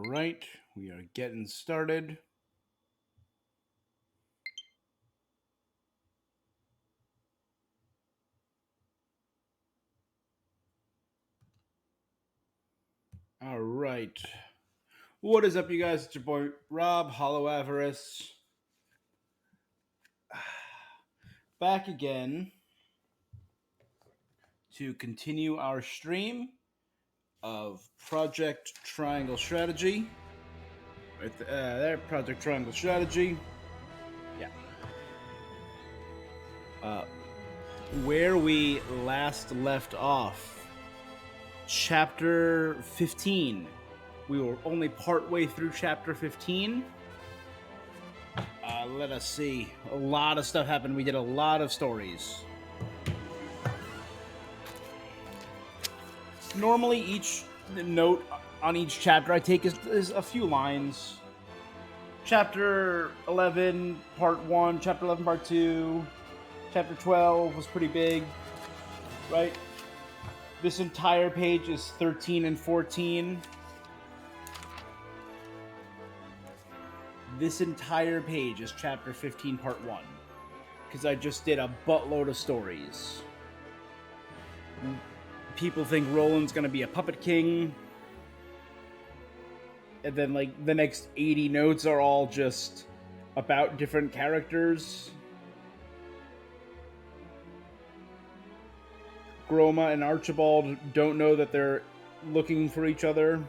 right, we are getting started. All right. What is up, you guys? It's your boy Rob, Hollow Avarice. Back again to continue our stream of Project Triangle Strategy. There, Project Triangle Strategy. Yeah. Where we last left off, Chapter 15. We were only partway through Chapter 15. Let us see. A lot of stuff happened. We did a lot of stories. Normally, each note on each chapter I take is a few lines. Chapter 11, Part 1, Chapter 11, Part 2, Chapter 12 was pretty big, right? This entire page is 13 and 14. This entire page is Chapter 15, Part 1. Because I just did a buttload of stories. People think Roland's gonna be a puppet king. And then, like, the next 80 notes are all just about different characters. Groma and Archibald don't know that they're looking for each other.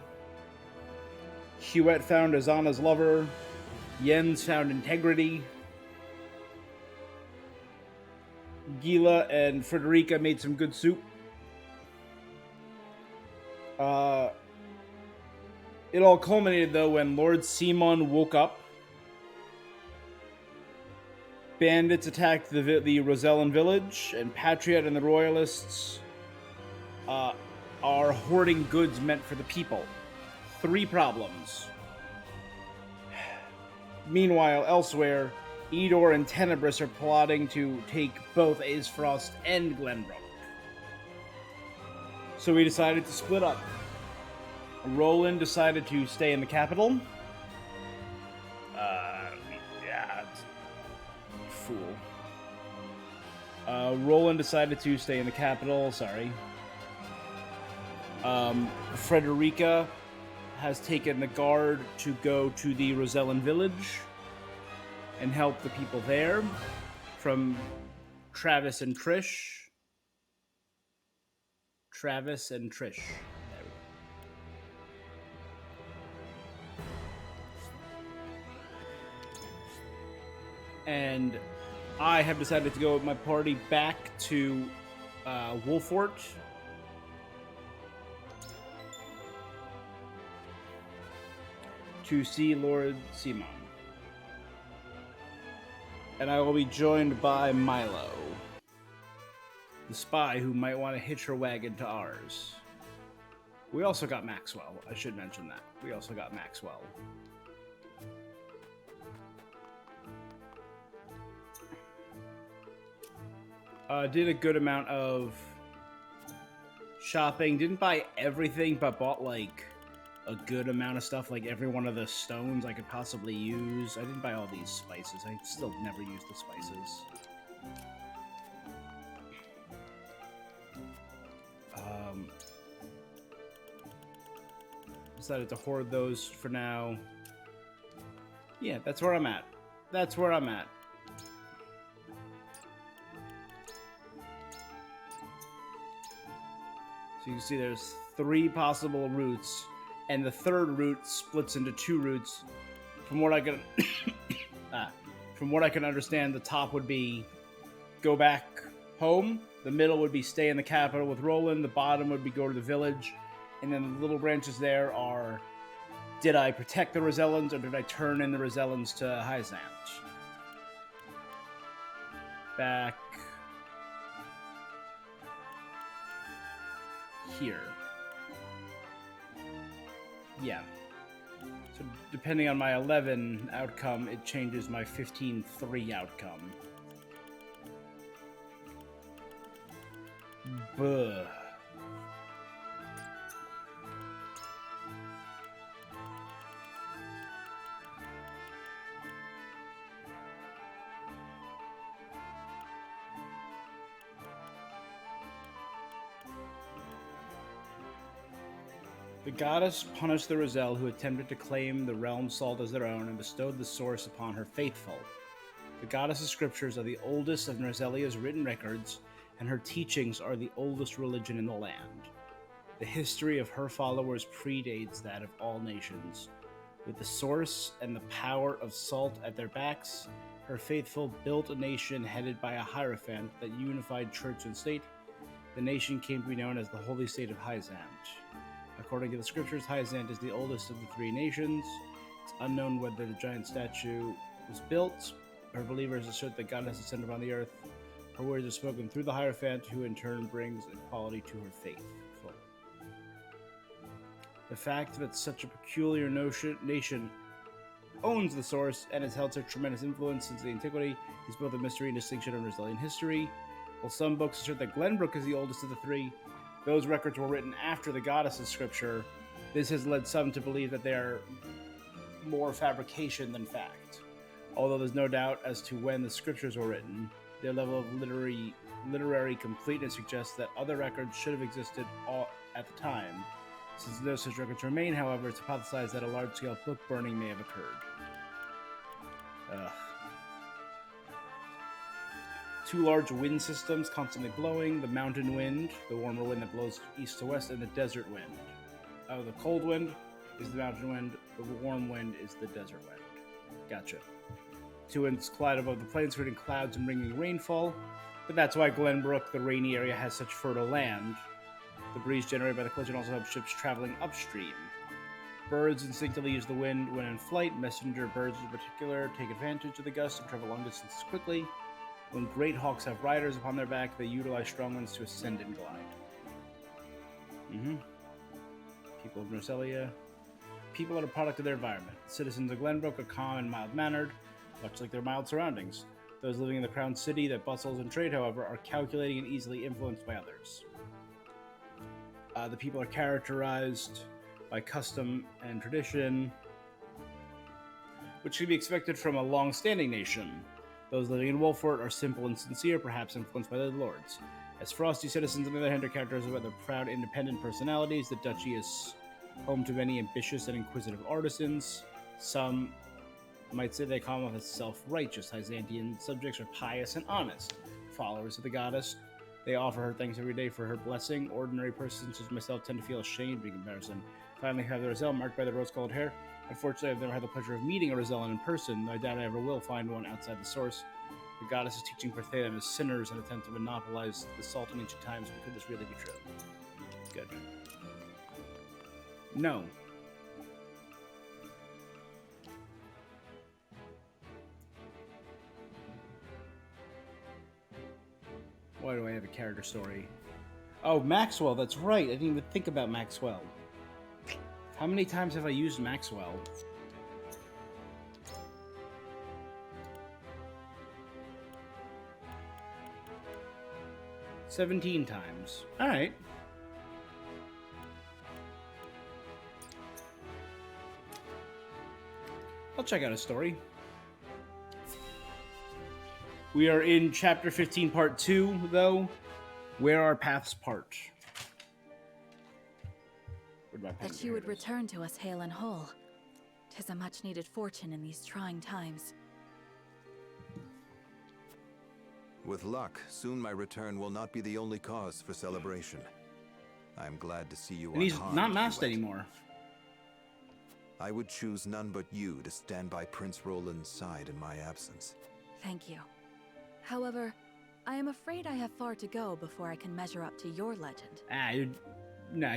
Huette found Azana's lover. Jens found integrity. Gila and Frederica made some good soup. It all culminated, though, when Lord Simon woke up. Bandits attacked the Rosellan village, and Patriot and the Royalists are hoarding goods meant for the people. 3 problems. Meanwhile, elsewhere, Edor and Tenebris are plotting to take both Aesfrost and Glenbrook. So we decided to split up. Roland decided to stay in the capital. Fool. Roland decided to stay in the capital, sorry. Frederica has taken the guard to go to the Rosellan village and help the people there from Travis and Trish. Travis and Trish. There we go. And I have decided to go with my party back to Wolfort. To see Lord Simon. And I will be joined by Milo, the spy who might want to hitch her wagon to ours. We also got Maxwell. I should mention that. We also got Maxwell. Did a good amount of shopping. Didn't buy everything, but bought, like, a good amount of stuff, like every one of the stones I could possibly use. I didn't buy all these spices. I still never use the spices. Decided to hoard those for now. Yeah, that's where I'm at. That's where I'm at. So you can see there's 3 possible routes. And the third route splits into 2 routes. From what I can, from what I can understand, the top would be go back home. The middle would be stay in the capital with Roland. The bottom would be go to the village. And then the little branches there are: did I protect the Rosellans, or did I turn in the Rosellans to Hyzant? Back here. Yeah. So depending on my 11 outcome, it changes my 15-3 outcome. Buh. The goddess punished the Roselle who attempted to claim the realm's salt as their own and bestowed the source upon her faithful. The goddess's scriptures are the oldest of Nerzelia's written records, and her teachings are the oldest religion in the land. The history of her followers predates that of all nations. With the source and the power of salt at their backs, her faithful built a nation headed by a hierophant that unified church and state. The nation came to be known as the Holy State of Hyzant. According to the scriptures, Hyzant is the oldest of the three nations. It's unknown whether the giant statue was built. Her believers assert that God has descended upon the earth. Her words are spoken through the Hierophant, who in turn brings equality to her faith. The fact that such a peculiar nation owns the source and has held such tremendous influence since the antiquity is both a mystery and distinction of Brazilian history. While some books assert that Glenbrook is the oldest of the three, those records were written after the goddess's scripture. This has led some to believe that they are more fabrication than fact. Although there's no doubt as to when the scriptures were written, their level of literary completeness suggests that other records should have existed at the time. Since no such records remain, however, it's hypothesized that a large-scale book burning may have occurred. Two large wind systems constantly blowing, the mountain wind, the warmer wind that blows east to west, and the desert wind. Oh, the cold wind is the mountain wind, the warm wind is the desert wind. Gotcha. Two winds collide above the plains, creating clouds and bringing rainfall. But that's why Glenbrook, the rainy area, has such fertile land. The breeze generated by the collision also helps ships traveling upstream. Birds instinctively use the wind when in flight. Messenger birds in particular take advantage of the gusts and travel long distances quickly. When great hawks have riders upon their back, they utilize strong winds to ascend and glide. People of Norcelia. People are a product of their environment. Citizens of Glenbrook are calm and mild-mannered, much like their mild surroundings. Those living in the crown city that bustles and trade, however, are calculating and easily influenced by others. The people are characterized by custom and tradition, which should be expected from a long-standing nation. Those living in Wolfort are simple and sincere, perhaps influenced by their lords. As frosty citizens, on the other hand, are characterized by their proud, independent personalities. The duchy is home to many ambitious and inquisitive artisans. Some might say they come off as self-righteous. Hyzantian subjects are pious and honest, followers of the goddess. They offer her thanks every day for her blessing. Ordinary persons such as myself tend to feel ashamed in comparison. Finally, have the Roselle marked by the rose-colored hair. Unfortunately, I've never had the pleasure of meeting a Rosellan in person, though I doubt I ever will find one outside the source. The goddess is teaching portray them as sinners in an attempt to monopolize the salt in ancient times, but could this really be true? Good. No. Why do I have a character story? Oh, Maxwell, that's right. I didn't even think about Maxwell. How many times have I used Maxwell? "17 times. Alright. I'll check out a story. We are in Chapter 15, Part 2, though. Where our paths part. That you would return to us hale and whole. 'Tis a much-needed fortune in these trying times. With luck, soon my return will not be the only cause for celebration. I am glad to see you and he's unharmed, not masked anymore. I would choose none but you to stand by Prince Roland's side in my absence. Thank you. However, I am afraid I have far to go before I can measure up to your legend.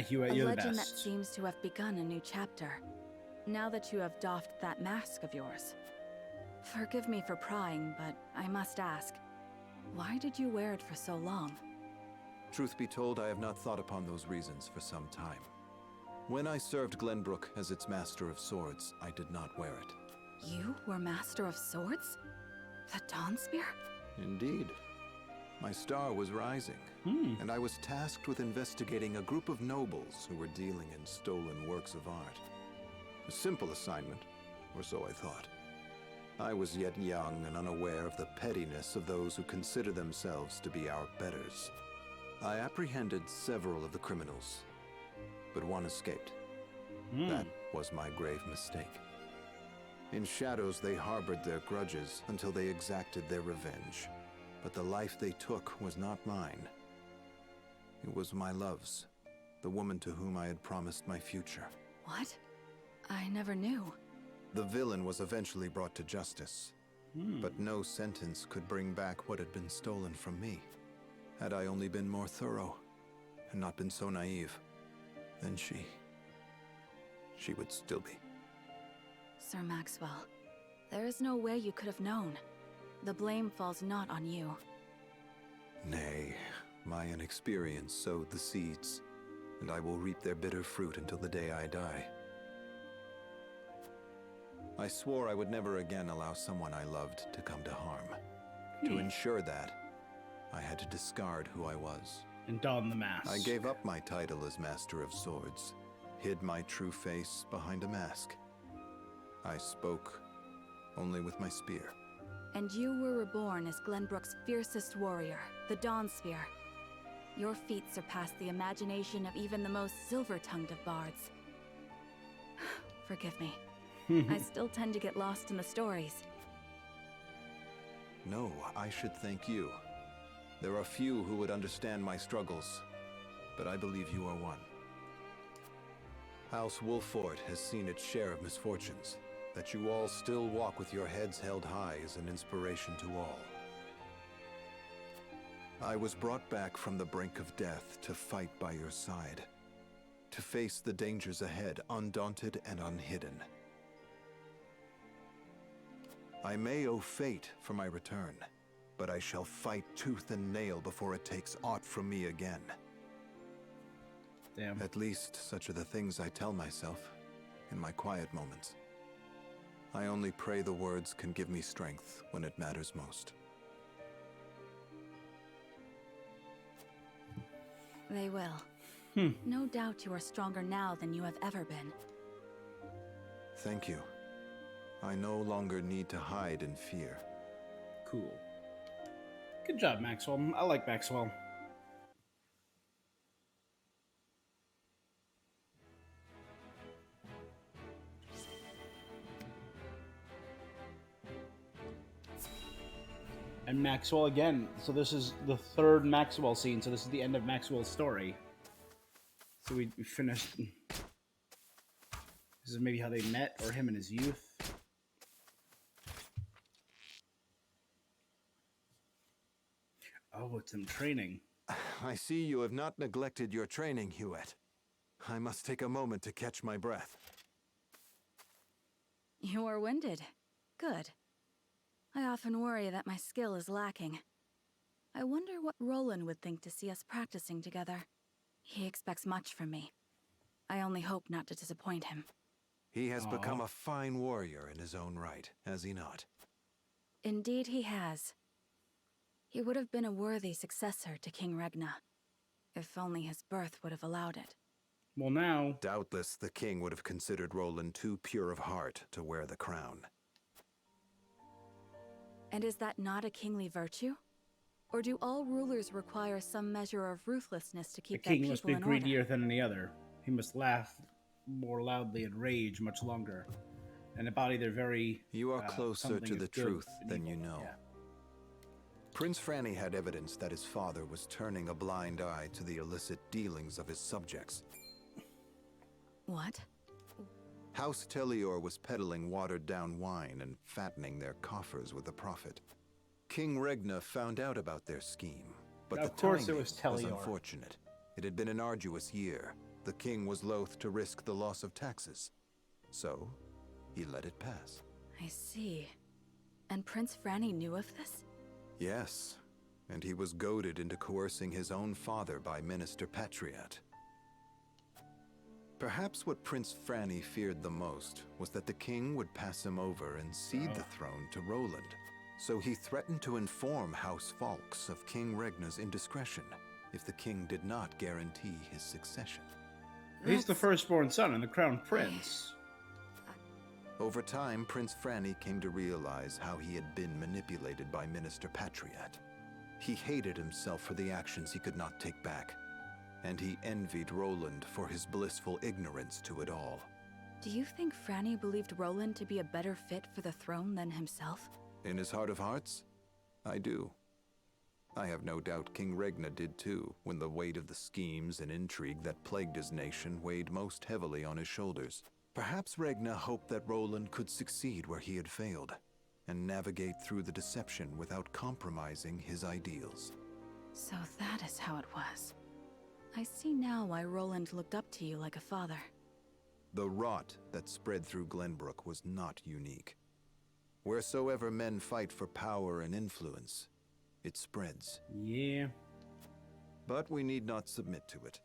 You're the legend that best. seems to have begun a new chapter. Now that you have doffed that mask of yours. Forgive me for prying, but I must ask, why did you wear it for so long? Truth be told, I have not thought upon those reasons for some time. When I served Glenbrook as its Master of Swords, I did not wear it. You were Master of Swords? The Dawn Spear? Indeed. My star was rising, and I was tasked with investigating a group of nobles who were dealing in stolen works of art. A simple assignment, or so I thought. I was yet young and unaware of the pettiness of those who consider themselves to be our betters. I apprehended several of the criminals, but one escaped. That was my grave mistake. In shadows, they harbored their grudges until they exacted their revenge. But the life they took was not mine. It was my love's, the woman to whom I had promised my future. What? I never knew. The villain was eventually brought to justice, but no sentence could bring back what had been stolen from me. Had I only been more thorough, and not been so naive, then she would still be. Sir Maxwell, there is no way you could have known. The blame falls not on you. Nay, my inexperience sowed the seeds, and I will reap their bitter fruit until the day I die. I swore I would never again allow someone I loved to come to harm. To ensure that, I had to discard who I was. And don the mask. I gave up my title as Master of Swords, hid my true face behind a mask. I spoke only with my spear. And you were reborn as Glenbrook's fiercest warrior, the Dawn Spear. Your feat surpassed the imagination of even the most silver-tongued of bards. Forgive me. I still tend to get lost in the stories. No, I should thank you. There are few who would understand my struggles, but I believe you are one. House Wolford has seen its share of misfortunes. That you all still walk with your heads held high is an inspiration to all. I was brought back from the brink of death to fight by your side. To face the dangers ahead, undaunted and unhidden. I may owe fate for my return, but I shall fight tooth and nail before it takes aught from me again. Damn. At least such are the things I tell myself in my quiet moments. I only pray the words can give me strength when it matters most. They will. No doubt you are stronger now than you have ever been. Thank you. I no longer need to hide in fear. Cool. Good job, Maxwell. I like Maxwell. And Maxwell again. So this is the third Maxwell scene. So this is the end of Maxwell's story. So we finished. This is maybe how they met, or him in his youth. Oh, it's him training. I see you have not neglected your training, Hewitt. I must take a moment to catch my breath. You are winded. Good. I often worry that my skill is lacking. I wonder what Roland would think to see us practicing together. He expects much from me. I only hope not to disappoint him. He has become a fine warrior in his own right, has he not? Indeed he has. He would have been a worthy successor to King Regna, if only his birth would have allowed it. Well, now... Doubtless the king would have considered Roland too pure of heart to wear the crown. And is that not a kingly virtue? Or do all rulers require some measure of ruthlessness to keep their people in order? The king must be greedier than any other. He must laugh more loudly and rage much longer, and embody their very... You are closer to the truth than you know. Yeah. Prince Franny had evidence that his father was turning a blind eye to the illicit dealings of his subjects. What? House Tellior was peddling watered-down wine and fattening their coffers with the profit. King Regna found out about their scheme, but Of the course timing it was Tellior. unfortunate. It had been an arduous year. The king was loath to risk the loss of taxes, so he let it pass. I see. And Prince Franny knew of this? Yes, and he was goaded into coercing his own father by Minister Patriat. Perhaps what Prince Franny feared the most was that the king would pass him over and cede the throne to Roland. So he threatened to inform House Falks of King Regna's indiscretion if the king did not guarantee his succession. He's the firstborn son and the crown prince. Over time, Prince Franny came to realize how he had been manipulated by Minister Patriat. He hated himself for the actions he could not take back, and he envied Roland for his blissful ignorance to it all. Do you think Franny believed Roland to be a better fit for the throne than himself? In his heart of hearts, I do. I have no doubt King Regna did too, when the weight of the schemes and intrigue that plagued his nation weighed most heavily on his shoulders. Perhaps Regna hoped that Roland could succeed where he had failed, and navigate through the deception without compromising his ideals. So that is how it was. I see now why Roland looked up to you like a father. The rot that spread through Glenbrook was not unique. Wheresoever men fight for power and influence, it spreads. Yeah. But we need not submit to it.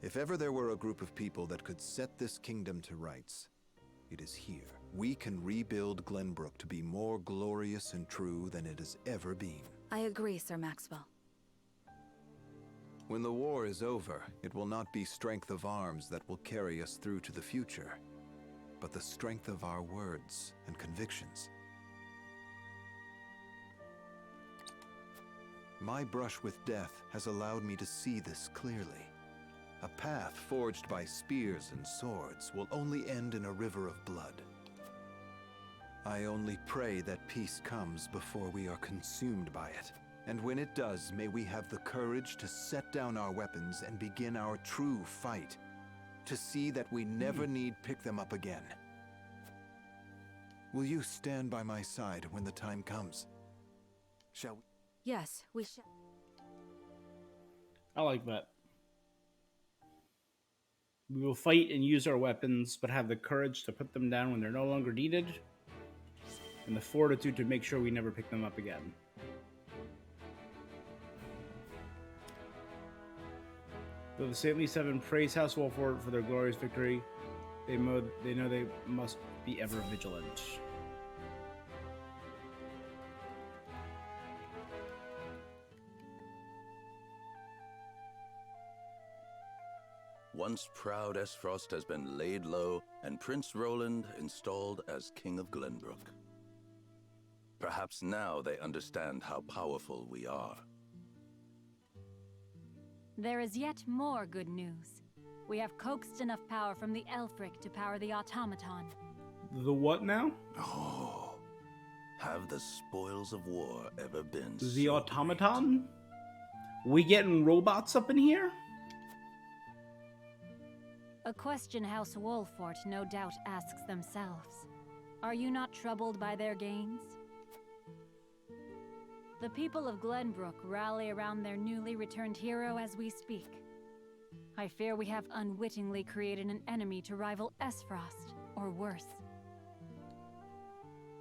If ever there were a group of people that could set this kingdom to rights, it is here. We can rebuild Glenbrook to be more glorious and true than it has ever been. I agree, Sir Maxwell. When the war is over, it will not be strength of arms that will carry us through to the future, but the strength of our words and convictions. My brush with death has allowed me to see this clearly. A path forged by spears and swords will only end in a river of blood. I only pray that peace comes before we are consumed by it. And when it does, may we have the courage to set down our weapons and begin our true fight. To see that we never need pick them up again. Will you stand by my side when the time comes? Shall we? Yes, we shall. I like that. We will fight and use our weapons, but have the courage to put them down when they're no longer needed, and the fortitude to make sure we never pick them up again. Though the Saintly Seven praise House Wolford for their glorious victory, they know they must be ever vigilant. Once proud Esfrost has been laid low, and Prince Roland installed as King of Glenbrook. Perhaps now they understand how powerful we are. There is yet more good news. We have coaxed enough power from the Elfric to power the automaton. The what now? Oh, have the spoils of war ever been The so automaton? We getting robots up in here? A question House Wolfort no doubt asks themselves. Are you not troubled by their gains? The people of Glenbrook rally around their newly returned hero as we speak. I fear we have unwittingly created an enemy to rival Esfrost, or worse.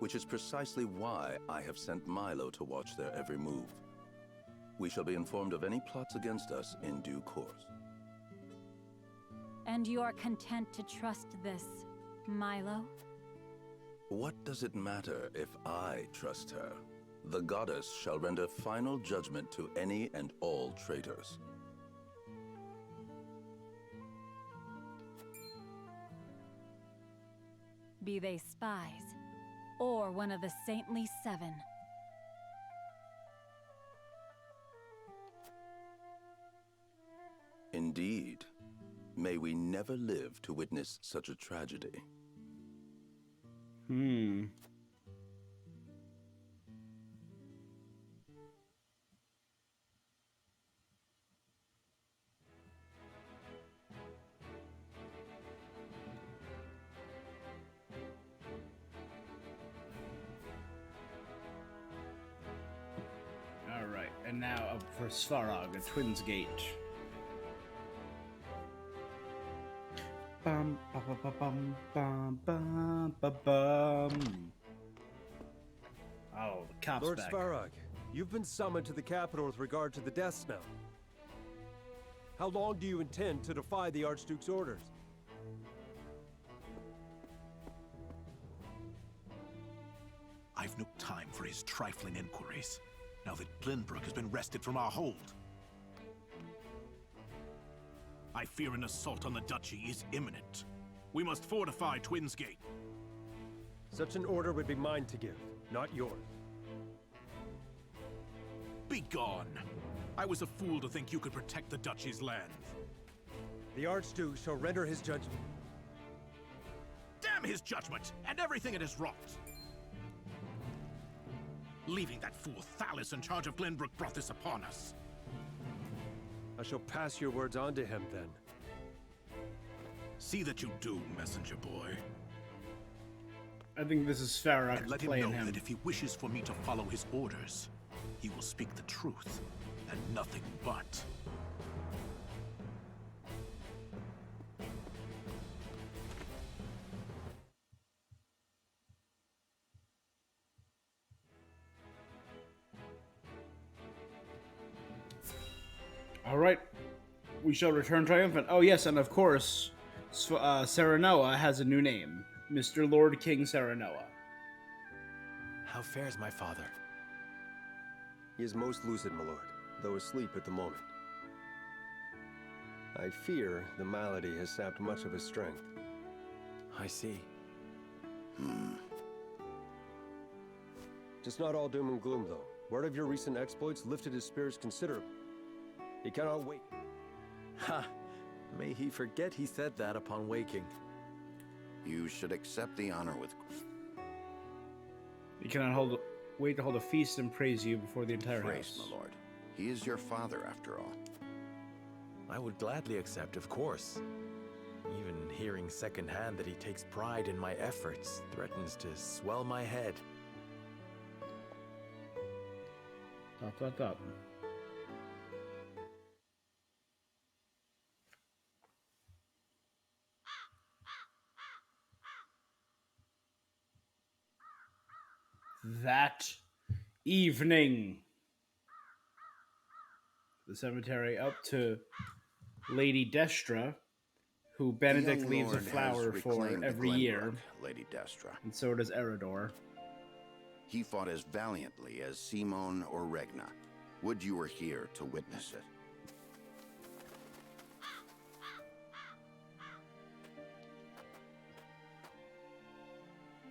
Which is precisely why I have sent Milo to watch their every move. We shall be informed of any plots against us in due course. And you are content to trust this, Milo? What does it matter if I trust her? The goddess shall render final judgment to any and all traitors. Be they spies, or one of the Saintly Seven. Indeed. May we never live to witness such a tragedy. Alright, and now up for Svarog, a Twins Gate. Bum, ba, ba, ba, bum, bum, bum, ba, bum. Oh, the cop's Lord back. Svarog, you've been summoned to the capital with regard to the death snell. How long do you intend to defy the Archduke's orders? I've no time for his trifling inquiries, now that Glenbrook has been wrested from our hold. I fear an assault on the duchy is imminent. We must fortify Twins Gate. Such an order would be mine to give, not yours. Begone! I was a fool to think you could protect the duchy's lands. The Archduke shall render his judgment. Damn his judgment and everything it has wrought. Leaving that fool Thalys in charge of Glenbrook brought this upon us. I shall pass your words on to him, then. See that you do, messenger boy. I think this is Farrakh And let him playing know him. that if he wishes for me to follow his orders, he will speak the truth and nothing but. All right, we shall return triumphant. Oh yes, and of course, Serenoa has a new name, Mr. Lord King Serenoa. How fares my father? He is most lucid, my lord, though asleep at the moment. I fear the malady has sapped much of his strength. I see. It's not all doom and gloom, though. Word of your recent exploits lifted his spirits considerably. He cannot wait. Ha! May he forget he said that upon waking. You should accept the honor with... He cannot wait to hold a feast and praise you before the entire praise, house. my lord. He is your father, after all. I would gladly accept, of course. Even hearing secondhand that he takes pride in my efforts threatens to swell my head. Top. That evening, the cemetery up to Lady Destra, who Benedict The young leaves a lord flower has for reclaimed every Glenbrook, year, Lady Destra. and so does Eridor. He fought as valiantly as Simon or Regna. Would you were here to witness it.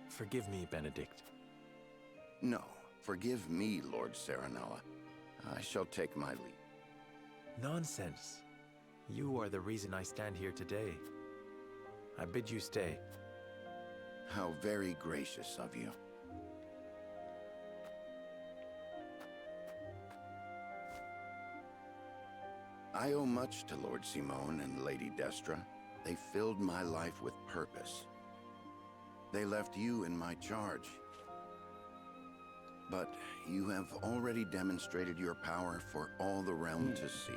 Forgive me, Benedict. No, forgive me, Lord Serenoa. I shall take my leave. Nonsense. You are the reason I stand here today. I bid you stay. How very gracious of you. I owe much to Lord Simon and Lady Destra. They filled my life with purpose. They left you in my charge. But you have already demonstrated your power for all the realm to see.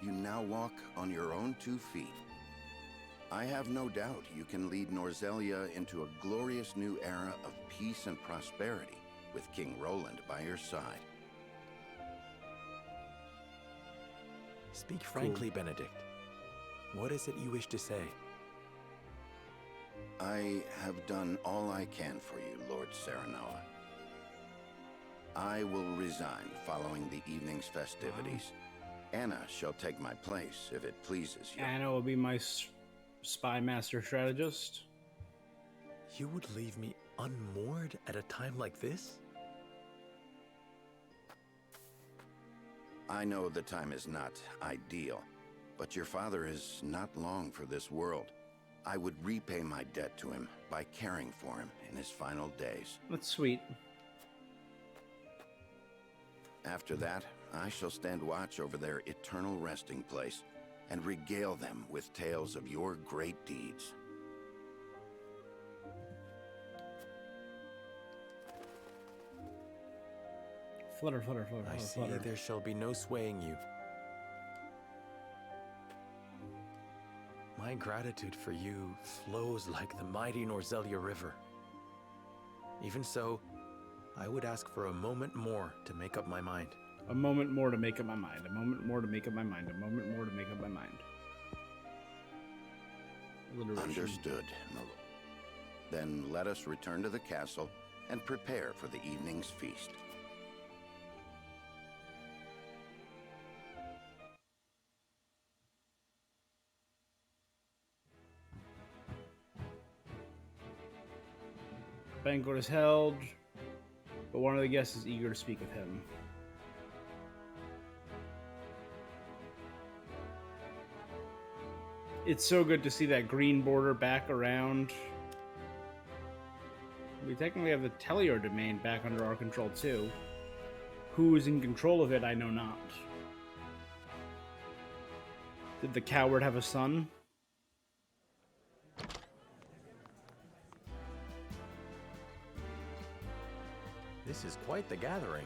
You now walk on your own 2 feet. I have no doubt you can lead Norzelia into a glorious new era of peace and prosperity, with King Roland by your side. Speak frankly, Benedict. What is it you wish to say? I have done all I can for you, Lord Serenoa. I will resign following the evening's festivities. Anna shall take my place if it pleases you. Anna will be my spy master strategist. You would leave me unmoored at a time like this? I know the time is not ideal, but your father is not long for this world. I would repay my debt to him by caring for him in his final days. That's sweet. After that, I shall stand watch over their eternal resting place and regale them with tales of your great deeds. Flutter. I see there shall be no swaying you. My gratitude for you flows like the mighty Norzelia River. Even so, I would ask for a moment more to make up my mind. A moment more to make up my mind. A moment more to make up my mind. A moment more to make up my mind. Alliteration. Understood, my lord. Then let us return to the castle and prepare for the evening's feast. Banquet is held, but one of the guests is eager to speak with him. It's so good to see that green border back around We technically have the Tellior domain back under our control, too. Who is in control of it, I know not. Did the coward have a son? This is quite the gathering.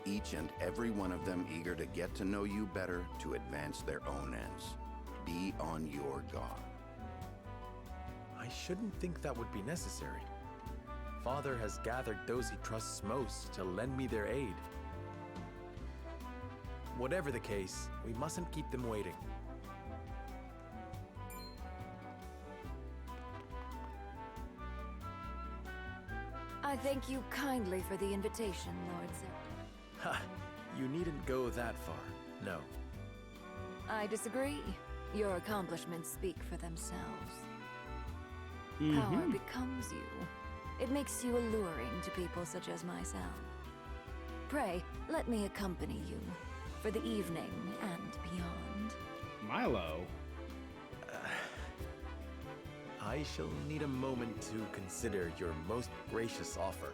Each and every one of them eager to get to know you better to advance their own ends. Be on your guard. I shouldn't think that would be necessary. Father has gathered those he trusts most to lend me their aid. Whatever the case, we mustn't keep them waiting. I thank you kindly for the invitation, Lord Zip. Ha! You needn't go that far. No. I disagree. Your accomplishments speak for themselves. Mm-hmm. Power becomes you. It makes you alluring to people such as myself. Pray, let me accompany you for the evening and beyond. Milo? I shall need a moment to consider your most gracious offer.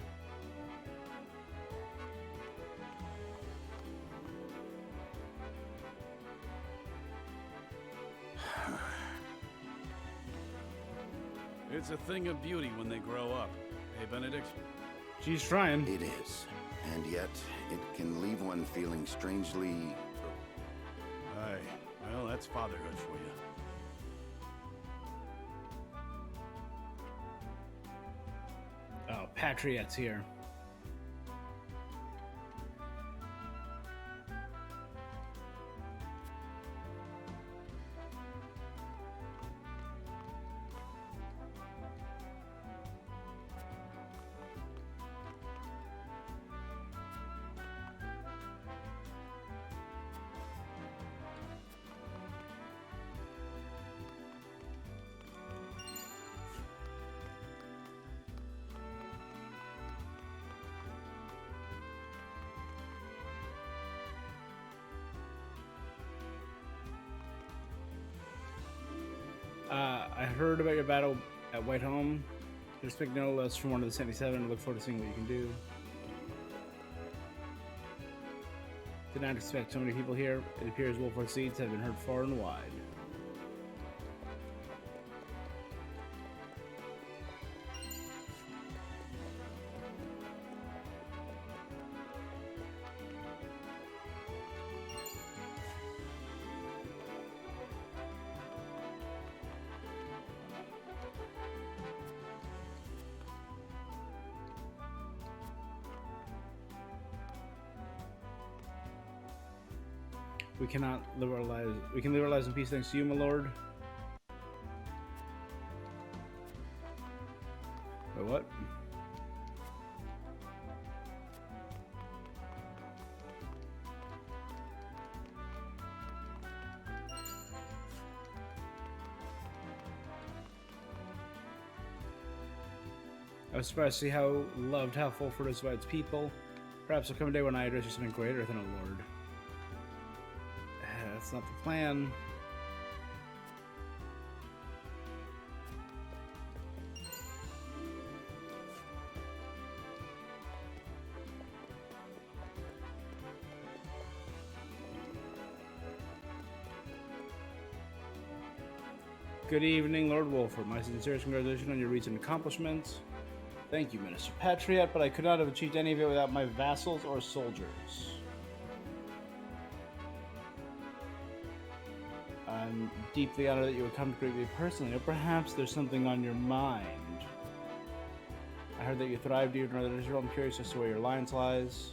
It's a thing of beauty when they grow up. Hey, Benedict? She's trying. It is. And yet, it can leave one feeling strangely... Aye. Well, that's fatherhood for you. Oh, Patriot's here. I heard about your battle at Whitehome. Expect no less from one of the 77. Look forward to seeing what you can do. Did not expect so many people here. It appears Wolford seeds have been heard far and wide. We cannot liberalize. We can liberalize in peace thanks to you, my lord. Wait, what? I was surprised to see how loved Fulford is by its people. Perhaps there'll come a day when I address you something greater than a lord. That's not the plan. Good evening, Lord Wolford. My sincerest congratulations on your recent accomplishments. Thank you, Minister Patriot, but I could not have achieved any of it without my vassals or soldiers. I'm deeply honored that you would come to greet me personally, or perhaps there's something on your mind. I heard that you thrived even in Northern Israel. I'm curious as to where your alliance lies.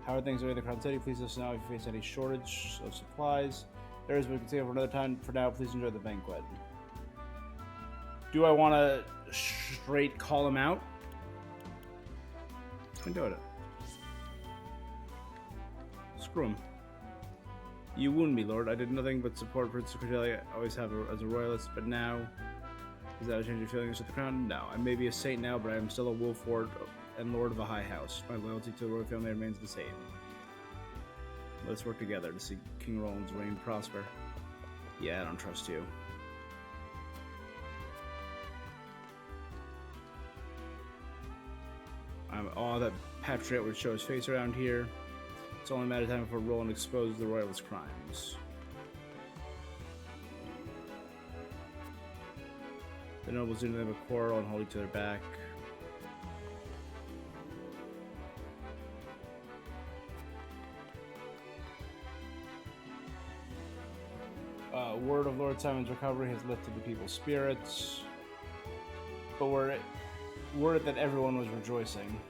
How are things over in the Crown City? Please let us know if you face any shortage of supplies. There is, but we can save for another time. For now, please enjoy the banquet. Do I want to straight call him out? I can do it. Screw him. You wound me, Lord. I did nothing but support Prince Cordelia. I always have as a royalist, but now... Is that a change of feelings with the crown? No. I may be a saint now, but I am still a Wolford and Lord of a high house. My loyalty to the royal family remains the same. Let's work together to see King Roland's reign prosper. Yeah, I don't trust you. I'm awed that Patriot would show his face around here. It's only a matter of time before Roland exposes the royalist crimes. The nobles didn't have a quarrel and hold each other back. Word of Lord Simon's recovery has lifted the people's spirits, but word that everyone was rejoicing.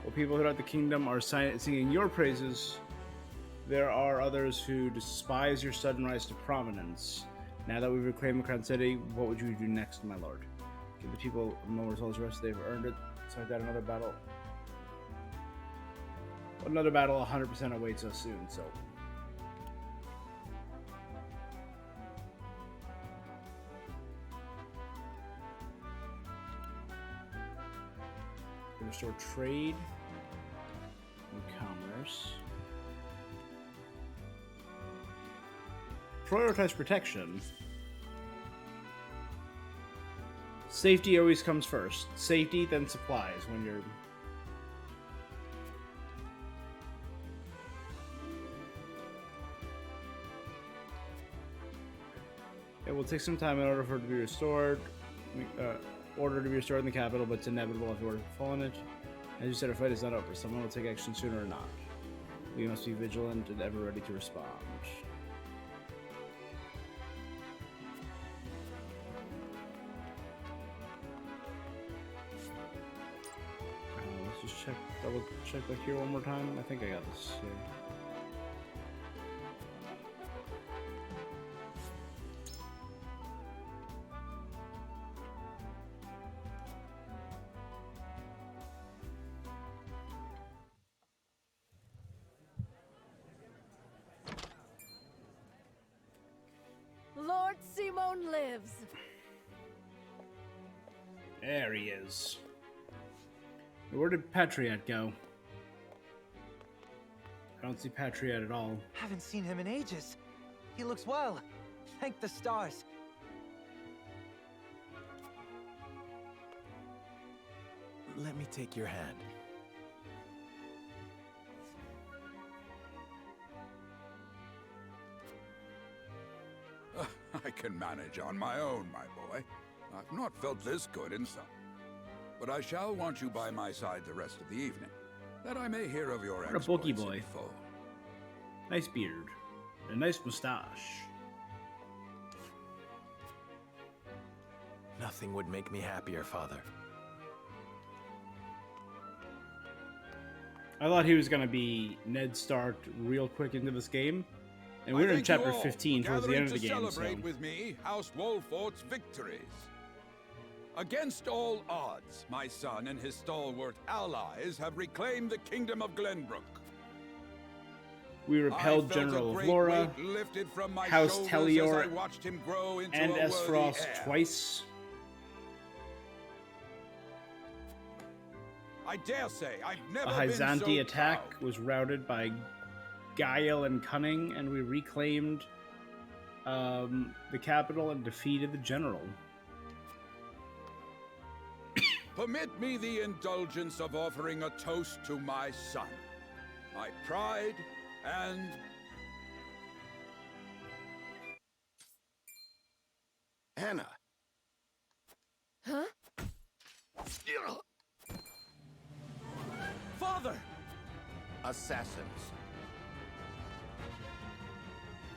While people throughout the kingdom are singing your praises, there are others who despise your sudden rise to prominence. Now that we've reclaimed the Crown City, what would you do next, my lord? Give the people a moment's hold rest. They've earned it. So I've got another battle. Another battle 100% awaits us soon, so... Restore trade and commerce. Prioritize protection. Safety always comes first. Safety, then supplies when you're... It will take some time in order for it to be restored. Order to be restored in the capital, but it's inevitable if you were to fall in it. As you said, our fight is not over. Someone will take action sooner or not. We must be vigilant and ever ready to respond. Let's just double check back here one more time. I think I got this. Yeah. Lord Simon lives. There he is. Where did Patriot go? I don't see Patriot at all. Haven't seen him in ages. He looks well. Thank the stars. Let me take your hand. I can manage on my own, my boy. I've not felt this good in some. But I shall want you by my side the rest of the evening, that I may hear of your exploits. What a bulky boy. Nice beard. A nice mustache. Nothing would make me happier, Father. I thought he was going to be Ned Stark real quick into this game. And we're in chapter 15 towards the end of the game. Celebrate with me House Wolfort's victories. Against all odds, my son and his stalwart allies have reclaimed the kingdom of Glenbrook. We repelled General Flora, House Tellior, and Esfrost twice. I dare say I've never a Hyzanti attack was routed by guile and cunning, and we reclaimed the capital and defeated the general. Permit me the indulgence of offering a toast to my son, my pride and... Anna! Huh? Father! Assassins.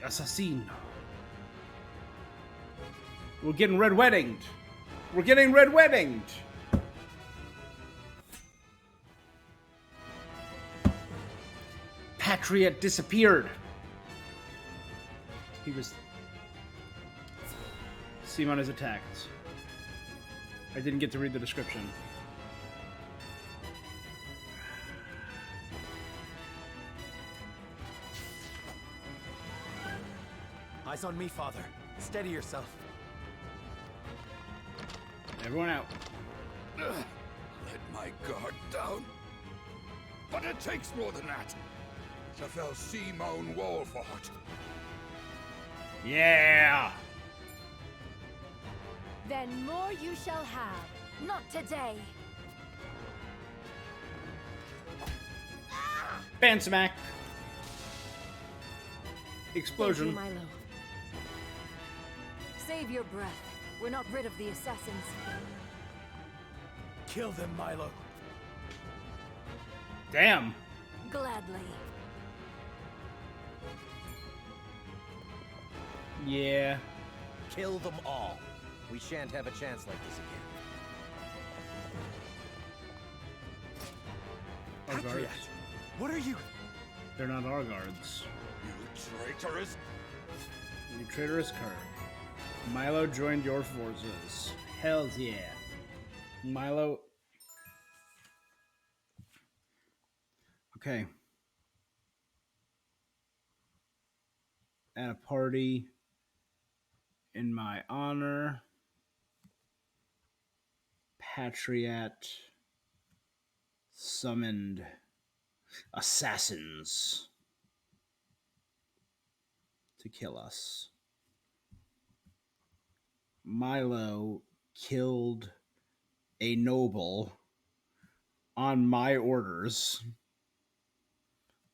Assassin. We're getting red weddinged. We're getting red weddinged. Patriot disappeared. He was... Simon is attacked. I didn't get to read the description. Eyes on me, Father. Steady yourself. Everyone out. Let my guard down. But it takes more than that. To fell Simon Wolfort. Yeah! Then more you shall have. Not today. Bam smack. Explosion. Thank you, Milo. Save your breath. We're not rid of the assassins. Kill them, Milo. Damn. Gladly. Yeah. Kill them all. We shan't have a chance like this again. Our guards. What are you? They're not our guards. You traitorous! You traitorous cur. Milo joined your forces. Hells yeah. Milo. Okay. At a party in my honor. Patriot summoned assassins to kill us. Milo killed a noble on my orders.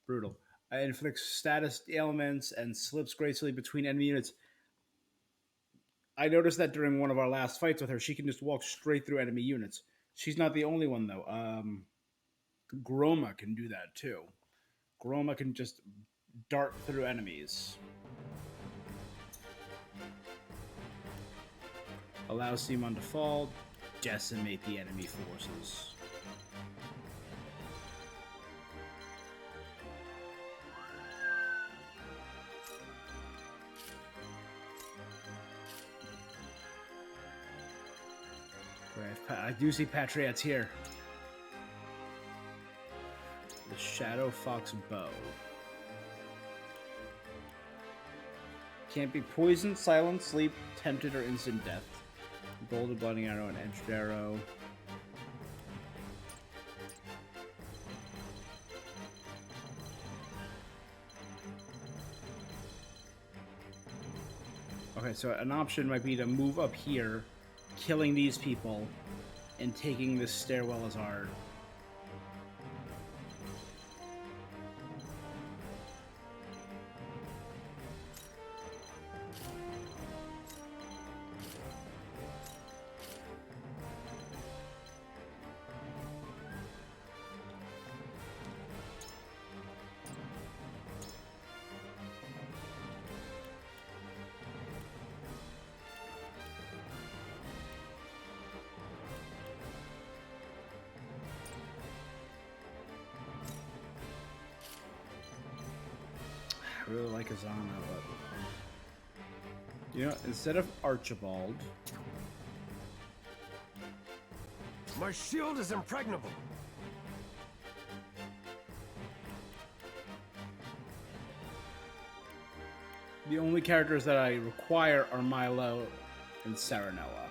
Brutal. Inflicts status ailments and slips gracefully between enemy units. I noticed that during one of our last fights with her, she can just walk straight through enemy units. She's not the only one, though. Groma can do that, too. Groma can just dart through enemies. Allow Simon to fall. Decimate the enemy forces. I do see Patriots here. The Shadow Fox Bow. Can't be poisoned, silent, sleep, tempted, or instant death. Golden Blinding Arrow and Edged Arrow. Okay, so an option might be to move up here, killing these people, and taking this stairwell as our... I really like Azana, but... You know, instead of Archibald... My shield is impregnable. The only characters that I require are Milo and Saranella.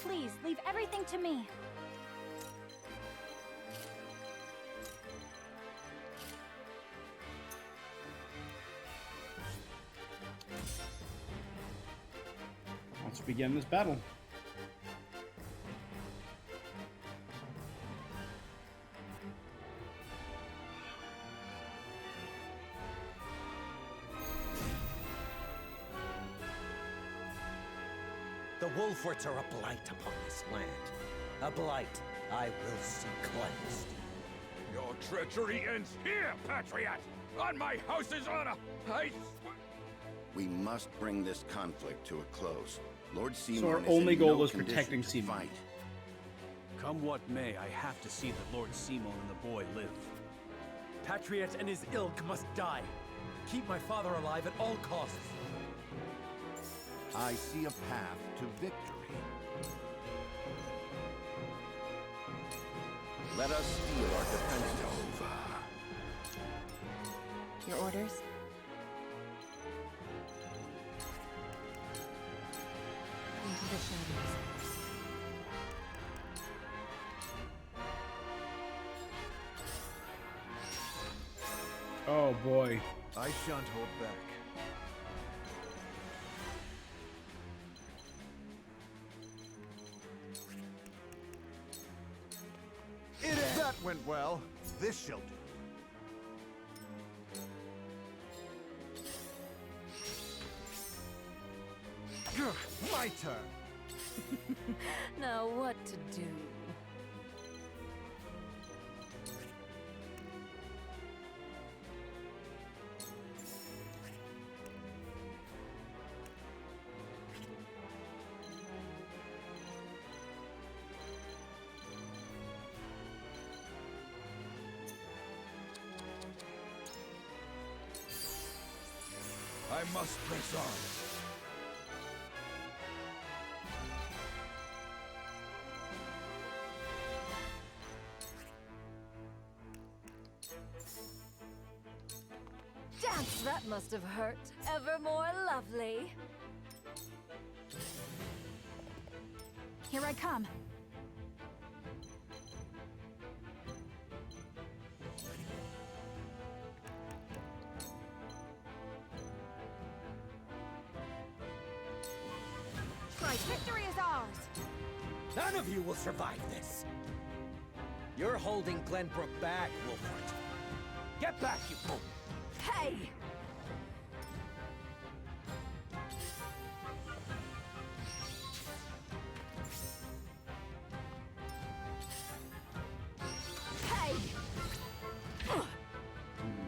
Please, leave everything to me. Let's begin this battle. The Wolforts are a blight upon this land. A blight I will see cleansed. Your treachery ends here, Patriot! On my house's honor! I swear... We must bring this conflict to a close. Lord Simon So our is only in goal no is condition protecting to Simon. fight. Come what may, I have to see that Lord Simon and the boy live. Patriot and his ilk must die. Keep my father alive at all costs. I see a path to victory. Let us steel our defenses. Your orders? Into the shadows. Oh boy. I shan't hold back. Well, this shall do. My turn. Now what to do? I must press on. Dance that must have hurt. Ever more lovely. Here I come. Victory is ours! None of you will survive this. You're holding Glenbrook back, Wolfert. Get back, you fool! Hey! Hey!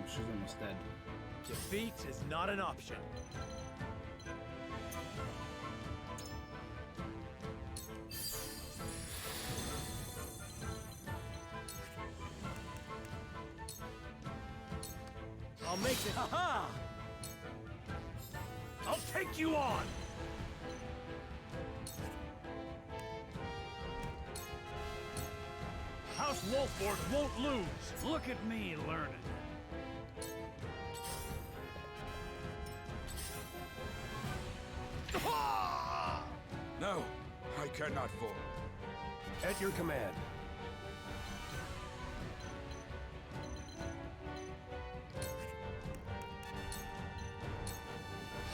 She's almost dead. Defeat is not an option. I'll make it. Ha-ha! I'll take you on! House Wolford won't lose! Look at me learning. No, I cannot fall. At your command.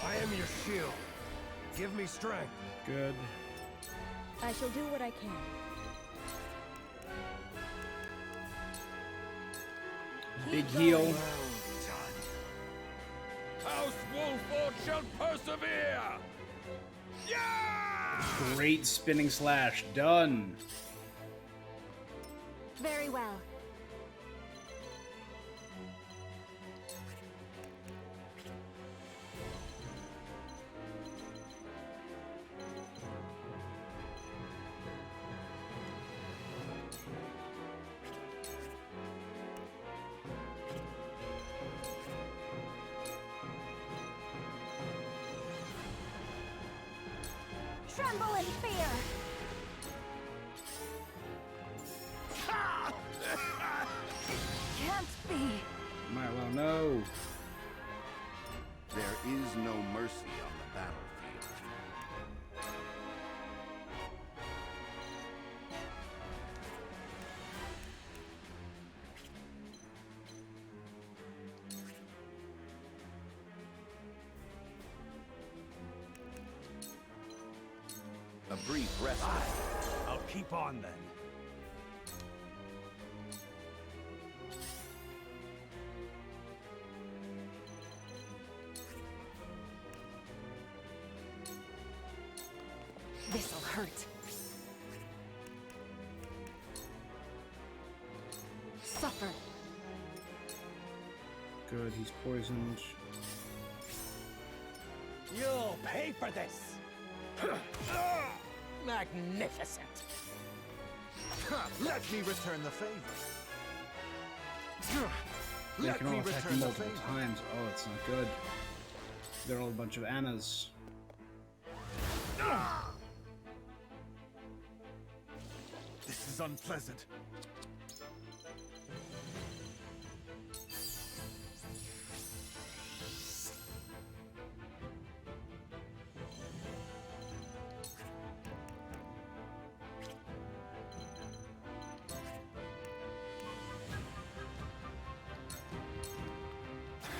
I am your shield. Give me strength. Good. I shall do what I can. Big heal. House Wolford shall persevere! Yeah! Great spinning slash. Done. Very well. Tremble in fear! Can't be! Might well know. There is no mercy on the battlefield. A brief respite. I'll keep on then. This'll hurt. Suffer. Good, he's poisoned. You'll pay for this! Magnificent! Let me return the favor. They Let can me all attack return the multiple favor. times. Oh, it's not good. They're all a bunch of Annas. This is unpleasant.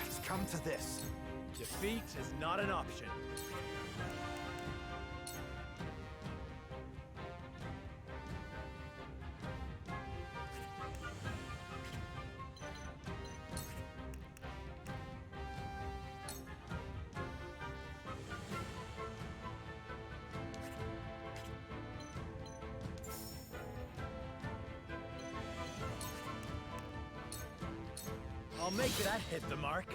It's come to this. Defeat is not an option. I'll make that hit the mark.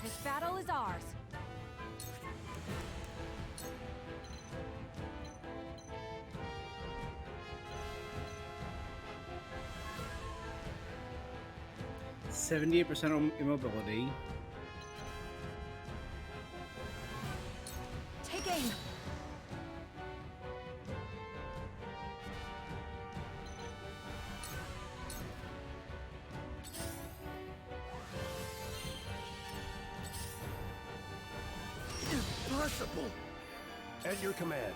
This battle is ours. %78% immobility. Take aim. Impossible! At your command.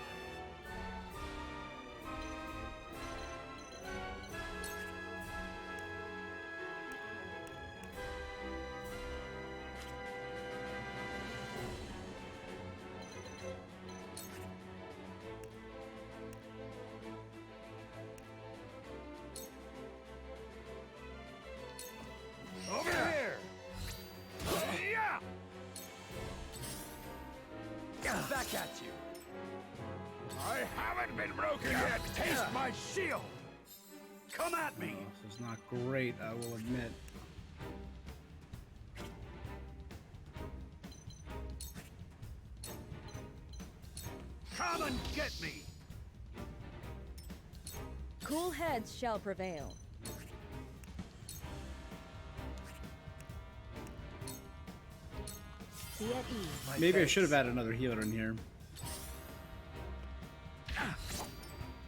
Over here! Yeah! Back at you! I haven't been broken yet! Taste my shield! Come at me! This is not great, I will admit. Come and get me! Cool heads shall prevail. Be at ease. Maybe I should have added another healer in here.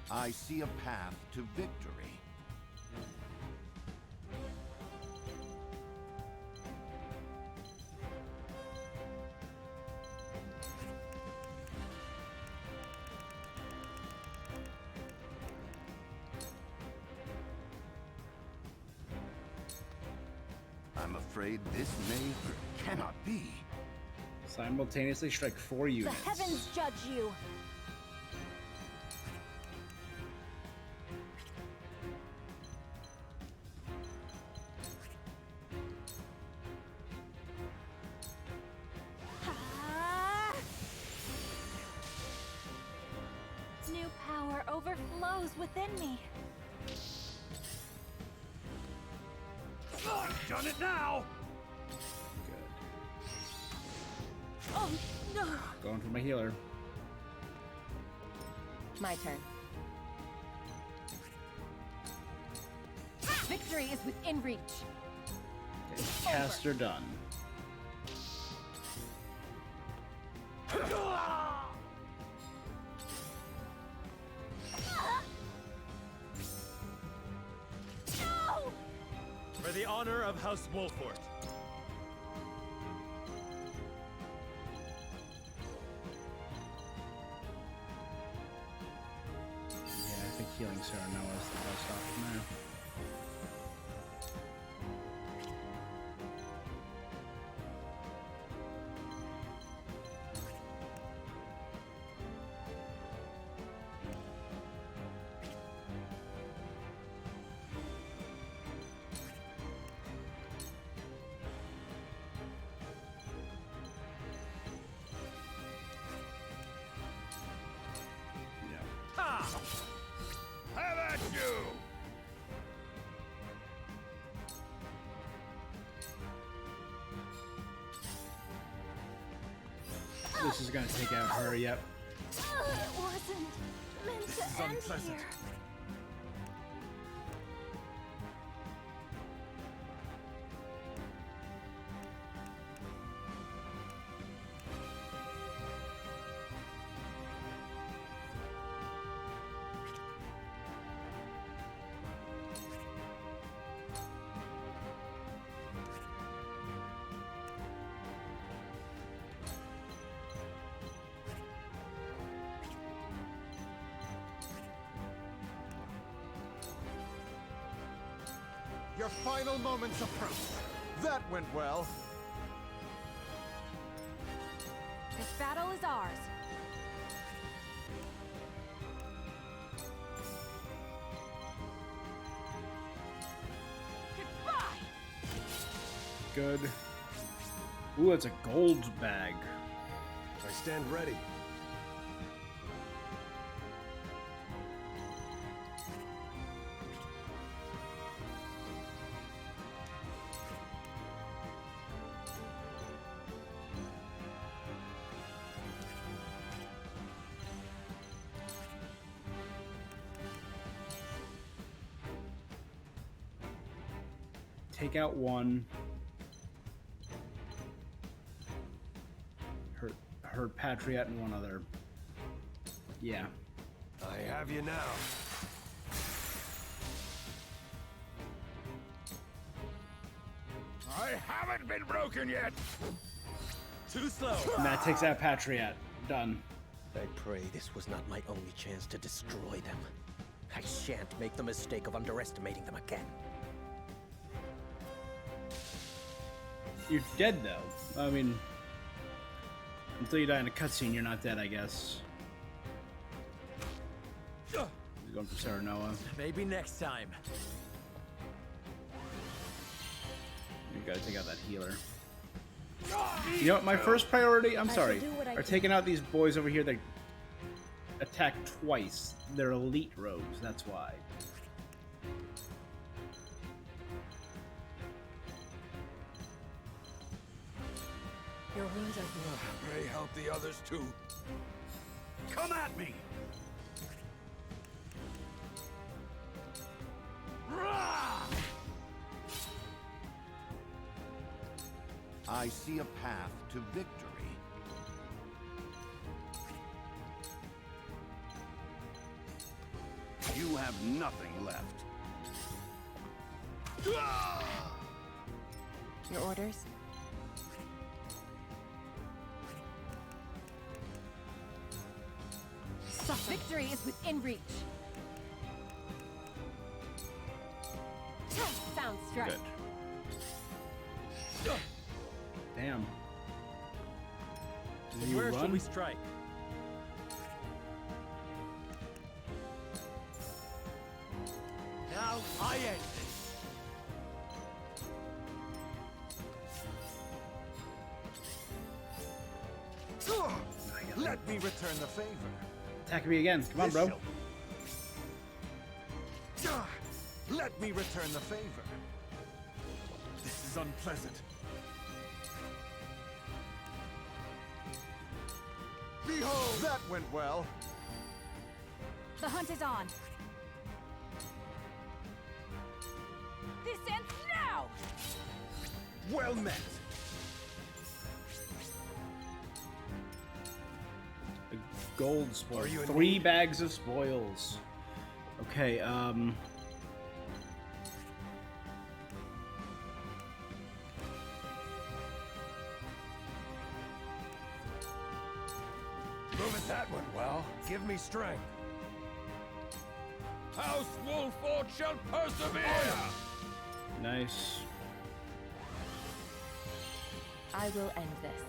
I see a path to victory. I'm afraid this cannot be. Simultaneously strike 4 units. The heavens judge you. New power overflows within me. I've done it now! Oh, no! Going for my healer. My turn. Victory is within reach. Okay, caster done. For the honor of House Wolfort. Yeah, I think healing Sarah Noah is the best option there. Have at you! This is gonna take out her, yep. It wasn't meant This to is end unpleasant. here. Your final moments approach. That went well. This battle is ours. Goodbye! Good. Ooh, it's a gold bag. I stand ready. take out one. Hurt Patriot and one other. Yeah. I have you now. I haven't been broken yet! Too slow! And that takes out Patriot. Done. I pray this was not my only chance to destroy them. I shan't make the mistake of underestimating them again. You're dead, though. I mean, until you die in a cutscene, you're not dead, I guess. He's going for Sarah Noah. Maybe next time. You gotta take out that healer. You know what? My first priority, I'm sorry, are taking out these boys over here that attack twice. They're elite rogues, that's why. Your wounds are healed. Pray help the others too. Come at me! I see a path to victory. You have nothing left. Your orders? Victory is within reach. Sound strike. Good. Damn. Did you Where run? shall we strike? Now I end this. Let me return the favor. Attack me again. Come on, bro. Let me return the favor. This is unpleasant. Behold! That went well. The hunt is on. This ends now! Well met. A gold spoil. Are you in 3 need? bags of spoils. Okay, That went well. Give me strength. House Wolford shall persevere! nice. I will end this.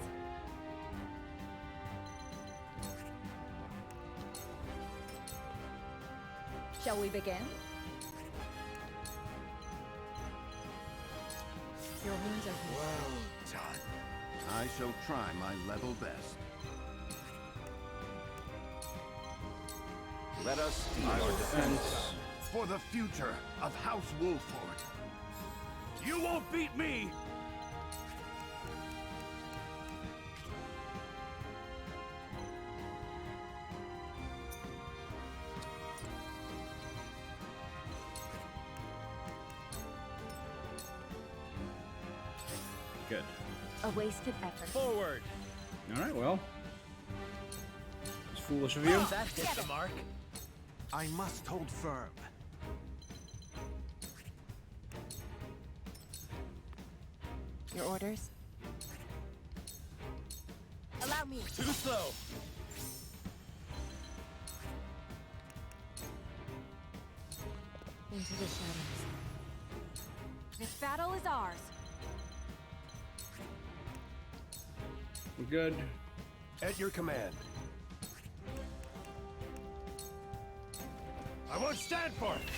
Shall we begin? Your wounds are healed. Well done. I shall try my level best. Let us steel our defense for the future of House Wolford. You won't beat me! Good. A wasted effort. Forward. All right, well. It's foolish of you. That hit the mark. I must hold firm. Your orders? Allow me. Too slow. Into the shadows. This battle is ours. We're good. At your command. I won't stand for it.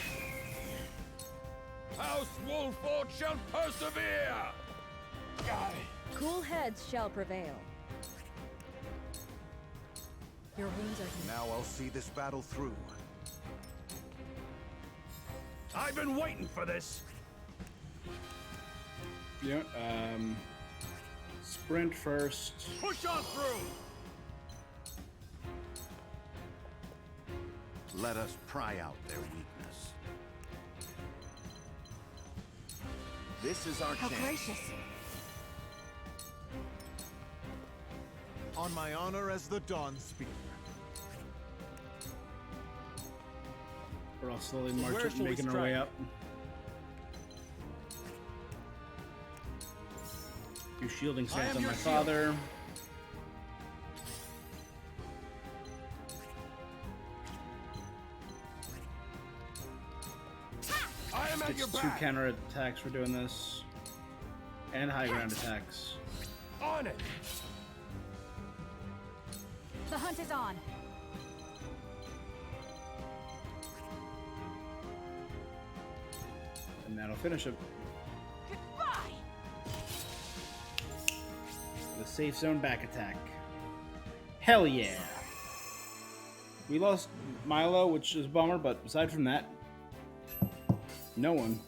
House Wolford shall persevere! Cool heads shall prevail. Your wounds are healed. Now I'll see this battle through. I've been waiting for this. Yeah, sprint first. Push on through. Let us pry out their weakness. This is our How chance. gracious. On my honor as the Dawn Speaker. We're all slowly So where marching, shall we making our way strike? up. Do shielding stance on my father. I am at It's your 2 back. counter attacks for doing this. And high ground attacks. On it! The hunt is on. And that'll finish it. Goodbye. The safe zone back attack. Hell yeah! We lost Milo, which is a bummer, but aside from that, no one.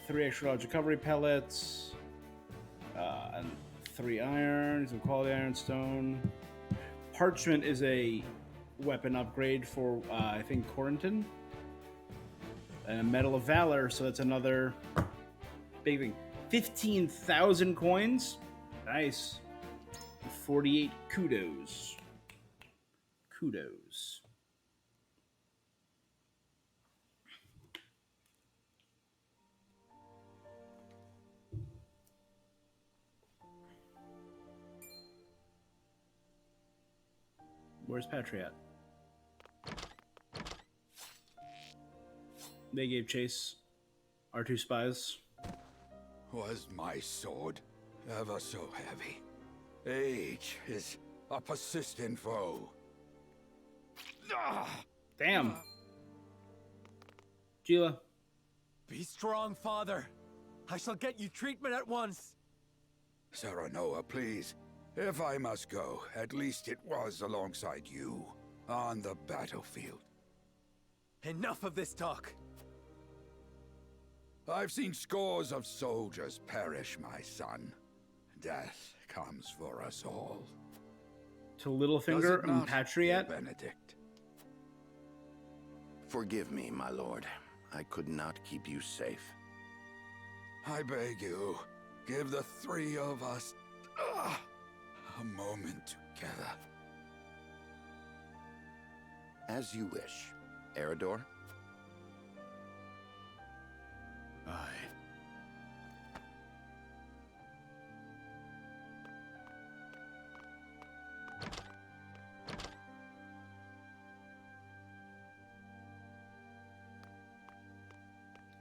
3 extra large recovery pellets, and 3 iron, some quality iron stone. Parchment is a weapon upgrade for, I think, Corentin. And a Medal of Valor, so that's another big thing. 15,000 coins. Nice. 48 kudos. Kudos. Where's Patriot? They gave chase. Our 2 spies. Was my sword ever so heavy? Age is a persistent foe. Ah! Damn. Gila. Be strong, father. I shall get you treatment at once. Serenoa, please. If I must go, at least it was alongside you on the battlefield. Enough of this talk. I've seen scores of soldiers perish, my son. Death comes for us all. To Does Littlefinger it and not, Patriot. Benedict? Forgive me, my lord. I could not keep you safe. I beg you, give the 3 of us a moment together. As you wish. Eridor? Aye.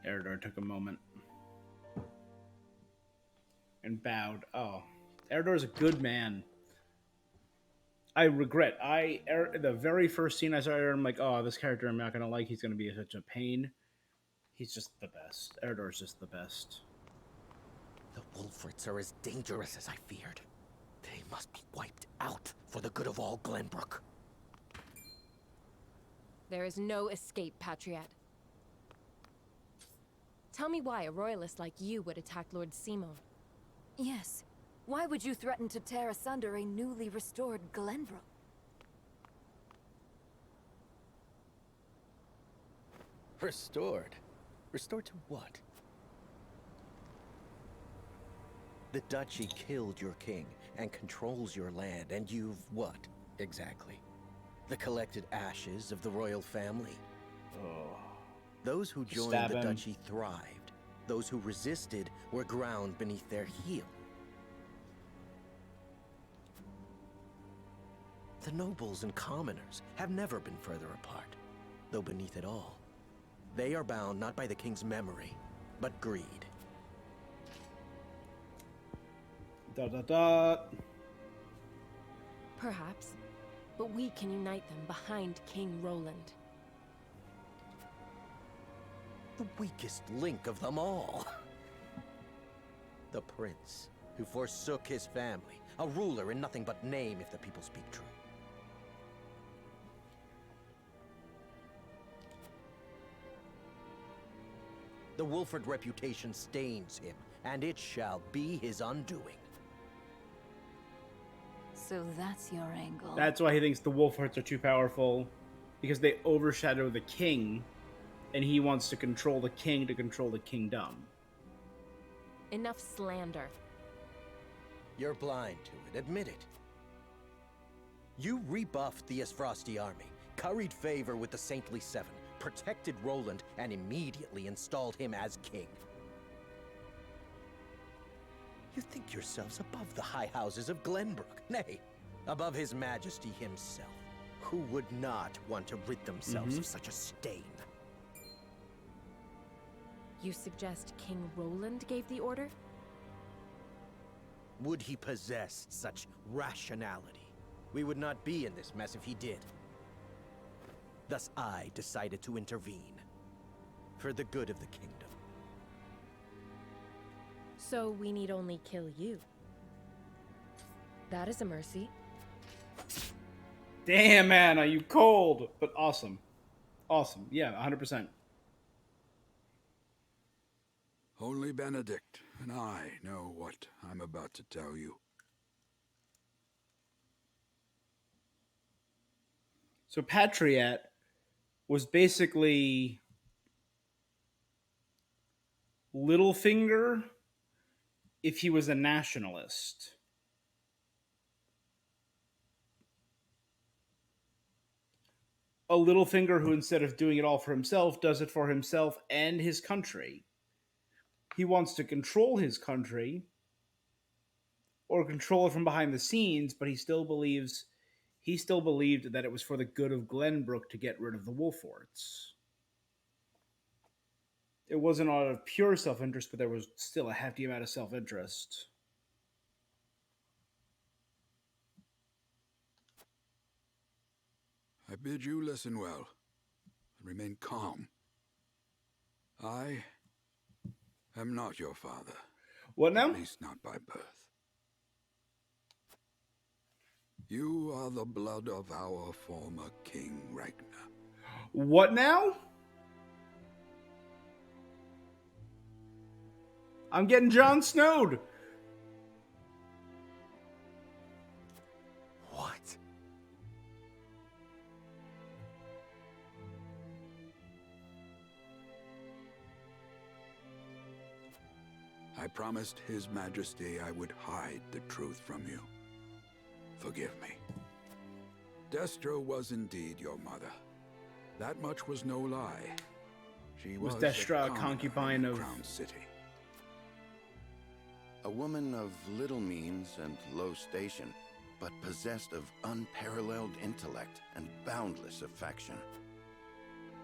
Eridor took a moment. And bowed. Oh. Eridor's a good man. I regret. The very first scene I saw Eridor, I'm like, oh, this character I'm not going to like. He's going to be such a pain. He's just the best. Eridor's just the best. The Wolferts are as dangerous as I feared. They must be wiped out for the good of all Glenbrook. There is no escape, Patriot. Tell me why a royalist like you would attack Lord Simon. Yes. Why would you threaten to tear asunder a newly restored Glenbrook? Restored? Restored to what? The Duchy killed your king and controls your land, and you've what, exactly? The collected ashes of the royal family. Oh. Those who joined Stab the him. Duchy thrived. Those who resisted were ground beneath their heel. The nobles and commoners have never been further apart, though beneath it all, they are bound not by the king's memory, but greed. Dot dot dot. Perhaps. But we can unite them behind King Roland. The weakest link of them all. The prince, who forsook his family, a ruler in nothing but name if the people speak true. The Wolford reputation stains him, and it shall be his undoing. So that's your angle. That's why he thinks the Wolfhearts are too powerful. Because they overshadow the king. and he wants to control the king to control the kingdom. Enough slander. You're blind to it, admit it. You rebuffed the Esfrosti army, curried favor with the Saintly Seven, protected Roland, and immediately installed him as king. You think yourselves above the high houses of Glenbrook, nay, above his majesty himself. Who would not want to rid themselves of such a stain? You suggest King Roland gave the order? Would he possess such rationality? We would not be in this mess if he did. Thus I decided to intervene. For the good of the kingdom. So we need only kill you. That is a mercy. Damn, man, are you cold? But awesome. Awesome. Yeah, 100%. Only Benedict and I know what I'm about to tell you. So Patriot was basically Littlefinger if he was a nationalist. A Littlefinger who, instead of doing it all for himself, does it for himself and his country. He wants to control his country or control it from behind the scenes, but he still believed that it was for the good of Glenbrook to get rid of the Wolforts. It wasn't out of pure self-interest, but there was still a hefty amount of self-interest. I bid you listen well and remain calm. I am not your father. What now? At least not by birth. You are the blood of our former King Ragnar. What now? I'm getting Jon Snowed. What? I promised His Majesty I would hide the truth from you. Forgive me. Destra was indeed your mother. That much was no lie. She was Destra a concubine of Crown City. A woman of little means and low station, but possessed of unparalleled intellect and boundless affection.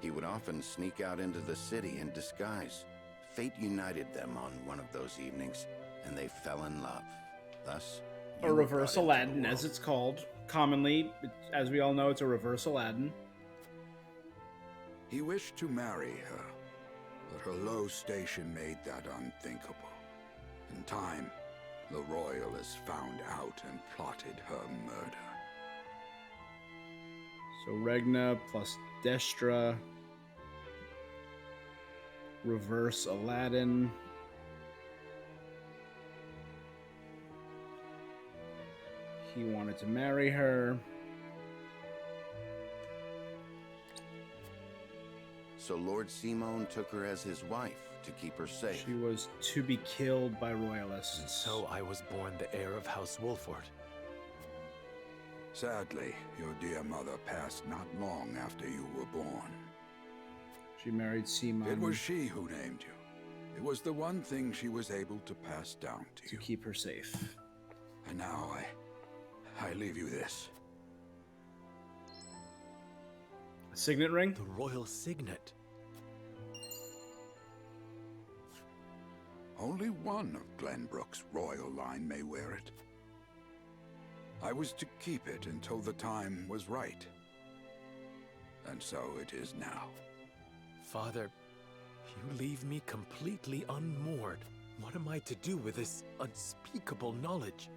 He would often sneak out into the city in disguise. Fate united them on one of those evenings, and they fell in love. Thus, a reverse Aladdin, as it's called. Commonly, as we all know, it's a reverse Aladdin. He wished to marry her, but her low station made that unthinkable. In time, the royalists found out and plotted her murder. So Regna plus Destra, reverse Aladdin. He wanted to marry her. So Lord Simon took her as his wife to keep her safe. She was to be killed by royalists. And so I was born the heir of House Wolford. Sadly, your dear mother passed not long after you were born. She married Simon. It was she who named you. It was the one thing she was able to pass down to you. To keep her safe. And now I leave you this. A signet ring? The royal signet. Only one of Glenbrook's royal line may wear it. I was to keep it until the time was right. And so it is now. Father, you leave me completely unmoored. What am I to do with this unspeakable knowledge?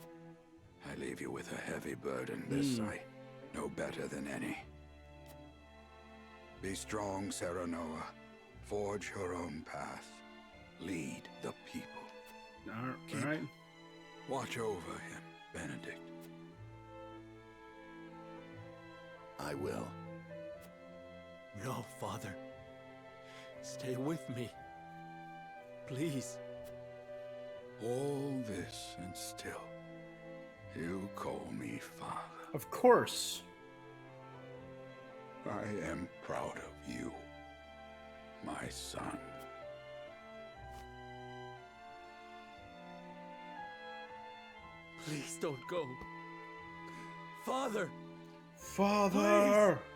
I leave you with a heavy burden. This I know better than any. Be strong, Serenoa. Forge your own path. Lead the people. All right. Watch over him, Benedict. I will. No, Father. Stay with me. Please. All this and still, you call me father. Of course. I am proud of you, my son. Please don't go. Father! Father! Please.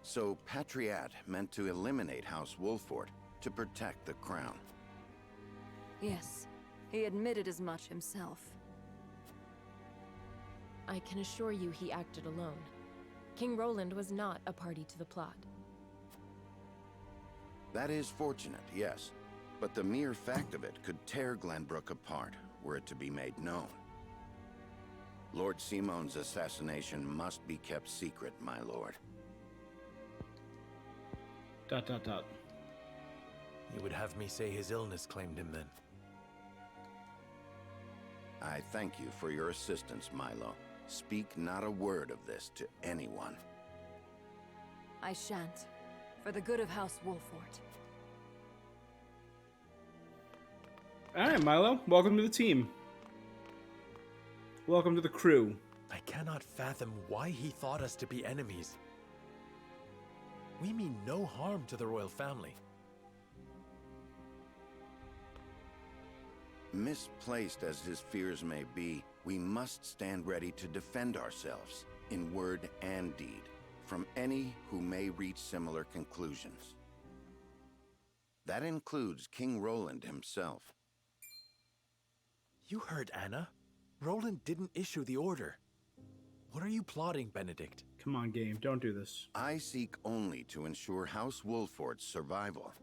So Patriat meant to eliminate House Wolford to protect the crown. Yes, he admitted as much himself. I can assure you he acted alone. King Roland was not a party to the plot. That is fortunate, yes. But the mere fact of it could tear Glenbrook apart, were it to be made known. Lord Simone's assassination must be kept secret, my lord. ... You would have me say his illness claimed him then? I thank you for your assistance, Milo. Speak not a word of this to anyone. I shan't. For the good of House Wolford. Alright, Milo. Welcome to the team. Welcome to the crew. I cannot fathom why he thought us to be enemies. We mean no harm to the royal family. Misplaced as his fears may be, we must stand ready to defend ourselves, in word and deed, from any who may reach similar conclusions. That includes King Roland himself. You heard Anna. Roland didn't issue the order. What are you plotting, Benedict? Come on, game. Don't do this. I seek only to ensure House Wolford's survival.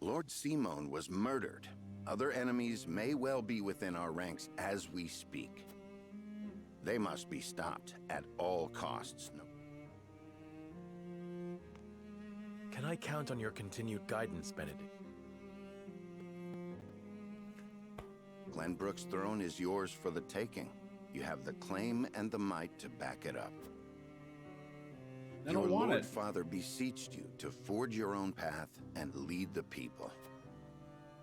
Lord Simone was murdered. Other enemies may well be within our ranks as we speak. They must be stopped at all costs. Can I count on your continued guidance, Benedict? Glenbrook's throne is yours for the taking. You have the claim and the might to back it up. I Your don't want Lord it. Father beseeched you to forge your own path and lead the people.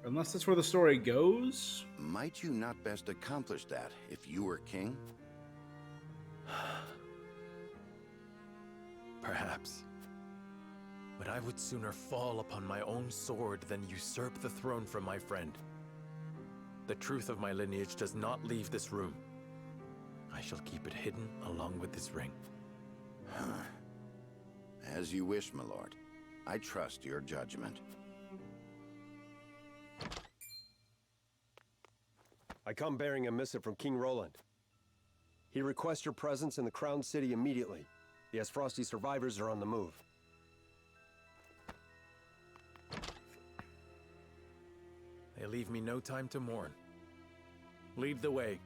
Unless that's where the story goes? Might you not best accomplish that if you were king? Perhaps. But I would sooner fall upon my own sword than usurp the throne from my friend. The truth of my lineage does not leave this room. I shall keep it hidden along with this ring. As you wish, my lord. I trust your judgment. I come bearing a missive from King Roland. He requests your presence in the Crown City immediately. The Esfrosti survivors are on the move. They leave me no time to mourn. Lead the way.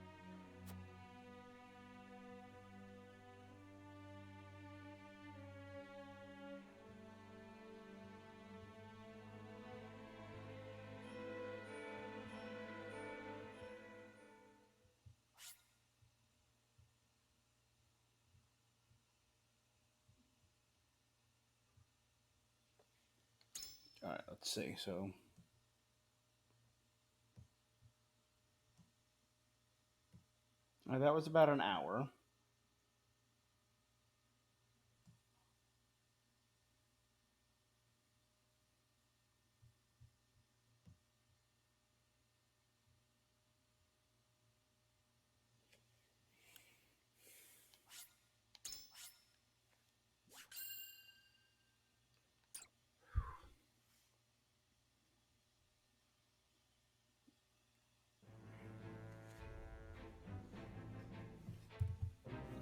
Alright, let's see. So... that was about an hour.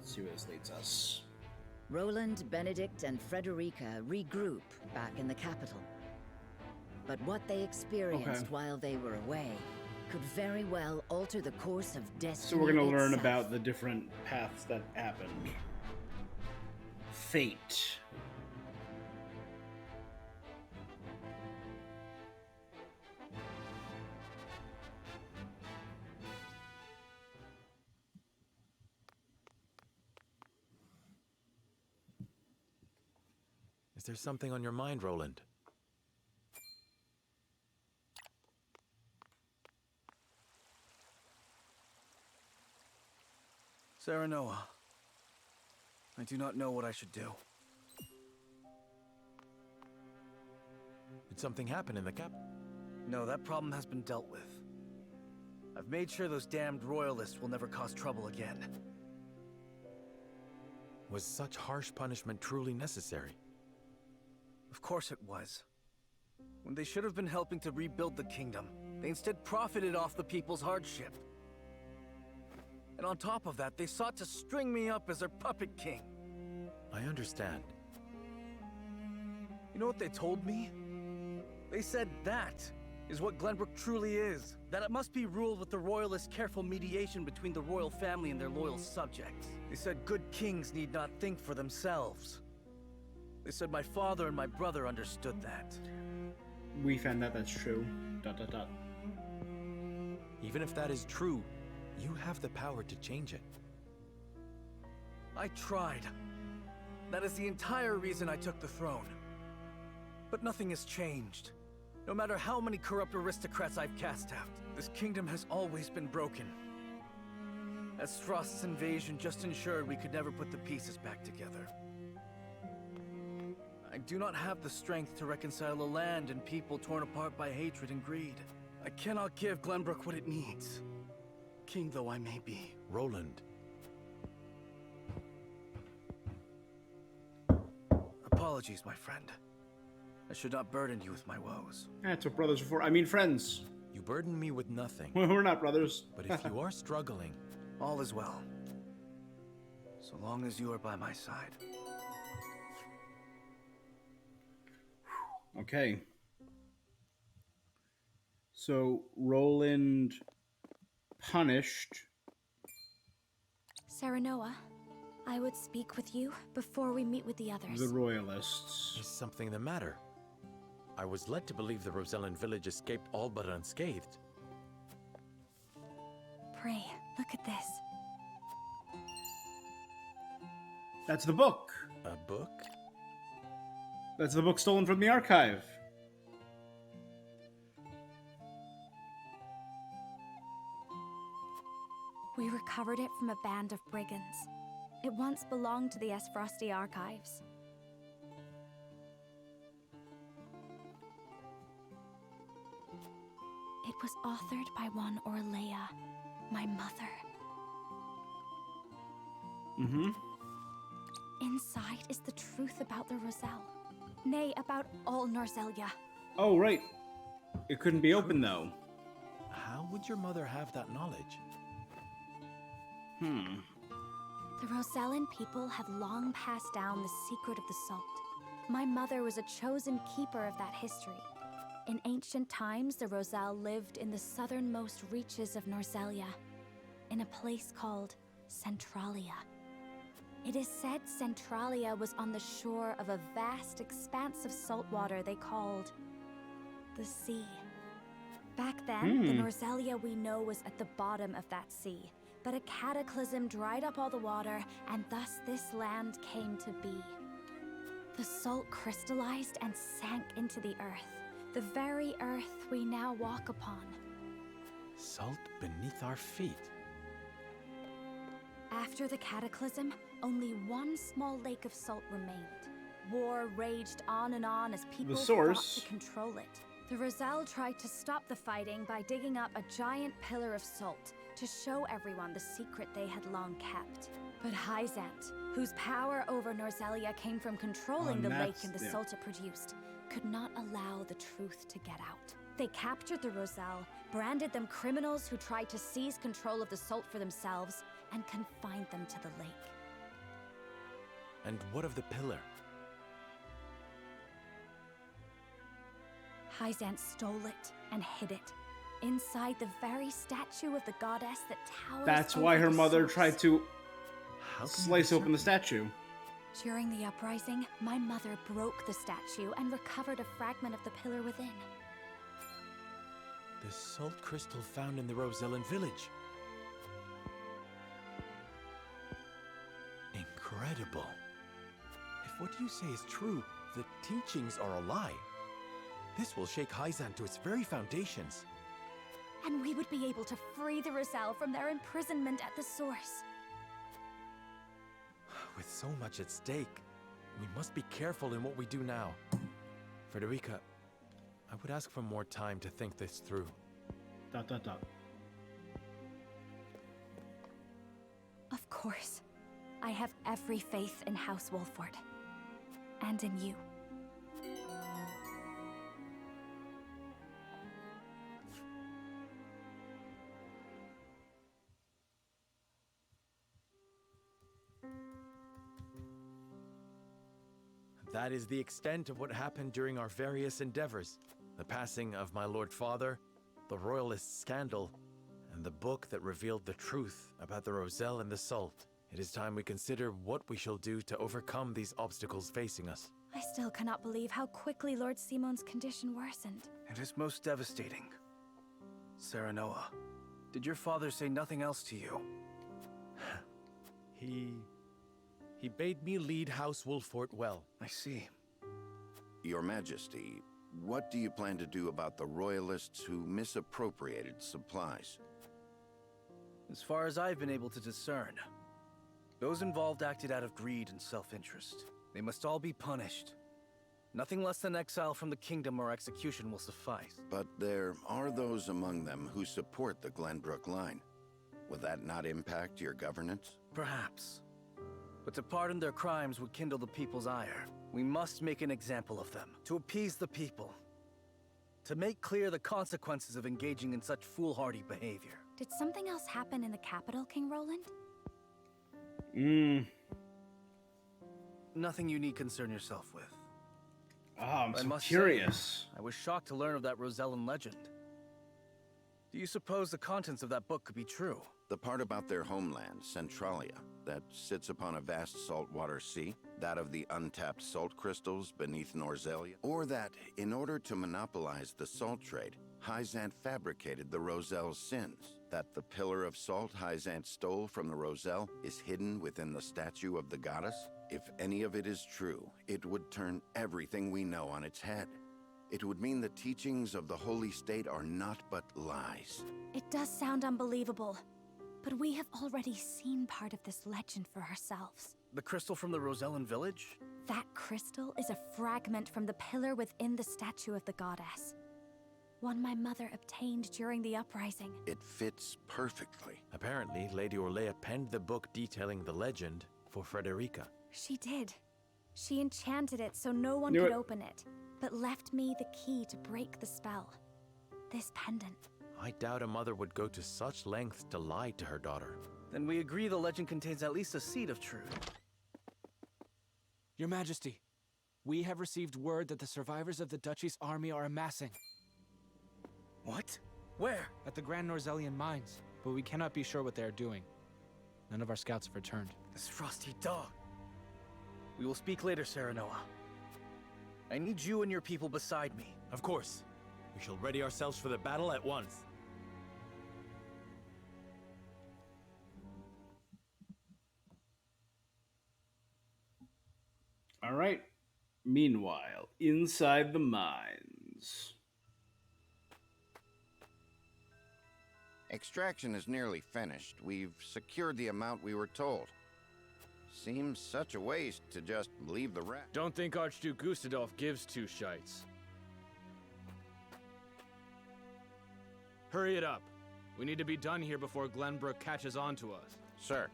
See where this leads us. Roland, Benedict, and Frederica regroup back in the capital. But what they experienced while they were away could very well alter the course of destiny. So we're going to learn itself. about the different paths that happened. Fate. there something on your mind, Roland? Serenoa, I do not know what I should do. Did something happen in the cap? No, that problem has been dealt with. I've made sure those damned royalists will never cause trouble again. Was such harsh punishment truly necessary? Of course it was. When they should have been helping to rebuild the kingdom, they instead profited off the people's hardship. And on top of that, they sought to string me up as their puppet king. I understand. You know what they told me? They said that is what Glenbrook truly is. That it must be ruled with the royalists' careful mediation between the royal family and their loyal subjects. They said good kings need not think for themselves. They said my father and my brother understood that. We found that that's true. ... Even if that is true, you have the power to change it. I tried. That is the entire reason I took the throne. But nothing has changed. No matter how many corrupt aristocrats I've cast out, this kingdom has always been broken. As Frost's invasion just ensured we could never put the pieces back together. I do not have the strength to reconcile a land and people torn apart by hatred and greed. I cannot give Glenbrook what it needs. King though I may be. Roland. Apologies, my friend. I should not burden you with my woes. That's what brothers are for. I mean friends. You burden me with nothing. We're not brothers. But if you are struggling... All is well. So long as you are by my side. Okay. So, Roland punished. Serenoa, I would speak with you before we meet with the others. The royalists. Is something the matter? I was led to believe the Rosellan village escaped all but unscathed. Pray, look at this. That's the book. A book? That's the book stolen from the archive. We recovered it from a band of brigands. It once belonged to the Esfrosti archives. It was authored by one Orlea, my mother. Mm-hmm. Inside is the truth about the Roselle. Nay, about all Norzelia. Oh, right. It couldn't be open, though. How would your mother have that knowledge? The Rosellan people have long passed down the secret of the salt. My mother was a chosen keeper of that history. In ancient times, the Roselle lived in the southernmost reaches of Norzelia, in a place called Centralia. It is said Centralia was on the shore of a vast expanse of salt water they called the sea. Back then, the Norzelia we know was at the bottom of that sea, but a cataclysm dried up all the water, and thus this land came to be. The salt crystallized and sank into the earth, the very earth we now walk upon. Salt beneath our feet. After the cataclysm, only one small lake of salt remained. War raged on and on as people fought to control it. The Roselle tried to stop the fighting by digging up a giant pillar of salt to show everyone the secret they had long kept. But Hyzant, whose power over Norzelia came from controlling the lake and the salt it produced, could not allow the truth to get out. They captured the Roselle, branded them criminals who tried to seize control of the salt for themselves, and confined them to the lake. And what of the pillar? Hyzant stole it and hid it inside the very statue of the goddess that towers. That's why her mother tried to slice open the statue. During the uprising, my mother broke the statue and recovered a fragment of the pillar within. The salt crystal found in the Rosellan village. Incredible. If what you say is true, the teachings are a lie, this will shake Hyzan to its very foundations. And we would be able to free the Roselle from their imprisonment at the source. With so much at stake, we must be careful in what we do now. Frederica, I would ask for more time to think this through. ... Of course. I have every faith in House Wolford. And in you. That is the extent of what happened during our various endeavors. The passing of my Lord Father, the Royalist scandal, and the book that revealed the truth about the Roselle and the Salt. It is time we consider what we shall do to overcome these obstacles facing us. I still cannot believe how quickly Lord Simon's condition worsened. It is most devastating. Serenoa, did your father say nothing else to you? He bade me lead House Wolfort well. I see. Your Majesty, what do you plan to do about the Royalists who misappropriated supplies? As far as I've been able to discern, those involved acted out of greed and self-interest. They must all be punished. Nothing less than exile from the kingdom or execution will suffice. But there are those among them who support the Glenbrook line. Will that not impact your governance? Perhaps. But to pardon their crimes would kindle the people's ire. We must make an example of them, to appease the people. To make clear the consequences of engaging in such foolhardy behavior. Did something else happen in the capital, King Roland? Nothing you need concern yourself with. I'm so must curious. Say, I was shocked to learn of that Rosellan legend. Do you suppose the contents of that book could be true? The part about their homeland, Centralia, that sits upon a vast saltwater sea, that of the untapped salt crystals beneath Norzelia, or that, in order to monopolize the salt trade, Hyzant fabricated the Roselle's sins, that the pillar of salt Hyzant stole from the Roselle is hidden within the statue of the goddess? If any of it is true, it would turn everything we know on its head. It would mean the teachings of the Holy State are not but lies. It does sound unbelievable. But we have already seen part of this legend for ourselves. The crystal from the Rosellan village? That crystal is a fragment from the pillar within the statue of the goddess. One my mother obtained during the uprising. It fits perfectly. Apparently, Lady Orlea penned the book detailing the legend for Frederica. She did. She enchanted it so no one could open it, but left me the key to break the spell. This pendant. I doubt a mother would go to such lengths to lie to her daughter. Then we agree the legend contains at least a seed of truth. Your Majesty, we have received word that the survivors of the Duchy's army are amassing. What? Where? At the Grand Norzellian mines, but we cannot be sure what they are doing. None of our scouts have returned. This frosty dog. We will speak later, Serenoa. I need you and your people beside me. Of course. We shall ready ourselves for the battle at once. All right. Meanwhile, inside the mines. Extraction is nearly finished. We've secured the amount we were told. Seems such a waste to just leave the rest. Don't think Archduke Gustadolf gives two shites. Hurry it up. We need to be done here before Glenbrook catches on to us. Sir.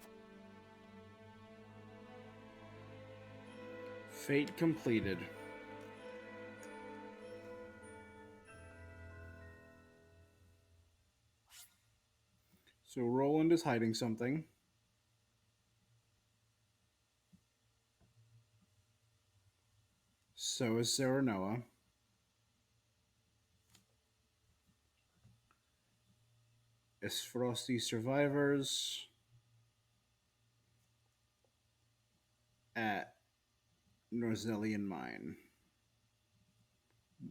Fate completed. So Roland is hiding something. So is Serenoa. As Frosty survivors at Norzellian Mine.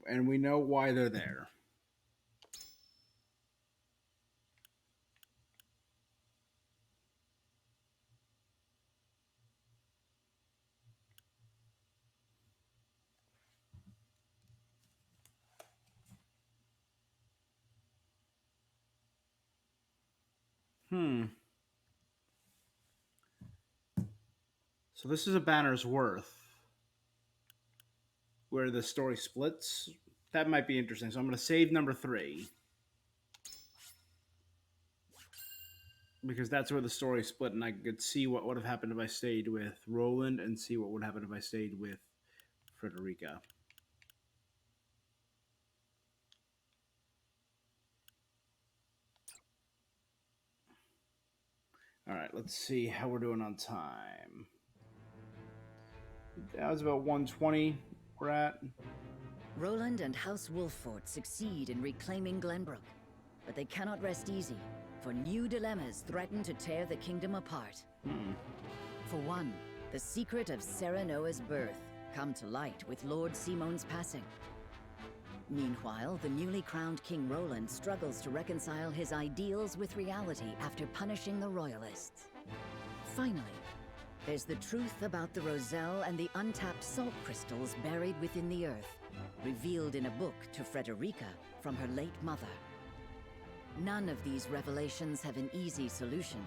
And we know why they're there. So this is a Banner's Worth, where the story splits. That might be interesting. So I'm going to save number 3. Because that's where the story split, and I could see what would have happened if I stayed with Roland and see what would happen if I stayed with Frederica. All right, let's see how we're doing on time. That was about 1:20 we're at. Roland and House Wolffort succeed in reclaiming Glenbrook, but they cannot rest easy, for new dilemmas threaten to tear the kingdom apart. For one, the secret of Serenoa's birth come to light with Lord Simon's passing. Meanwhile, the newly crowned King Roland struggles to reconcile his ideals with reality after punishing the Royalists. Finally, there's the truth about the Roselle and the untapped salt crystals buried within the earth, revealed in a book to Frederica from her late mother. None of these revelations have an easy solution.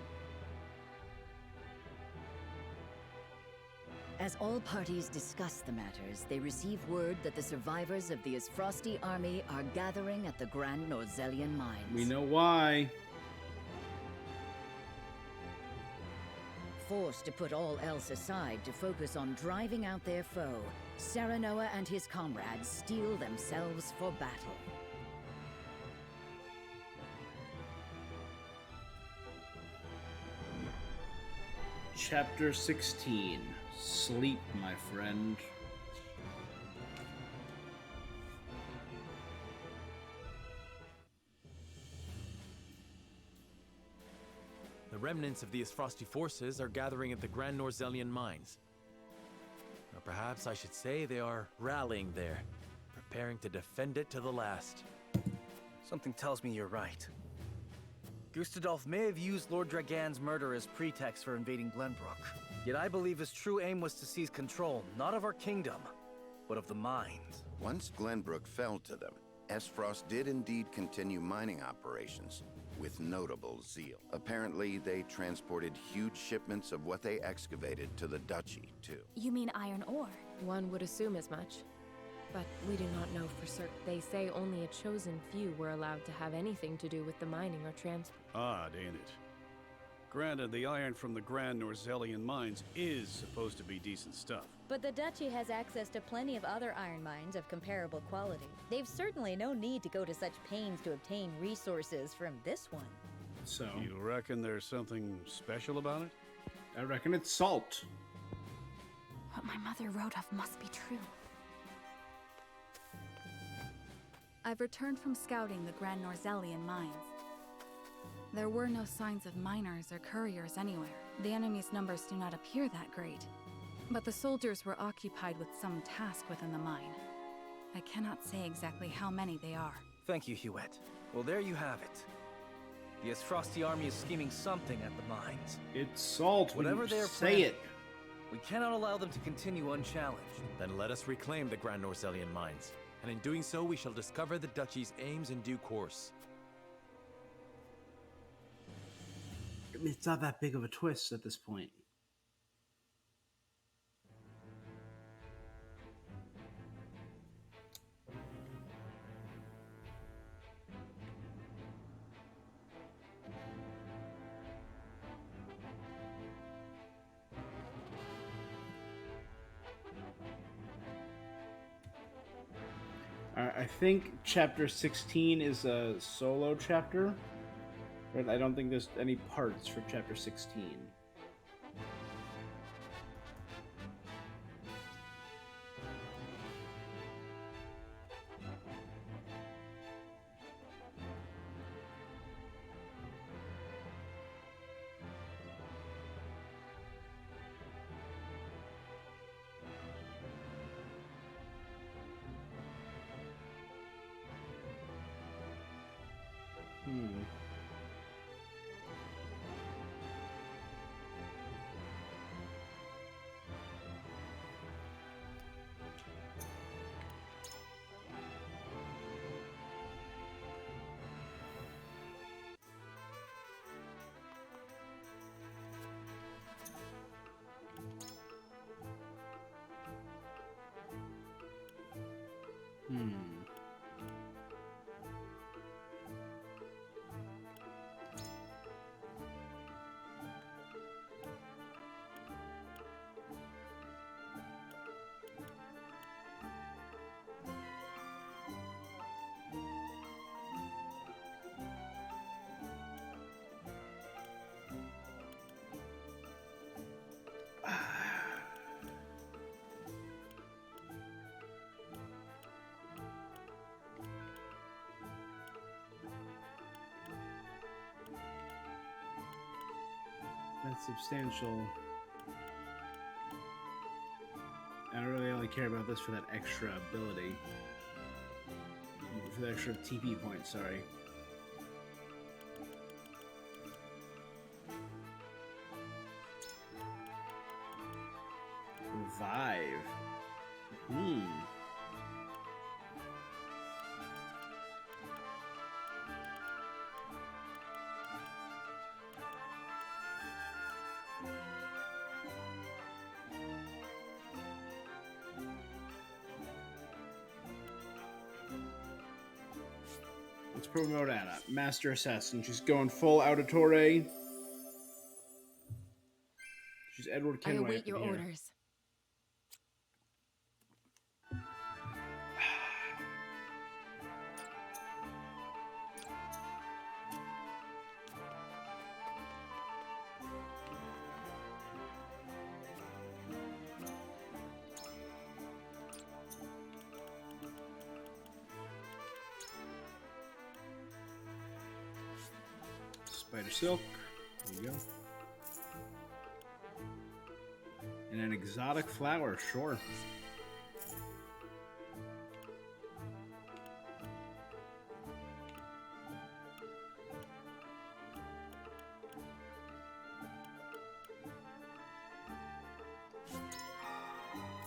As all parties discuss the matters, they receive word that the survivors of the Isfrosti army are gathering at the Grand Norzellian mines. We know why. Forced to put all else aside to focus on driving out their foe, Serenoa and his comrades steel themselves for battle. Chapter 16. Sleep, my friend. The remnants of the Isfrosti forces are gathering at the Grand Norzellian mines. Or perhaps I should say they are rallying there, preparing to defend it to the last. Something tells me you're right. Gustadolf may have used Lord Dragan's murder as pretext for invading Glenbrook. Yet I believe his true aim was to seize control, not of our kingdom, but of the mines. Once Glenbrook fell to them, Esfrost did indeed continue mining operations, with notable zeal. Apparently, they transported huge shipments of what they excavated to the duchy, too. You mean iron ore? One would assume as much. But we do not know for certain. They say only a chosen few were allowed to have anything to do with the mining or transport. Odd, ain't it? Granted, the iron from the Grand Norzellian mines is supposed to be decent stuff. But the Duchy has access to plenty of other iron mines of comparable quality. They've certainly no need to go to such pains to obtain resources from this one. So, You reckon there's something special about it? I reckon it's salt. What my mother wrote of must be true. I've returned from scouting the Grand Norzellian mines. There were no signs of miners or couriers anywhere. The enemy's numbers do not appear that great. But the soldiers were occupied with some task within the mine. I cannot say exactly how many they are. Thank you, Hewitt. Well, there you have it. The Isfrosti army is scheming something at the mines. It's salt. Whatever they are say planning, it. we cannot allow them to continue unchallenged. Then let us reclaim the Grand Norzellian mines, and in doing so we shall discover the Duchy's aims in due course. It's not that big of a twist at this point. I think chapter 16 is a solo chapter. Right? I don't think there's any parts for chapter 16. That's substantial. I really only care about this for that extra ability. For the extra TP point, sorry. Revive. Let's promote Anna. Master Assassin. She's going full auditore. She's Edward I Kenway. await your orders. Spider silk. There you go. And an exotic flower, sure.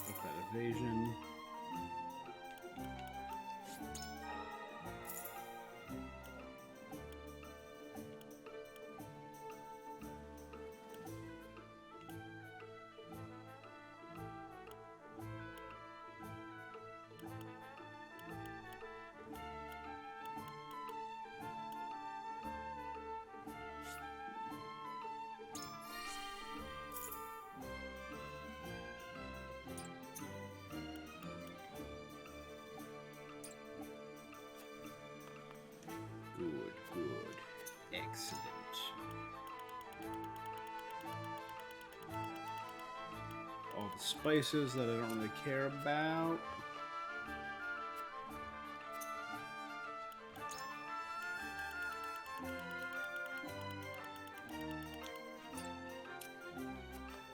Take that evasion. Good. Excellent. All the spices that I don't really care about.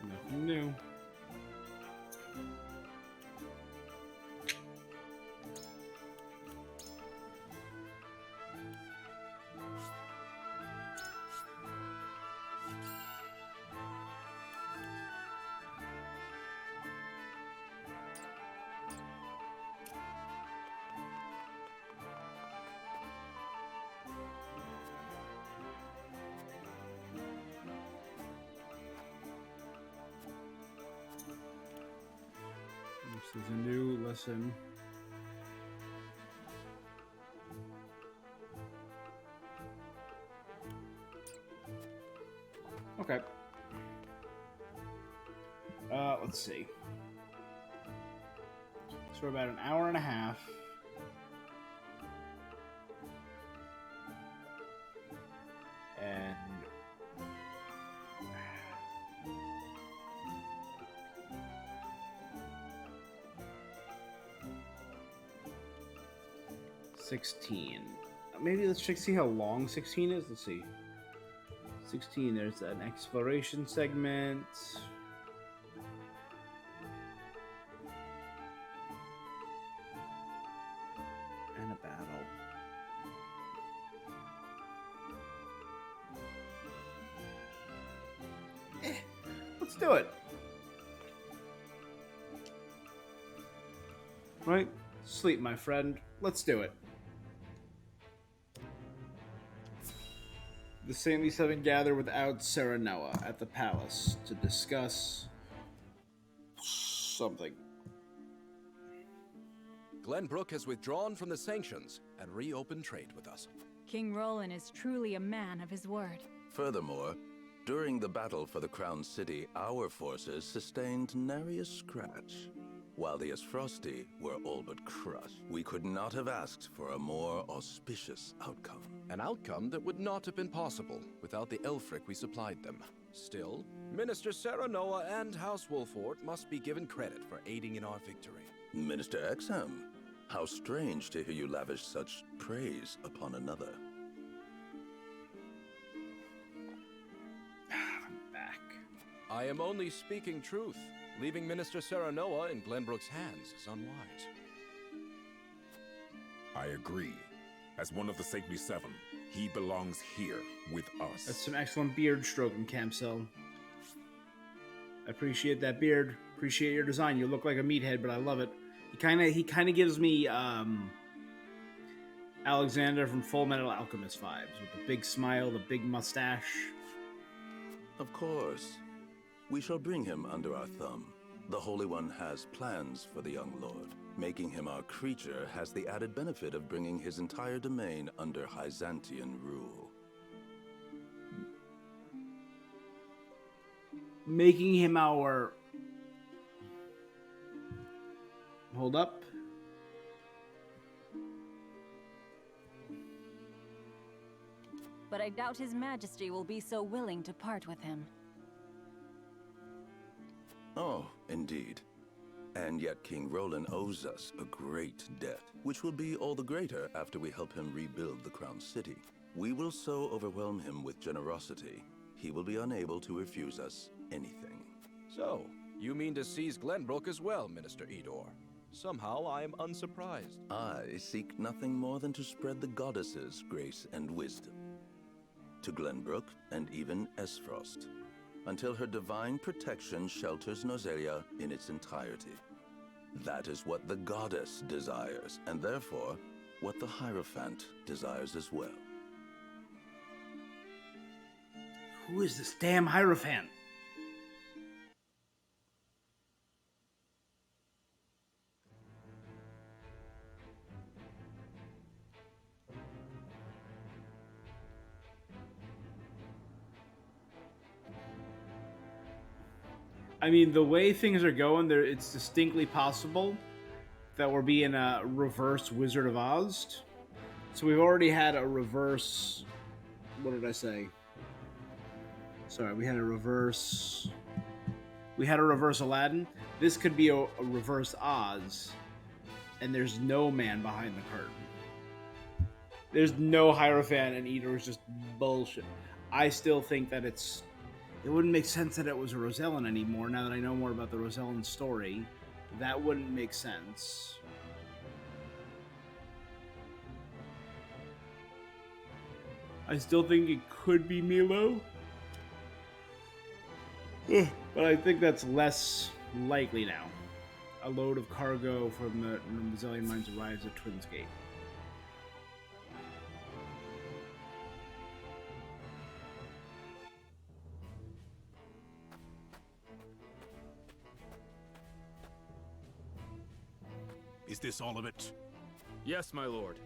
Nothing new. This is a new lesson. Okay. Let's see. So we're about an hour and a half. And maybe let's check, see how long 16 is. Let's see. 16, there's an exploration segment. And a battle. Let's do it. Right? Sleep, my friend. Let's do it. The Saintly Seven gather without Serenoa at the palace to discuss something. Glenbrook has withdrawn from the sanctions and reopened trade with us. King Roland is truly a man of his word. Furthermore, during the battle for the Crown City, our forces sustained nary a scratch, while the Esfrosti were all but crushed. We could not have asked for a more auspicious outcome. An outcome that would not have been possible without the Elfric we supplied them. Still, Minister Serenoa and House Wolford must be given credit for aiding in our victory. Minister Exham, how strange to hear you lavish such praise upon another. I'm back. I am only speaking truth. Leaving Minister Serenoa in Glenbrook's hands is unwise. I agree. As one of the Saintly Seven, he belongs here with us. That's some excellent beard stroking, Camcel. I appreciate that beard. Appreciate your design. You look like a meathead, but I love it. He kind of gives me Alexander from Full Metal Alchemist vibes, with the big smile, the big mustache. Of course. We shall bring him under our thumb. The Holy One has plans for the young lord. Making him our creature has the added benefit of bringing his entire domain under Byzantian rule. Making him our... Hold up. But I doubt His Majesty will be so willing to part with him. Oh, indeed. And yet King Roland owes us a great debt, which will be all the greater after we help him rebuild the Crown City. We will so overwhelm him with generosity, he will be unable to refuse us anything. So, you mean to seize Glenbrook as well, Minister Edor? Somehow I am unsurprised. I seek nothing more than to spread the goddess's grace and wisdom to Glenbrook and even Esfrost, until her divine protection shelters Nozelia in its entirety. That is what the goddess desires, and therefore, what the Hierophant desires as well. Who is this damn Hierophant? I mean, the way things are going, it's distinctly possible that we're being a reverse Wizard of Oz. So we've already had a reverse... What did I say? Sorry, we had a reverse Aladdin. This could be a reverse Oz, and there's no man behind the curtain. There's no Hierophant, and Edor is just bullshit. I still think that it wouldn't make sense that it was a Rosellan anymore, now that I know more about the Rosellan story. That wouldn't make sense. I still think it could be Milo. But I think that's less likely now. A load of cargo from the Mazellian mines arrives at Twins Gate. Is this all of it? Yes, my lord.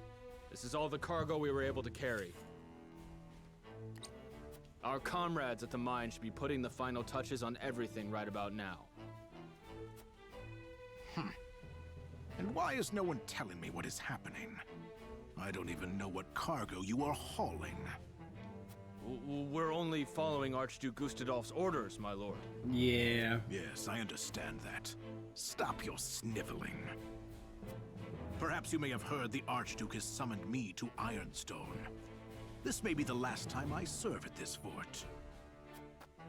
This is all the cargo we were able to carry. Our comrades at the mine should be putting the final touches on everything right about now. And why is no one telling me what is happening? I don't even know what cargo you are hauling. We're only following Archduke Gustadolf's orders, my lord. Yeah. Yes, I understand that. Stop your sniveling. Perhaps you may have heard the Archduke has summoned me to Ironstone. This may be the last time I serve at this fort.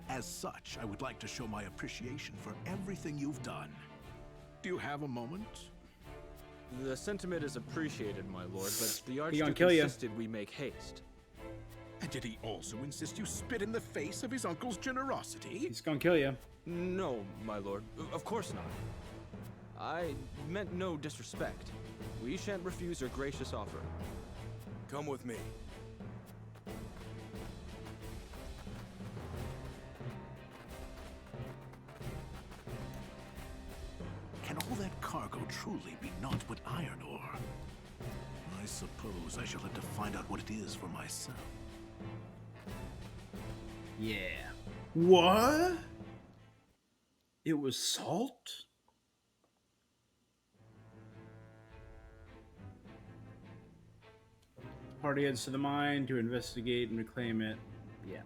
As such, I would like to show my appreciation for everything you've done. Do you have a moment? The sentiment is appreciated, my lord, but the gonna Archduke kill ya. insisted we make haste. And did he also insist you spit in the face of his uncle's generosity? He's gonna kill you. No, my lord. Of course not. I meant no disrespect. We shan't refuse your gracious offer. Come with me. Can all that cargo truly be naught but iron ore? I suppose I shall have to find out what it is for myself. Yeah. What? It was salt? Party heads to the mine to investigate and reclaim it. Yeah.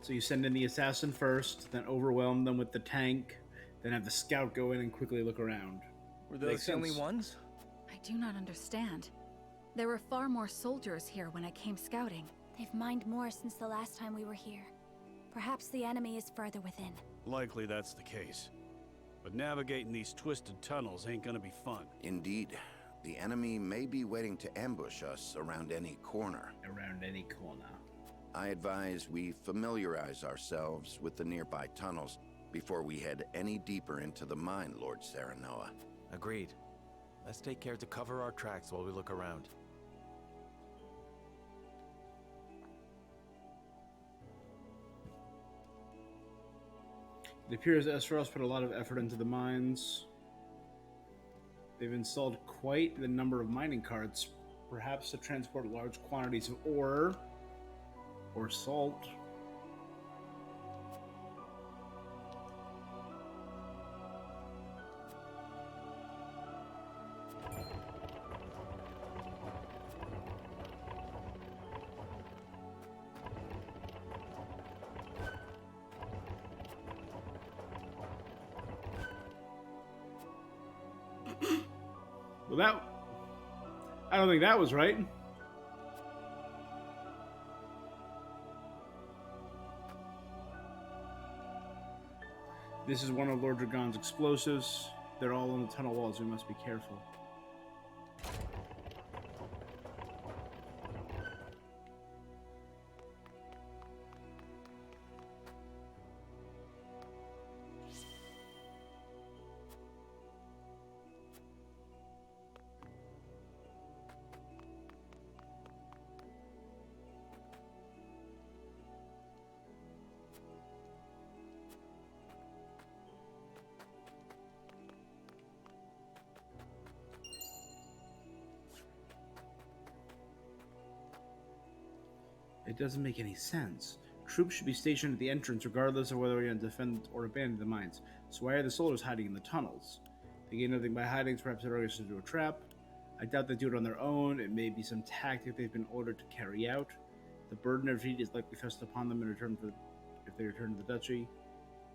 So you send in the assassin first, then overwhelm them with the tank, then have the scout go in and quickly look around. Were those the only ones? I do not understand. There were far more soldiers here when I came scouting. They've mined more since the last time we were here. Perhaps the enemy is further within. Likely that's the case. But navigating these twisted tunnels ain't gonna be fun. Indeed. The enemy may be waiting to ambush us around any corner. Around any corner. I advise we familiarize ourselves with the nearby tunnels before we head any deeper into the mine, Lord Serenoa. Agreed. Let's take care to cover our tracks while we look around. It appears Esros put a lot of effort into the mines. They've installed quite the number of mining carts, perhaps to transport large quantities of ore or salt. Well, I don't think that was right. This is one of Lord Dragon's explosives. They're all on the tunnel walls. We must be careful. It doesn't make any sense. Troops should be stationed at the entrance regardless of whether we're going to defend or abandon the mines. So why are the soldiers hiding in the tunnels? They gain nothing by hiding, so perhaps they're organized to do a trap. I doubt they do it on their own. It may be some tactic they've been ordered to carry out. The burden of defeat is likely thrust upon them in return for if they return to the duchy.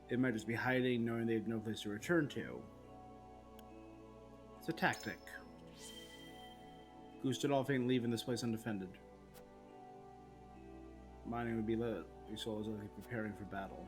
They might just be hiding, knowing they have no place to return to. It's a tactic. Gustadolf ain't leaving this place undefended. Mining would be lit. We saw as preparing for battle.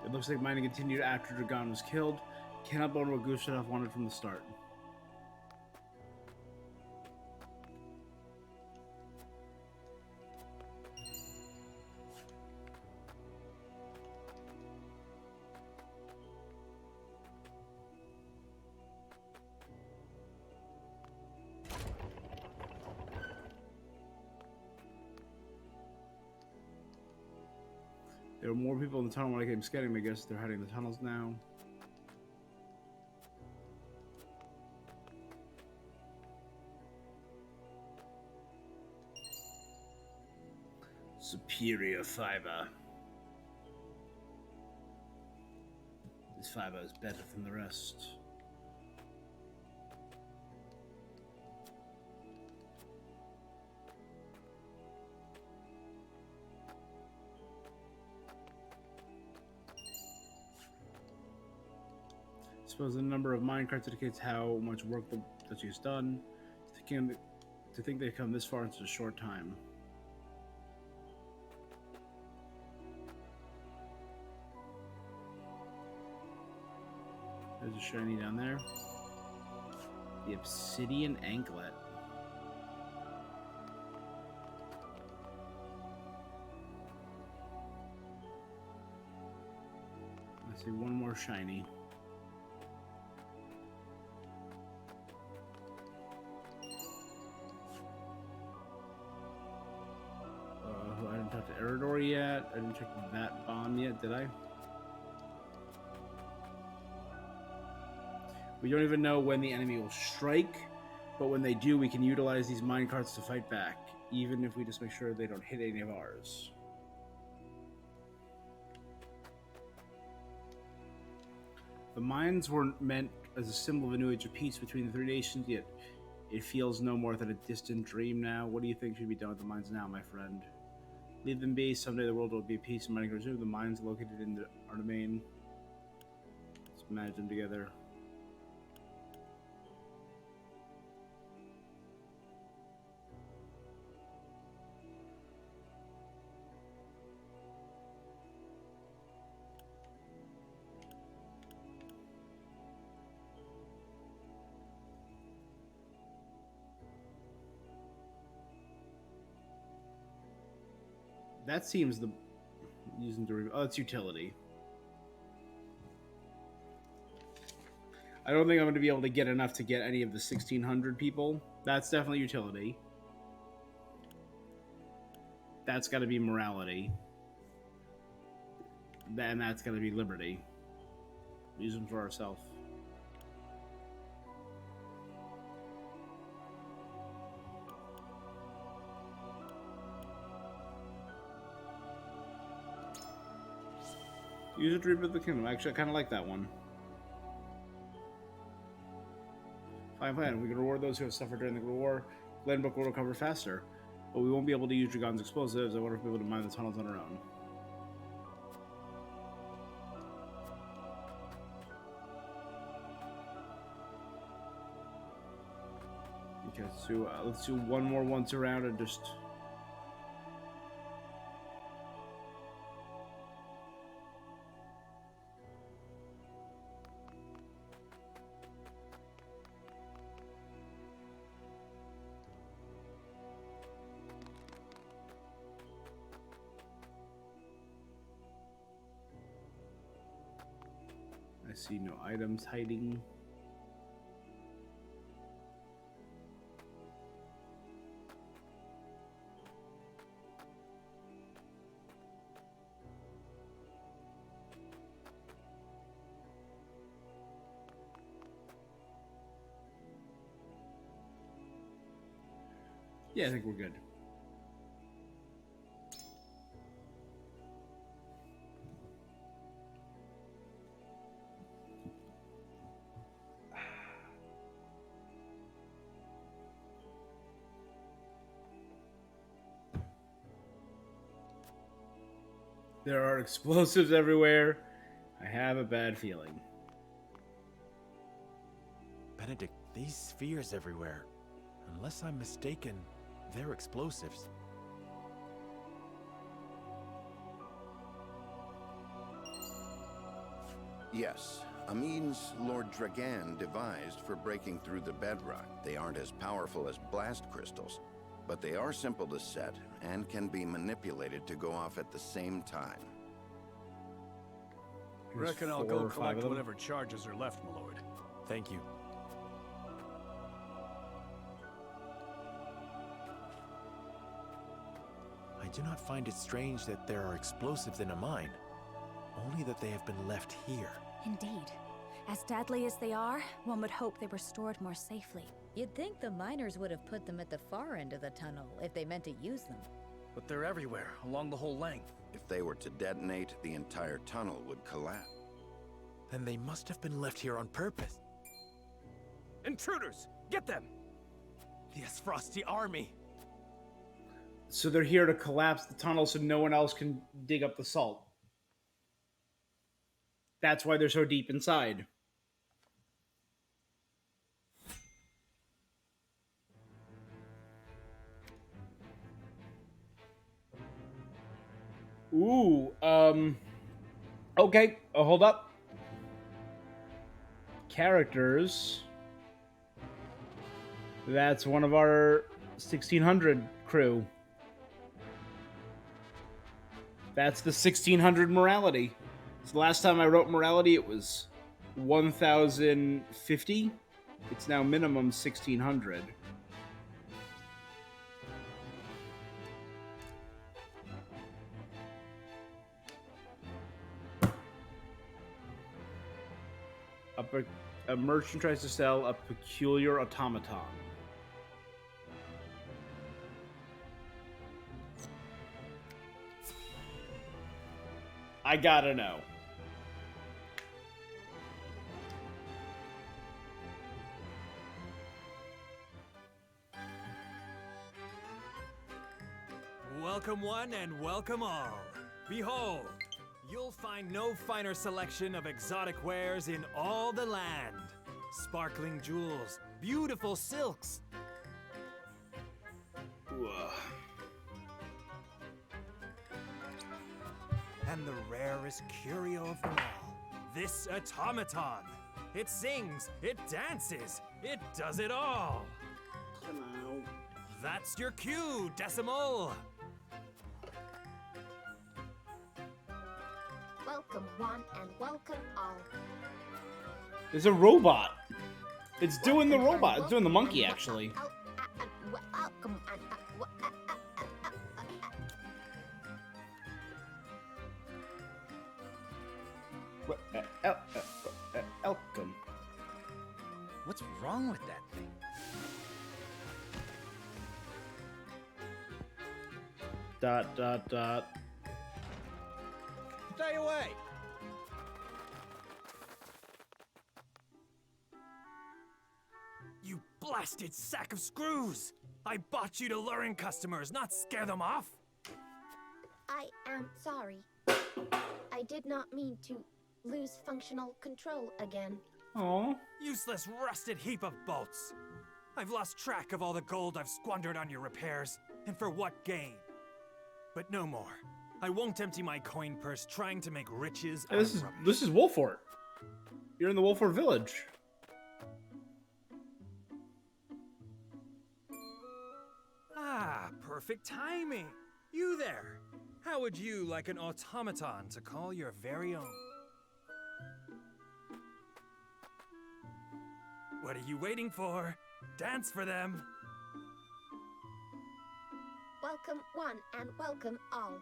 It looks like mining continued after Dragon was killed. Cannot bone what Gustadolf wanted from the start. There were more people in the tunnel when I came scouting. I guess they're hiding in the tunnels now. Superior fiber. This This fiber is better than the rest. I suppose the number of minecarts indicates how much work that she's done. To think they've come this far in such a short time. There's a shiny down there. The obsidian anklet. I see one more shiny. I didn't talk to Eridor yet. I didn't check that bomb yet, did I? We don't even know when the enemy will strike, but when they do, we can utilize these minecarts to fight back, even if we just make sure they don't hit any of ours. The mines were meant as a symbol of a new age of peace between the three nations, yet it feels no more than a distant dream now. What do you think should be done with the mines now, my friend? Leave them be. Someday the world will be peace and mining resume. The mines located in our domain. Let's manage them together. That seems the using derivative. Oh, it's utility. I don't think I'm going to be able to get enough to get any of the 1,600 people. That's definitely utility. That's got to be morality. And that's got to be liberty. Use them for ourselves. Use a dream of the kingdom. Actually, I kind of like that one. Fine plan. We can reward those who have suffered during the war. Glenbrook will recover faster. But we won't be able to use Dragon's explosives. I wonder if we'll be able to mine the tunnels on our own. Okay, so let's do one more once around and just... I see no items hiding. Yeah, I think we're good. There are explosives everywhere. I have a bad feeling. Benedict, these spheres everywhere. Unless I'm mistaken, they're explosives. Yes, a means Lord Dragan devised for breaking through the bedrock. They aren't as powerful as blast crystals, but they are simple to set and can be manipulated to go off at the same time. Reckon I'll go collect whatever charges are left, my lord. Thank you. I do not find it strange that there are explosives in a mine, only that they have been left here. Indeed. As deadly as they are, one would hope they were stored more safely. You'd think the miners would have put them at the far end of the tunnel if they meant to use them. But they're everywhere, along the whole length. If they were to detonate, the entire tunnel would collapse. Then they must have been left here on purpose. Intruders! Get them! The Frosty army! So they're here to collapse the tunnel so no one else can dig up the salt. That's why they're so deep inside. Ooh, okay, hold up. Characters. That's one of our 1600 crew. That's the 1600 morality. So the last time I wrote morality, it was 1050. It's now minimum 1600. A merchant tries to sell a peculiar automaton. I gotta know. Welcome one and welcome all. Behold, you'll find no finer selection of exotic wares in all the land. Sparkling jewels, beautiful silks. And the rarest curio of them all, this automaton. It sings, it dances, it does it all. Come on. That's your cue, Decimal. Welcome one and welcome all. There's a robot. It's doing the robot. It's doing the monkey, actually. Welcome and Welcome. What's wrong with that thing? Dot, dot, dot. Stay away! You blasted sack of screws! I bought you to lure in customers, not scare them off! I am sorry. I did not mean to lose functional control again. Aww. Useless rusted heap of bolts! I've lost track of all the gold I've squandered on your repairs, and for what gain? But no more. I won't empty my coin purse trying to make riches out of rubbish. This is Wolfort. You're in the Wolfort village. Ah, perfect timing. You there. How would you like an automaton to call your very own? What are you waiting for? Dance for them. Welcome one and welcome all.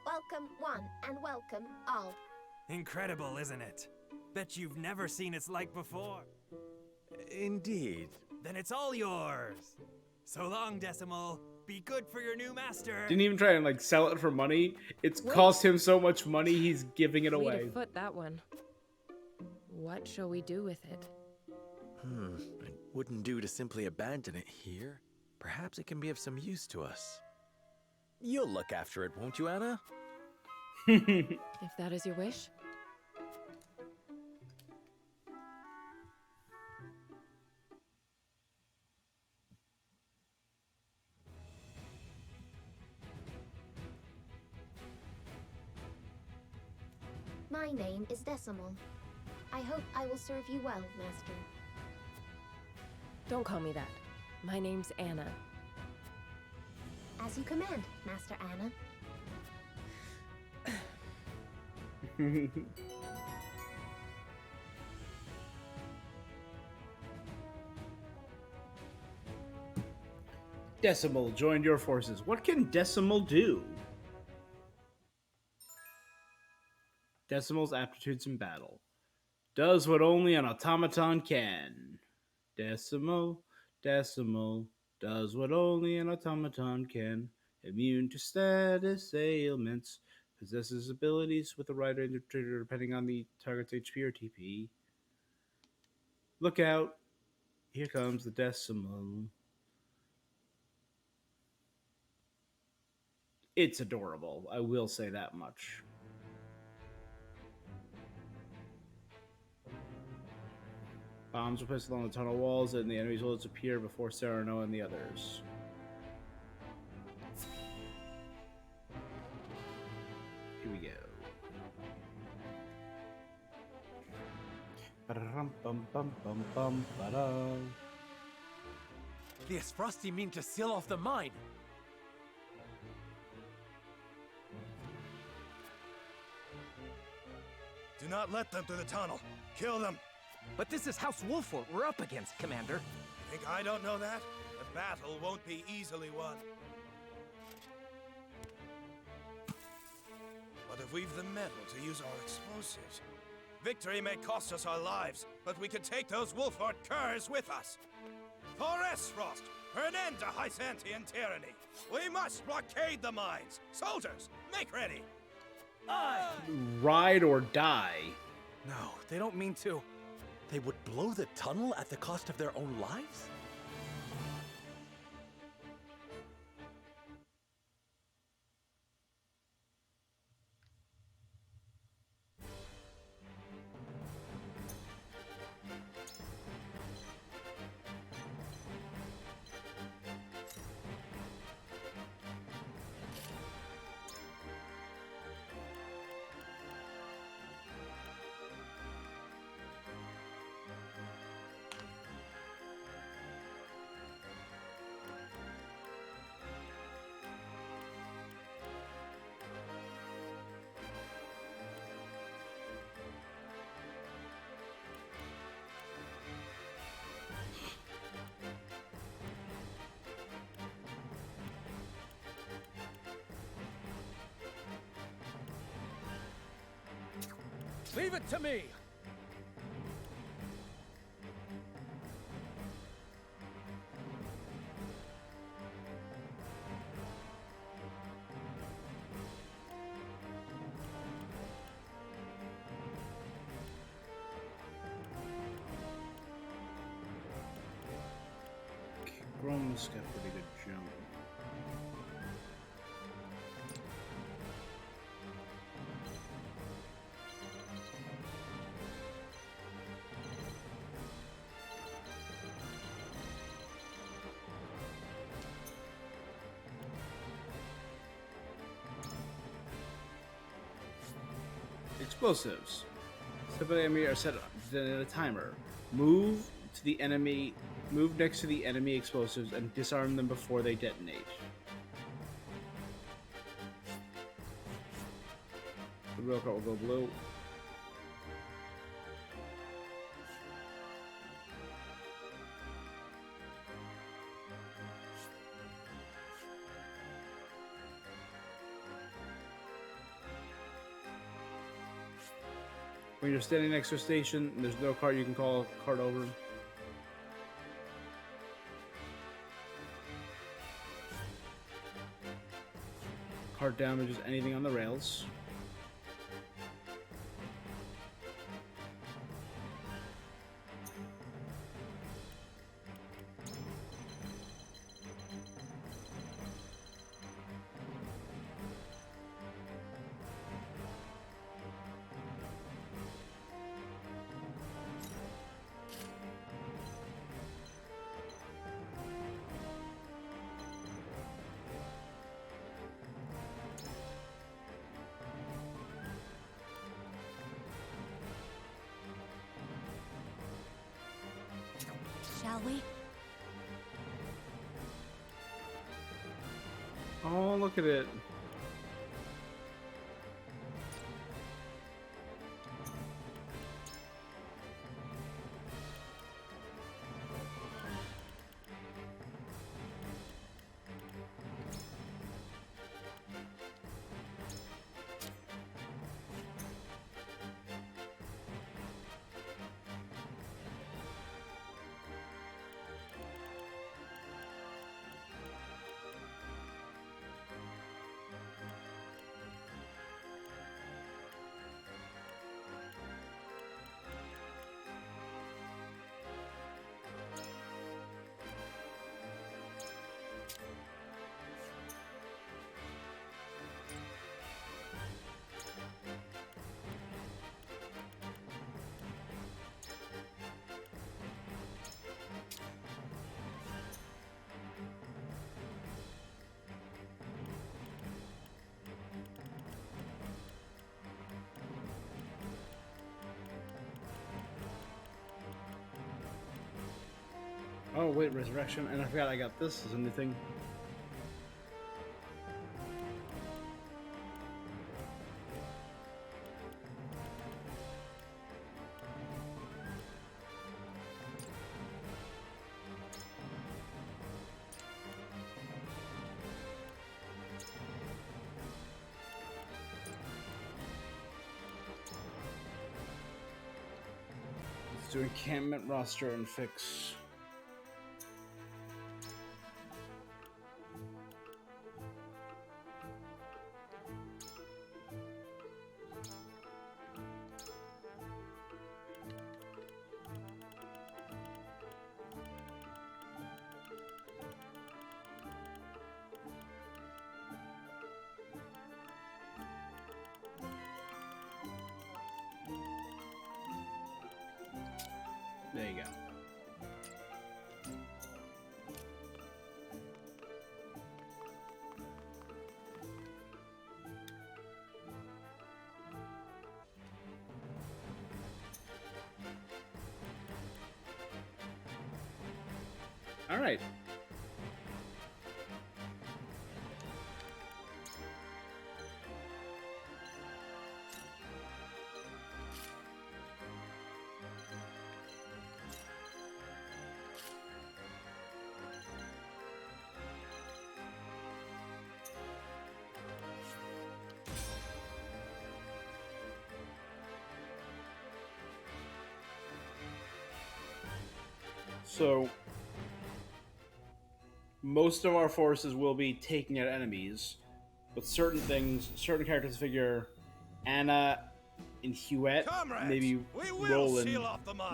Welcome one and welcome all. Incredible, isn't it? Bet you've never seen its like before. Indeed. Then it's all yours. So long, Decimal. Be good for your new master. Didn't even try and like sell it for money. It's cost him so much money, he's giving it Way away. to foot that one. What shall we do with it? It wouldn't do to simply abandon it here. Perhaps it can be of some use to us. You'll look after it, won't you, Anna? If that is your wish. My name is Decimal. I hope I will serve you well, Master. Don't call me that. My name's Anna. As you command, Master Anna. Decimal joined your forces. What can Decimal do? Decimal's aptitudes in battle. Does what only an automaton can. Decimal, Decimal, does what only an automaton can. Immune to status ailments. Possesses abilities with the right range of trigger depending on the target's HP or TP. Look out. Here comes the decimal. It's adorable. I will say that much. Bombs are placed along the tunnel walls, and the enemies will disappear before Sereno and the others. Here we go. The Esfrosti mean to seal off the mine! Do not let them through the tunnel. Kill them. But this is House Wolfort we're up against, Commander. Think I don't know that? The battle won't be easily won. But if we've the metal to use our explosives, victory may cost us our lives, but we can take those Wolfort curs with us. For Esfrost, for an end to Hysantian tyranny, we must blockade the mines. Soldiers, make ready. Aye! Ride or die. No, they don't mean to. They would blow the tunnel at the cost of their own lives? Leave it to me! Grome's got pretty good jump. Explosives. Step of the enemy are set in a timer. Move to the enemy. Move next to the enemy explosives and disarm them before they detonate. The rail car will go blue. When you're standing next to a station and there's no cart, you can call a cart over. Cart damages anything on the rails. Shall we? Oh, look at it. Oh wait, resurrection, and I forgot I got this as a new thing. Let's do encampment roster and fix. There you go. All right. So, most of our forces will be taking out enemies, but certain things, certain characters figure Anna and Huette, maybe Roland,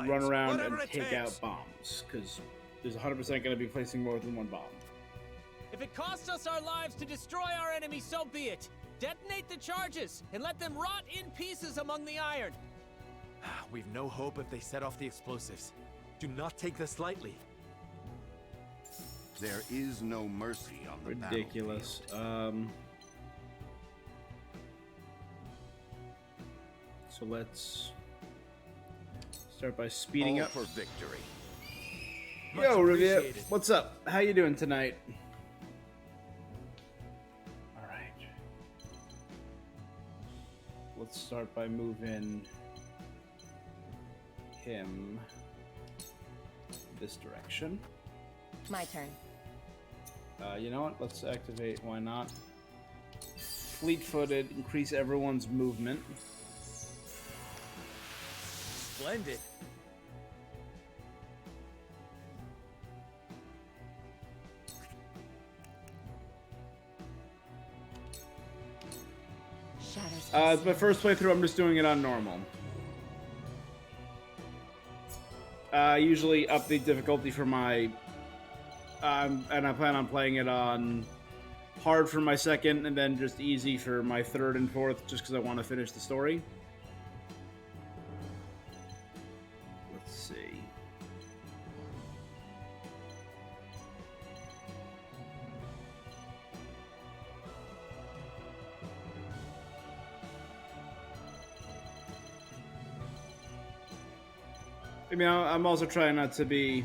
run around and take out bombs, because there's 100% going to be placing more than one bomb. If it costs us our lives to destroy our enemy, so be it. Detonate the charges and let them rot in pieces among the iron. We've no hope if they set off the explosives. Do not take this lightly. There is no mercy on the Ridiculous. So let's start by speeding up for victory. Yo, Revia, what's up? How you doing tonight? All right. Let's start by moving him this direction. My turn. You know what? Let's activate. Why not? Fleet-footed. Increase everyone's movement. Splendid. It's my first playthrough. I'm just doing it on normal. I usually up the difficulty for my... and I plan on playing it on hard for my second, and then just easy for my third and fourth, just because I want to finish the story. Let's see. I mean, I'm also trying not to be...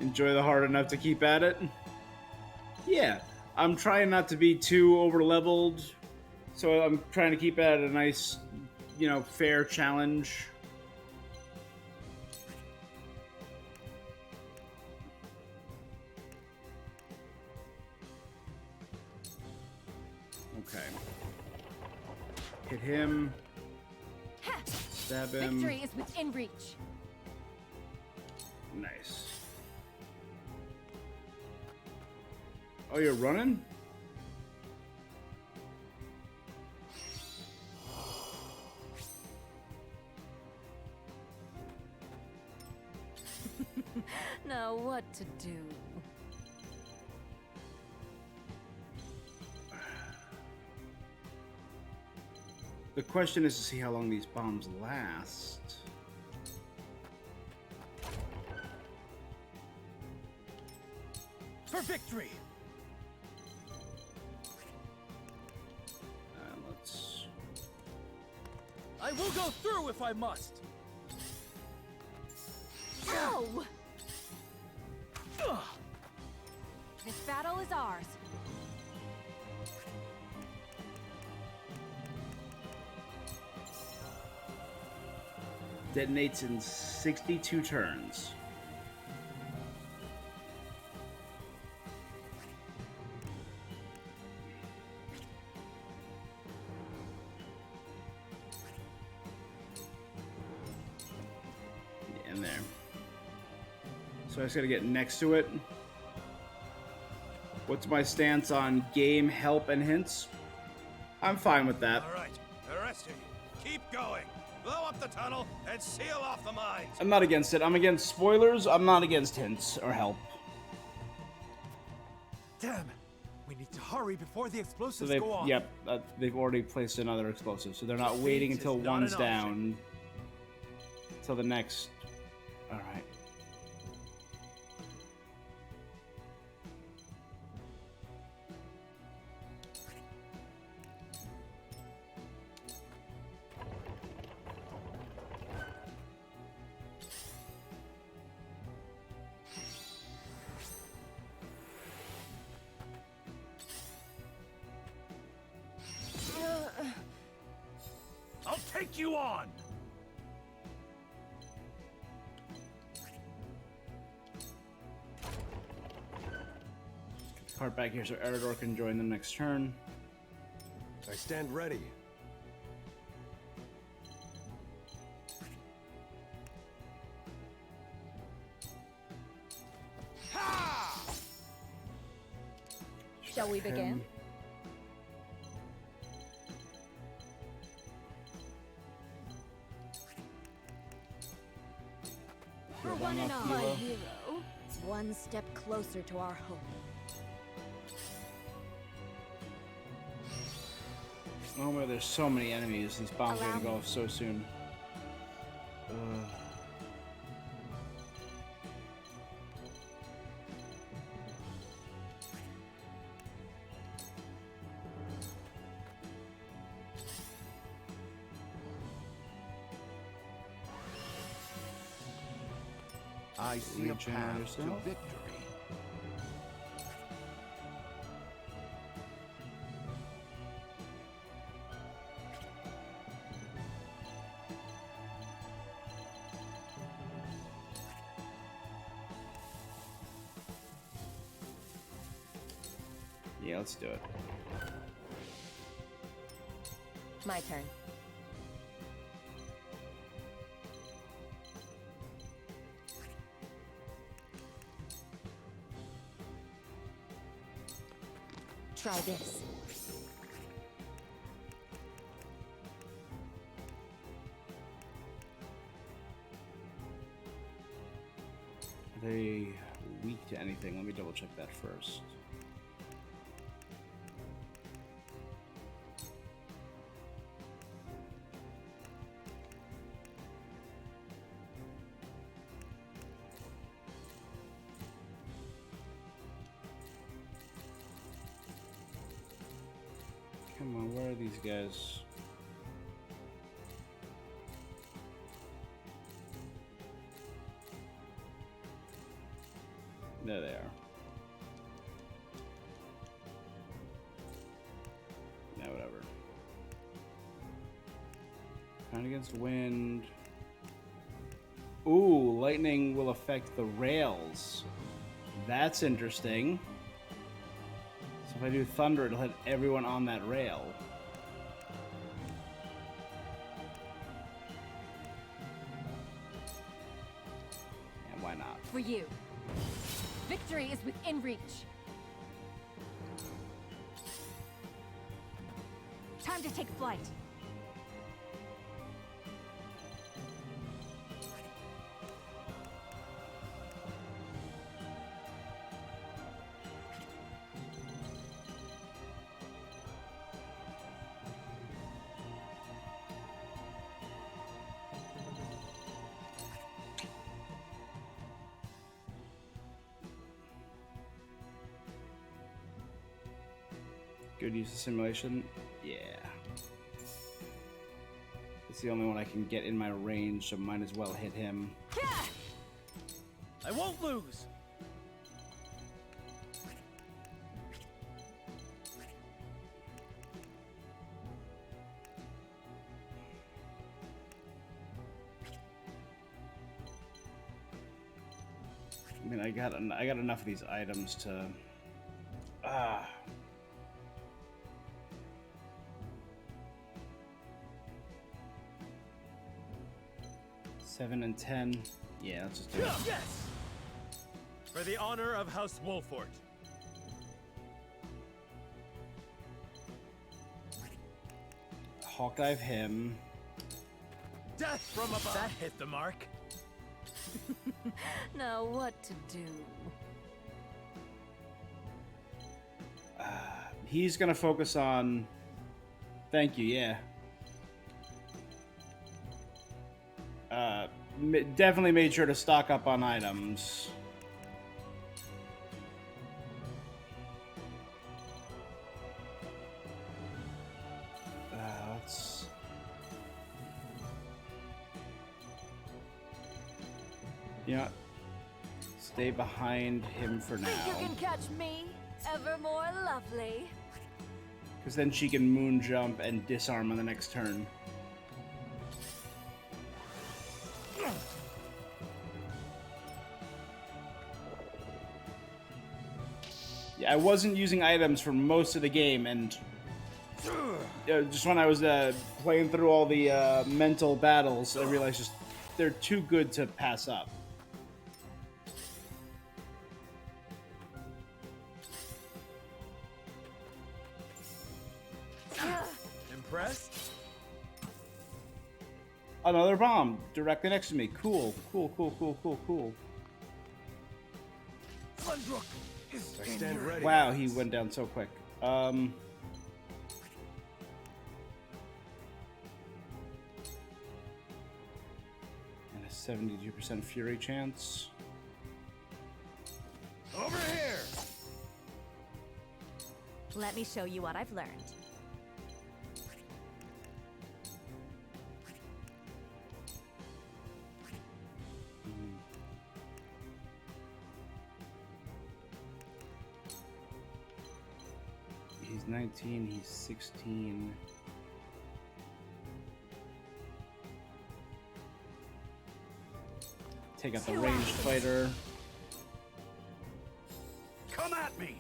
enjoy the hard enough to keep at it. Yeah, I'm trying not to be too over-leveled, so I'm trying to keep at a nice, you know, fair challenge. Okay. Hit him. Stab him. Victory is within reach. Nice. Oh, you're running? Now what to do? The question is to see how long these bombs last. For victory! Let's... I will go through if I must! Ow! This battle is ours. Detonates in 62 turns. In there. So I just gotta get next to it. What's my stance on game, help, and hints? I'm fine with that. All right, the rest of you, keep going. Blow up the tunnel and seal off the mines. I'm not against it. I'm against spoilers. I'm not against hints or help. Damn! We need to hurry before the So explosives they've, go off. yep, they've already placed another explosive, so they're not waiting until is not one's an option. down. Till the next. All right. I'll take you on! Part back here so Eridor can join them next turn. I stand ready. Shall we begin? For one and all, my hero, is one step closer to our hope. Oh man, there's so many enemies. These bombs are gonna go off so soon. I see a Regenerate path to yourself. victory. Yeah, let's do it. My turn. Try this. Are they weak to anything? Let me double check that first. Come on, where are these guys? There they are. Yeah, whatever. Count against wind. Ooh, lightning will affect the rails. That's interesting. So if I do thunder, it'll hit everyone on that rail. And why not? For you. Victory is within reach. Time to take flight. Good use of simulation. Yeah. It's the only one I can get in my range, so might as well hit him. I won't lose! I mean, I got enough of these items to. 7 and 10. Yeah, let's just do it. Yes! For the honor of House Wolfort. Hawk dive him. Death from above! That hit the mark. Now what to do? He's gonna focus on. Thank you. Yeah. Definitely made sure to stock up on items. Let's. You know, stay behind him for now. You can catch me, ever more lovely. Because then she can moon jump and disarm on the next turn. Yeah, I wasn't using items for most of the game, and just when I was playing through all the mental battles, I realized just they're too good to pass up. Impressed? Another bomb directly next to me. Cool, cool, cool, cool, cool, cool. Glenbrook is I stand ready. Wow, he went down so quick. And a 72% fury chance. Over here! Let me show you what I've learned. He's 19, he's 16. Take out the ranged fighter. Come at me!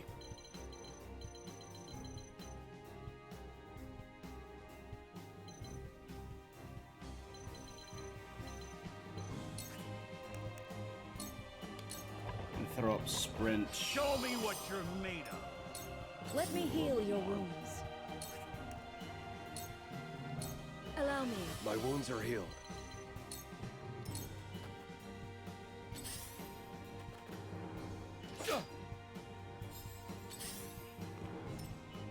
And throw up sprint. Show me what you're made of! Let me heal your wounds. Allow me. My wounds are healed.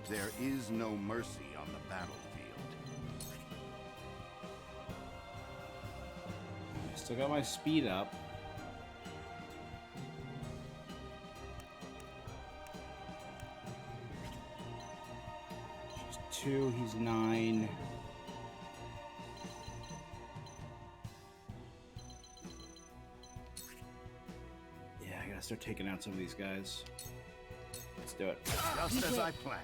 There is no mercy on the battlefield. Still got my speed up. She's 2, he's 9. Yeah, I gotta start taking out some of these guys. Let's do it. Just as I planned.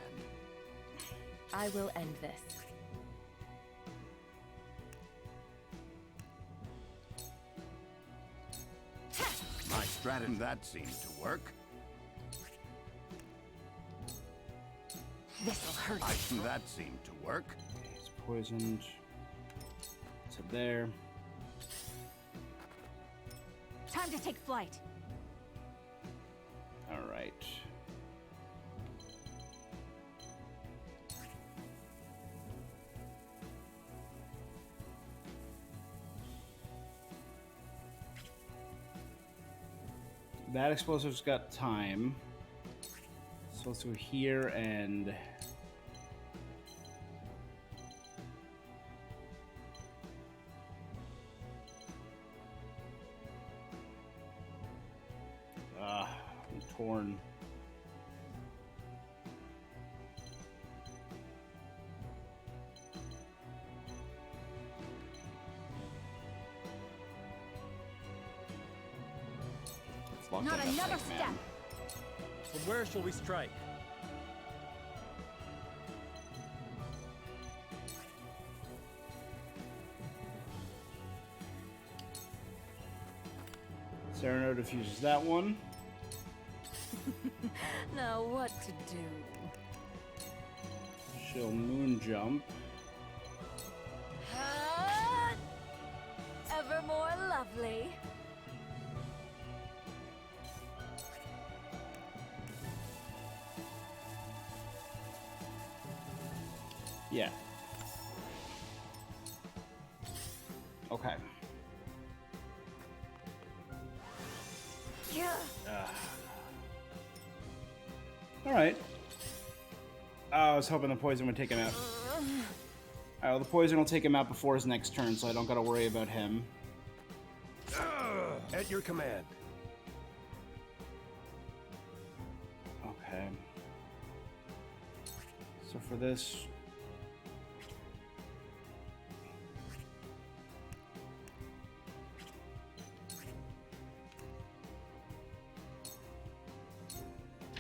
I will end this. My strategy, that seemed to work. This'll hurt. That seemed to work. He's poisoned. So there. Time to take flight. All right. That explosive's got time. So let's go here and I'm torn. Fuck Not that another thing, step. man. From where shall we strike? Cyrano diffuses that one. Now what to do? She'll moon jump. Ever more lovely. Yeah. Okay. Yeah. All right. I was hoping the poison would take him out. Well, the poison will take him out before his next turn, so I don't gotta worry about him. At your command. Okay. So for this...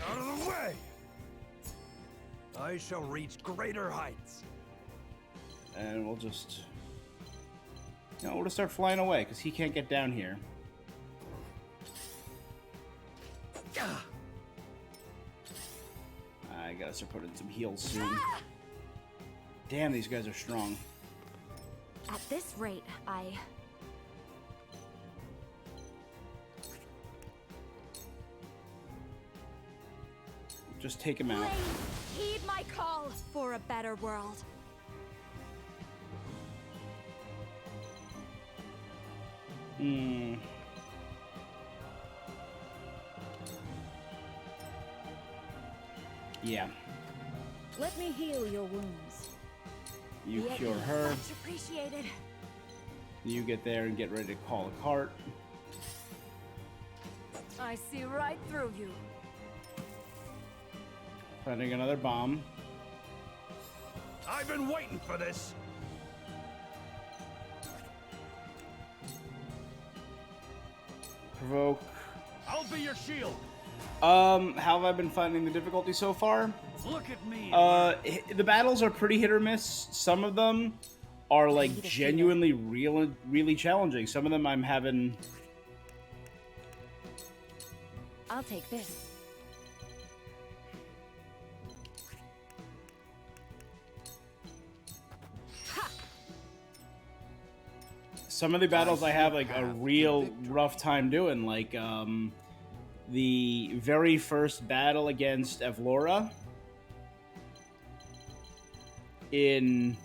Out of the way! I shall reach greater heights. And we'll just... You know, we'll just start flying away, because he can't get down here. I gotta start putting some heals soon. Damn, these guys are strong. At this rate, Just take him out. heed my call for a better world. Hmm. Yeah. Let me heal your wounds. You Yet cure her. Much appreciated. You get there and get ready to call a cart. I see right through you. Planting another bomb. I've been waiting for this. Provoke. I'll be your shield. How have I been finding the difficulty so far? Look at me. The battles are pretty hit or miss. Some of them are like genuinely really challenging. Some of them I'm having. I'll take this. Some of the battles I have like a real rough time doing, like the very first battle against Evlora in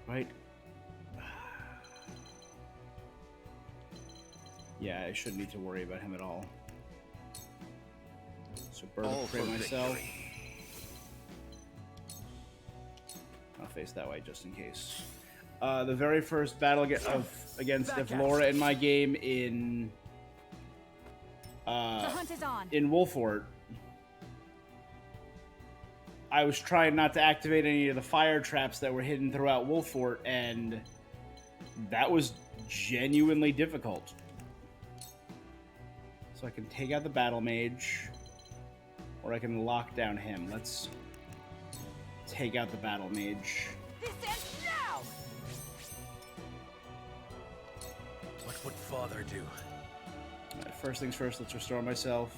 right. Yeah, I shouldn't need to worry about him at all. So bird of prey myself. I'll face that way just in case. The very first battle against Evlora in my game in The hunt is on. in Wolfort, I was trying not to activate any of the fire traps that were hidden throughout Wolfort, and that was genuinely difficult. So I can take out the battle mage, or I can lock down him. Let's take out the battle mage. This ends now. What would Father do? Alright, first things first, let's restore myself.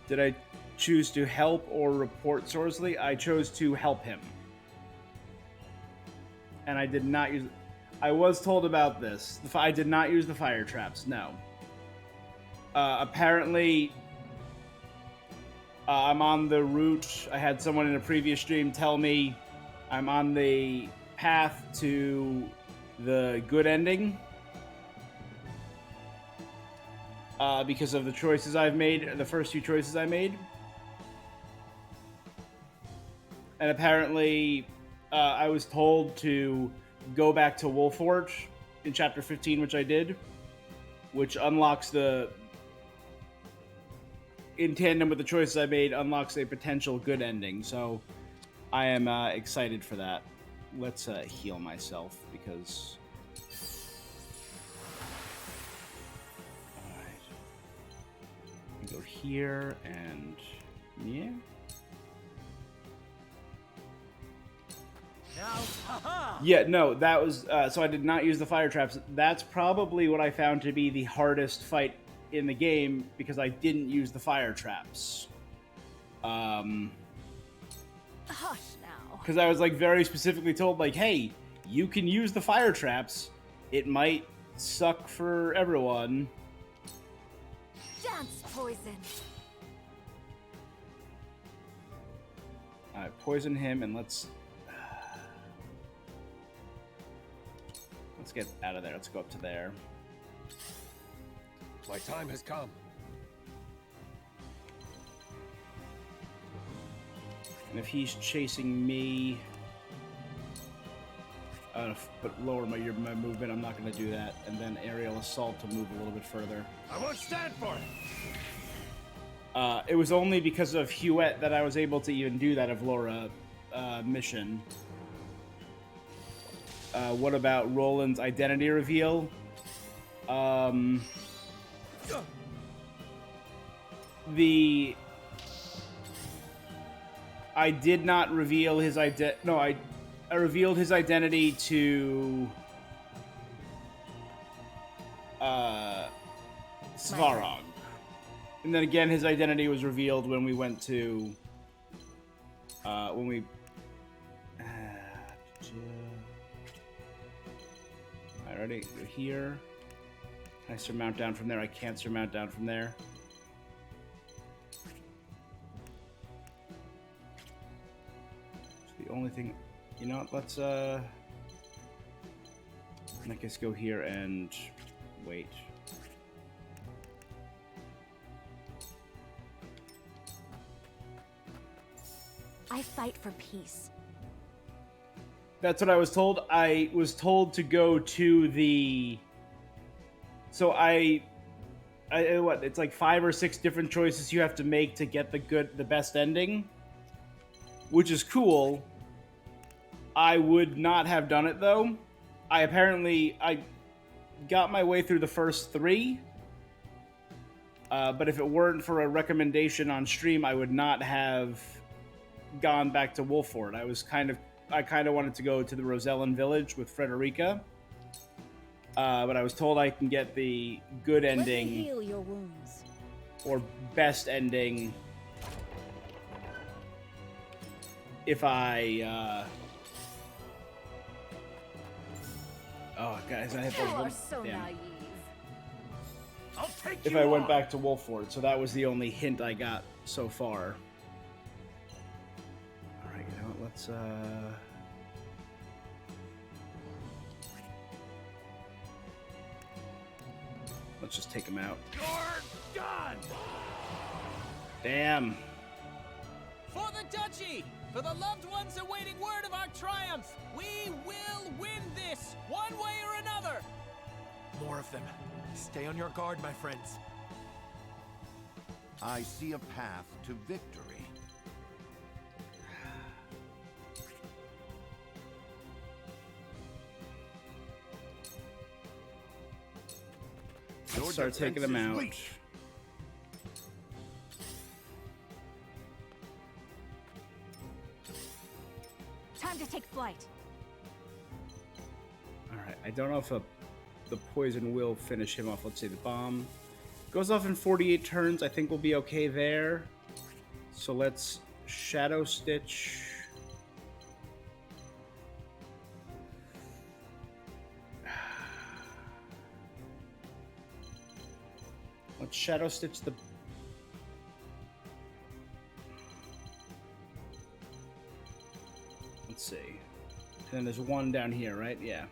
Did I choose to help or report Sorsley? I chose to help him. And I did not use... I was told about this. I did not use the fire traps, no. Apparently, I'm on the route. I had someone in a previous stream tell me I'm on the path to the good ending. Because of the choices I've made, the first few choices I made. And apparently, I was told to go back to Wolfort in Chapter 15, which I did. Which unlocks the... In tandem with the choices I made, unlocks a potential good ending. So, I am excited for that. Let's heal myself, because... Go here and yeah. Yeah, no, that was so I did not use the fire traps. That's probably what I found to be the hardest fight in the game because I didn't use the fire traps. Hush now. Because I was like very specifically told, like, hey, you can use the fire traps. It might suck for everyone. Dance poison. I poison him and let's get out of there. Let's go up to there. My time has come. And if he's chasing me, but lower my movement, I'm not going to do that. And then aerial assault to move a little bit further. I won't stand for it. It was only because of Huette that I was able to even do that Avlora mission. What about Roland's identity reveal? I did not reveal his identity. No, I revealed his identity to Svarog. And then again, his identity was revealed when we went to Alrighty, go here. Can I surmount down from there? I can't surmount down from there. So the only thing, you know what? Let's I guess go here and wait. I fight for peace. That's what I was told. I was told to go to the... So I what? It's like 5 or 6 different choices you have to make to get the best ending, which is cool. I would not have done it though. I got my way through the first 3, but if it weren't for a recommendation on stream, I would not have gone back to Wolford. I kind of wanted to go to the Rosellan village with Frederica, but I was told I can get the good ending. Let me heal your wounds. Or best ending if I oh guys, I have You are so naive. I'll take if you I went on. back to Wolford, so that was the only hint I got so far. Alright, you know what, let's just take him out. You're done. Damn. For the duchy! For the loved ones awaiting word of our triumph! We will win this, one way or another! More of them. Stay on your guard, my friends. I see a path to victory. Let's start taking them out. Time to take flight. Alright, I don't know if the poison will finish him off. Let's see, the bomb goes off in 48 turns. I think we'll be okay there. So let's Shadow Stitch. Let's Shadow Stitch the... Let's see. And then there's one down here, right? Yeah.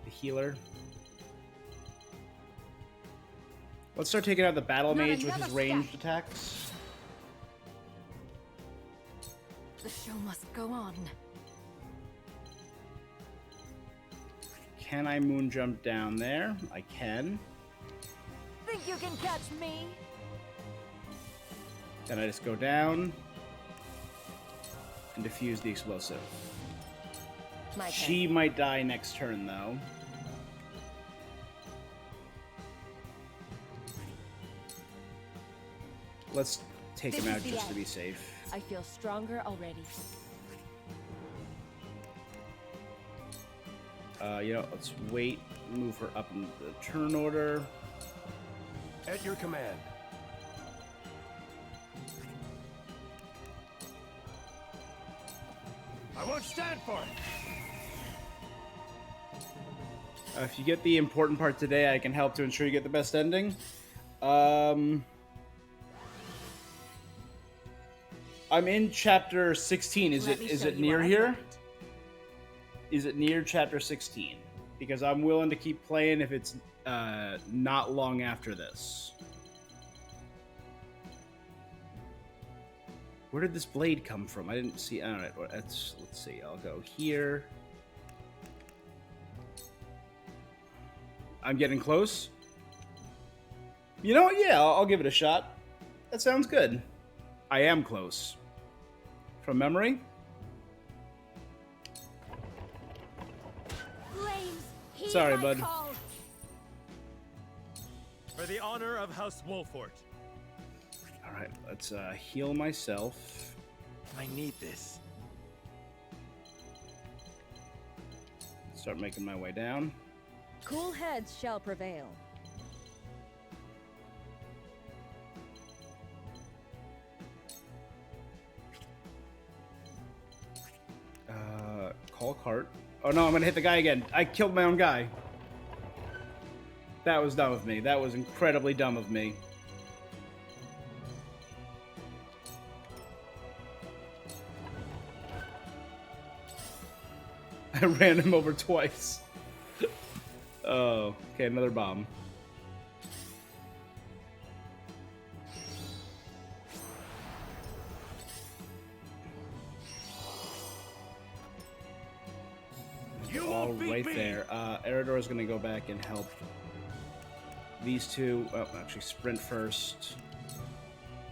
The healer. Let's start taking out the battle Not mage with his another ranged step. attacks. The show must go on. Can I moon jump down there? I can. Think you can catch me? Then I just go down and defuse the explosive. My She might die next turn, though. Let's take This him is out the just to end. be safe. I feel stronger already. You know, let's wait. Move her up in the turn order. At your command. I won't stand for it. If you get the important part today, I can help to ensure you get the best ending. I'm in chapter 16. Is it near here? Is it near chapter 16? Because I'm willing to keep playing if it's not long after this. Where did this blade come from? I didn't see. All right, let's see. I'll go here. I'm getting close. You know what? Yeah, I'll give it a shot. That sounds good. I am close. From memory? Flames, Sorry, bud. For the honor of House Wolfort. Alright, let's heal myself. I need this. Start making my way down. Cool heads shall prevail. Call cart. Oh no, I'm gonna hit the guy again. I killed my own guy. That was dumb of me. That was incredibly dumb of me. I ran him over twice. Oh, okay, another bomb. All right there. Eridor's gonna go back and help these two. Oh, actually, sprint first.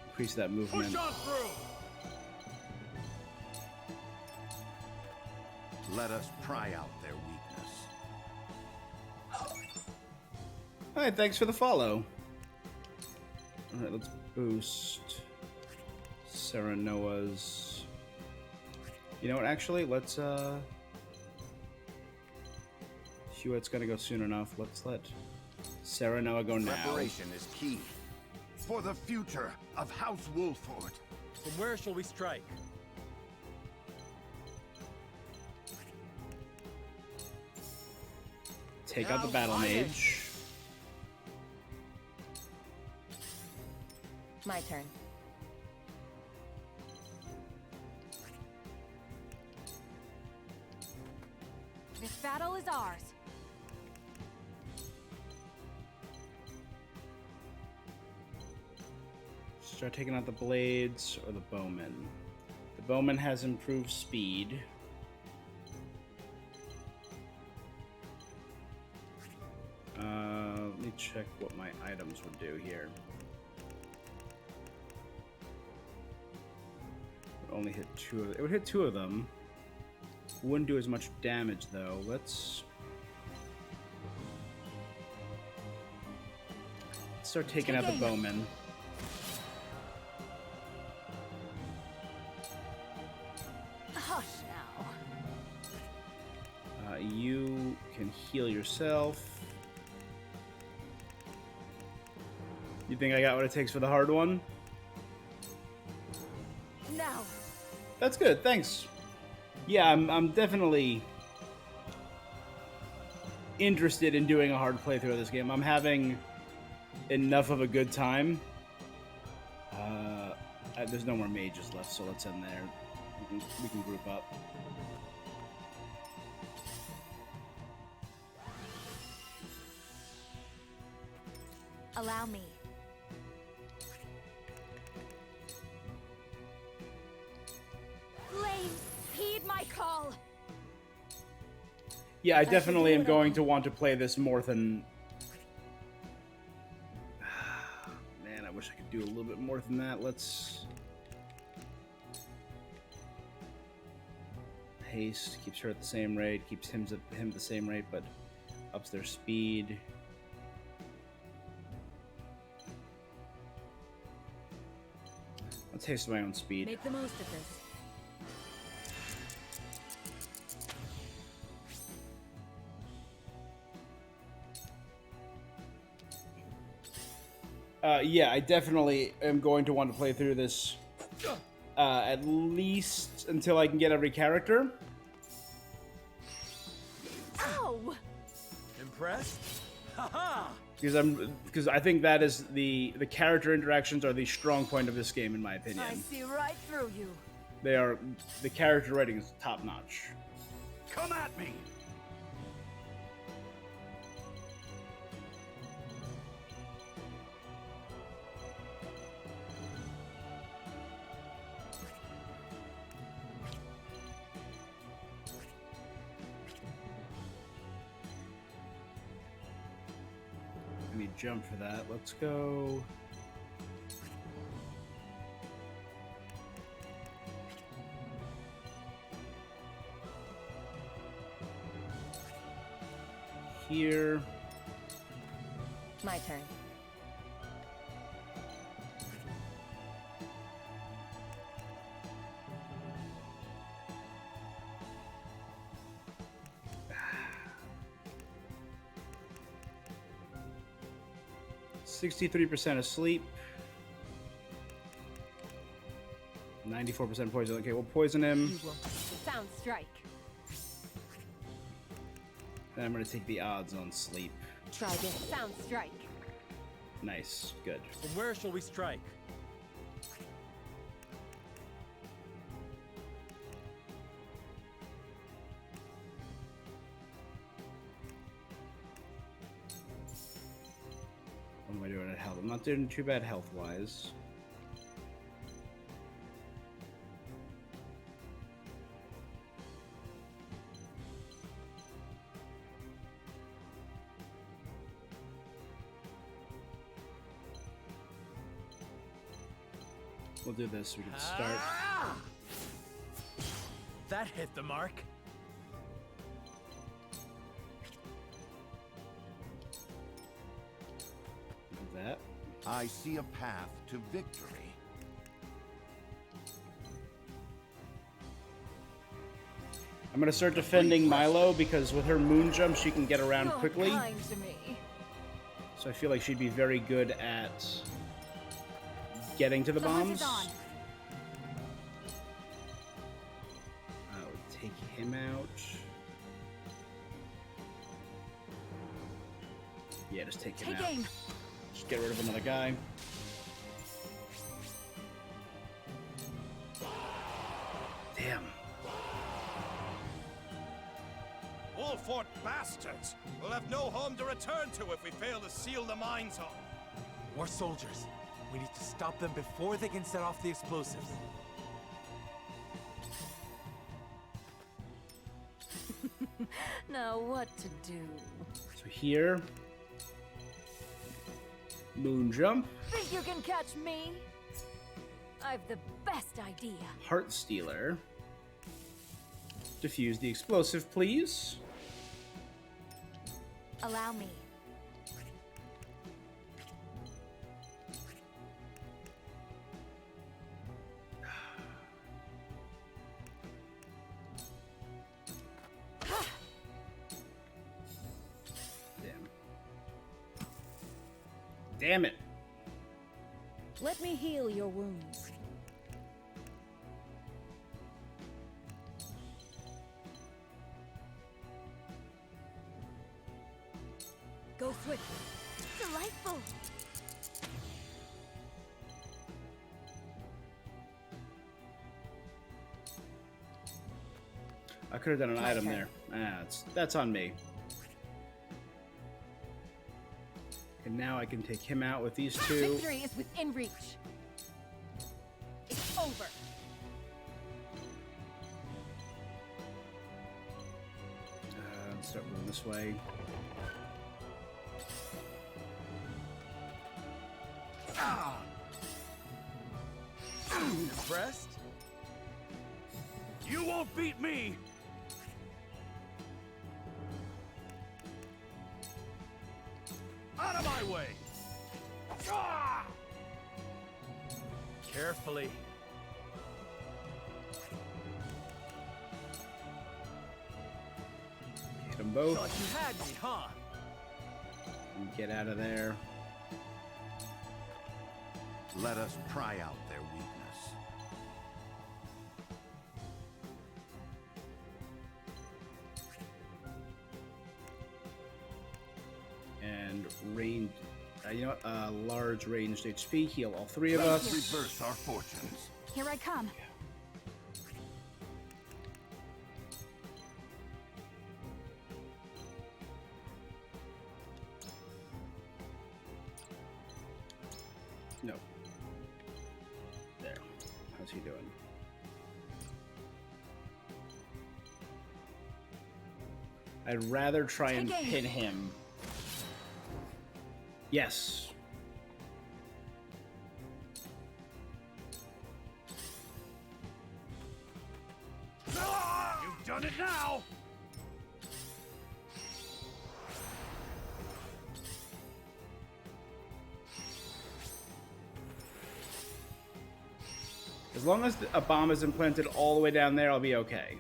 Increase that movement. Push on through. Let us pry out their weakness. Alright, thanks for the follow. Alright, let's boost Sarah Noah's. You know what, actually, let's Hewitt's gonna go soon enough. Let's let Sarah Noah go now. Preparation is key for the future of House Wolford. From where shall we strike? Take out the battle mage. My turn. This battle is ours. Start taking out the blades or the bowman. The bowman has improved speed. Let me check what my items would do here. It would only hit two of them. It would hit two of them. Wouldn't do as much damage though. Let's start taking out the bowman. Hush now. You can heal yourself. You think I got what it takes for the hard one? No. That's good, thanks. Yeah, I'm definitely interested in doing a hard playthrough of this game. I'm having enough of a good time. There's no more mages left, so let's end there. We can group up. Allow me. Flames, heed my call. Yeah, I definitely am going to want to play this more than... Man, I wish I could do a little bit more than that. Let's... Haste keeps her at the same rate, keeps him at the same rate, but ups their speed. taste of my own speed. Make the most of this. Yeah, I definitely am going to want to play through this at least until I can get every character. Ow! Impressed? Haha! Because I think that is the character interactions are the strong point of this game, in my opinion. I see right through you. The character writing is top notch. Come at me! I need jump for that. Let's go. Here. My turn. %63% asleep. 94% poison. Okay, we'll poison him. Sound strike. Then I'm gonna take the odds on sleep. Try this. Sound strike. Nice, good. From where shall we strike? What am I doing at health? I'm not doing too bad health-wise. We'll do this. We can start. That hit the mark. Do that. I see a path to victory. I'm gonna start defending Milo because with her moon jump she can get around quickly. Kind to me. So I feel like she'd be very good at getting to the bombs. Hunt is on. I would take him out. Yeah, just take him Take out. aim. Just get rid of another guy. Damn. Wolfort bastards! We'll have no home to return to if we fail to seal the mines off. More soldiers. We need to stop them before they can set off the explosives. Now what to do? So here. Moon jump. Think you can catch me? I've the best idea. Heart stealer. Defuse the explosive, please. Allow me. Damn it. Let me heal your wounds. Go swiftly. Delightful. I could have done an My item turn. there. That's on me. And now I can take him out with these two. Victory is within reach. It's over. Let's start moving this way. Impressed? You won't beat me! Out of my way! Carefully. Hit them both. Thought you had me, huh? And get out of there. Let us pry out their weakness. And range, you know, large ranged HP. Heal all three of us. Reverse our fortunes. Here I come. No. There. How's he doing? I'd rather try and pin him. Yes. You've done it now! As long as a bomb is implanted all the way down there, I'll be okay.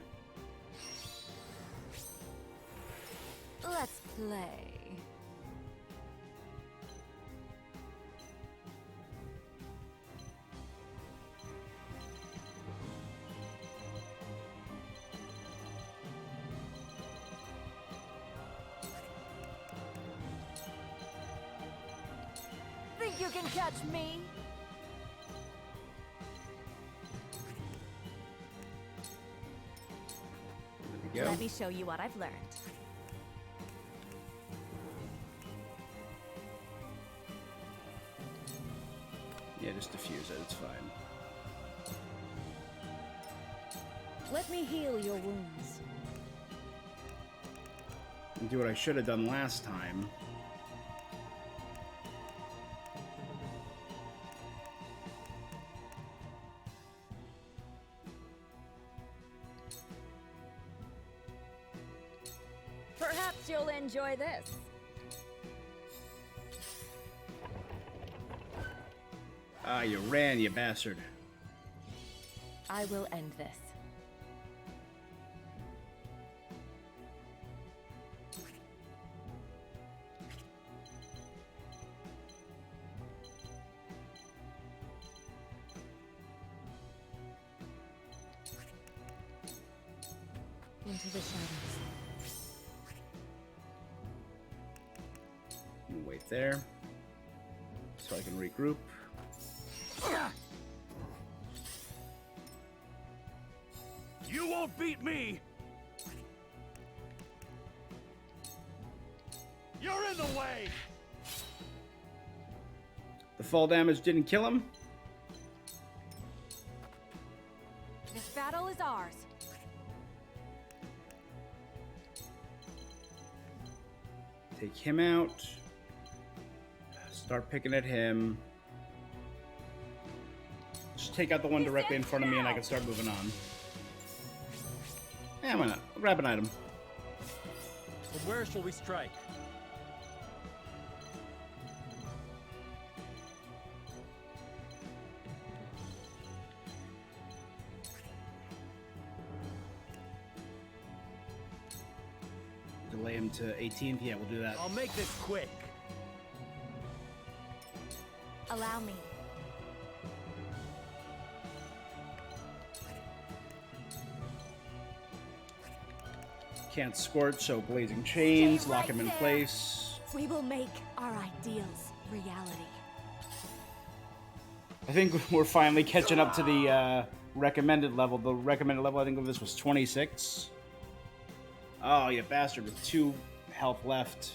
Let's play. Think you can catch me? There we go. Let me show you what I've learned. Yeah, just diffuse it, it's fine. Let me heal your wounds. And do what I should have done last time. Perhaps you'll enjoy this. Ah, you ran, you bastard. I will end this. Into the shadows. Wait there. So I can regroup. You won't beat me! You're in the way! The fall damage didn't kill him. This battle is ours. Take him out. Start picking at him. Just take out the one directly in front of me and I can start moving on. Yeah, why not? I'll grab an item. So where shall we strike? Delay him to 18th. Yeah, we'll do that. I'll make this quick. Allow me. Can't scorch, so blazing chains, lock him in place. We will make our ideals reality. I think we're finally catching up to the recommended level. The recommended level, I think, of this was 26. Oh, you bastard, with 2 health left.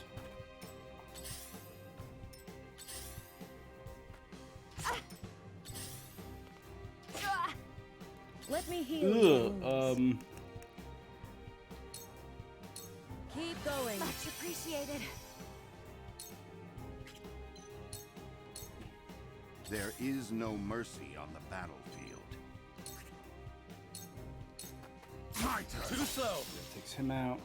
Let me heal your Ugh, wounds. Keep going. Much appreciated. There is no mercy on the battlefield. My turn. Too slow. Takes him out.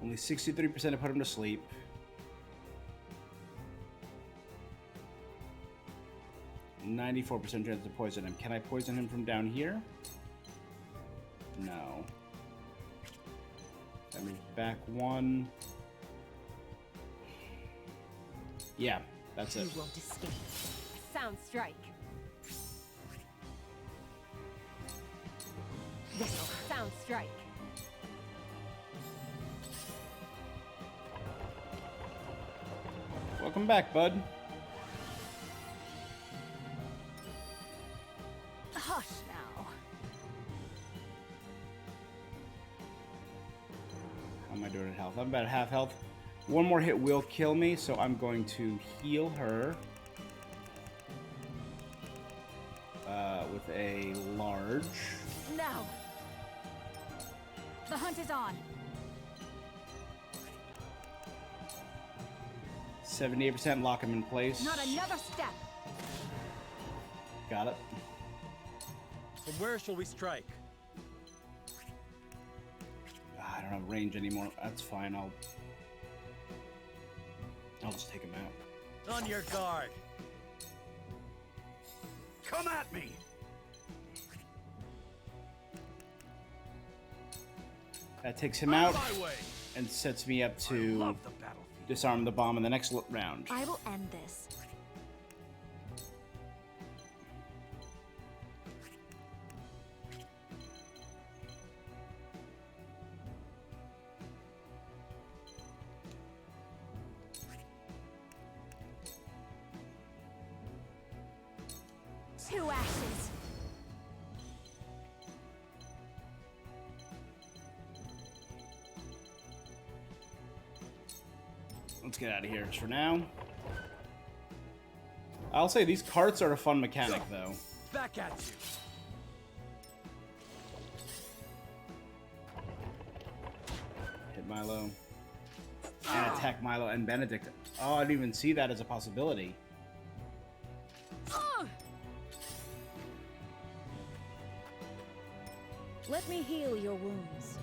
Only 63% to put him to sleep. %94% chance to poison him. Can I poison him from down here? No. I move back 1. Yeah, that's it. You won't escape. Sound strike. This'll sound strike. Welcome back, bud. Hush now. How am I doing at health? I'm about half health. One more hit will kill me, so I'm going to heal her with a large. Now. The hunt is on. 78%, lock him in place. Not another step. Got it. From where shall we strike? I don't have range anymore. That's fine. I'll just take him out. On your guard. Come at me. That takes him out and sets me up to disarm the bomb in the next round. I will end this. Two ashes. Let's get out of here for now. I'll say these carts are a fun mechanic, though. Back at you. Hit Milo. And attack Milo and Benedict. Oh, I didn't even see that as a possibility. Let me heal your wounds.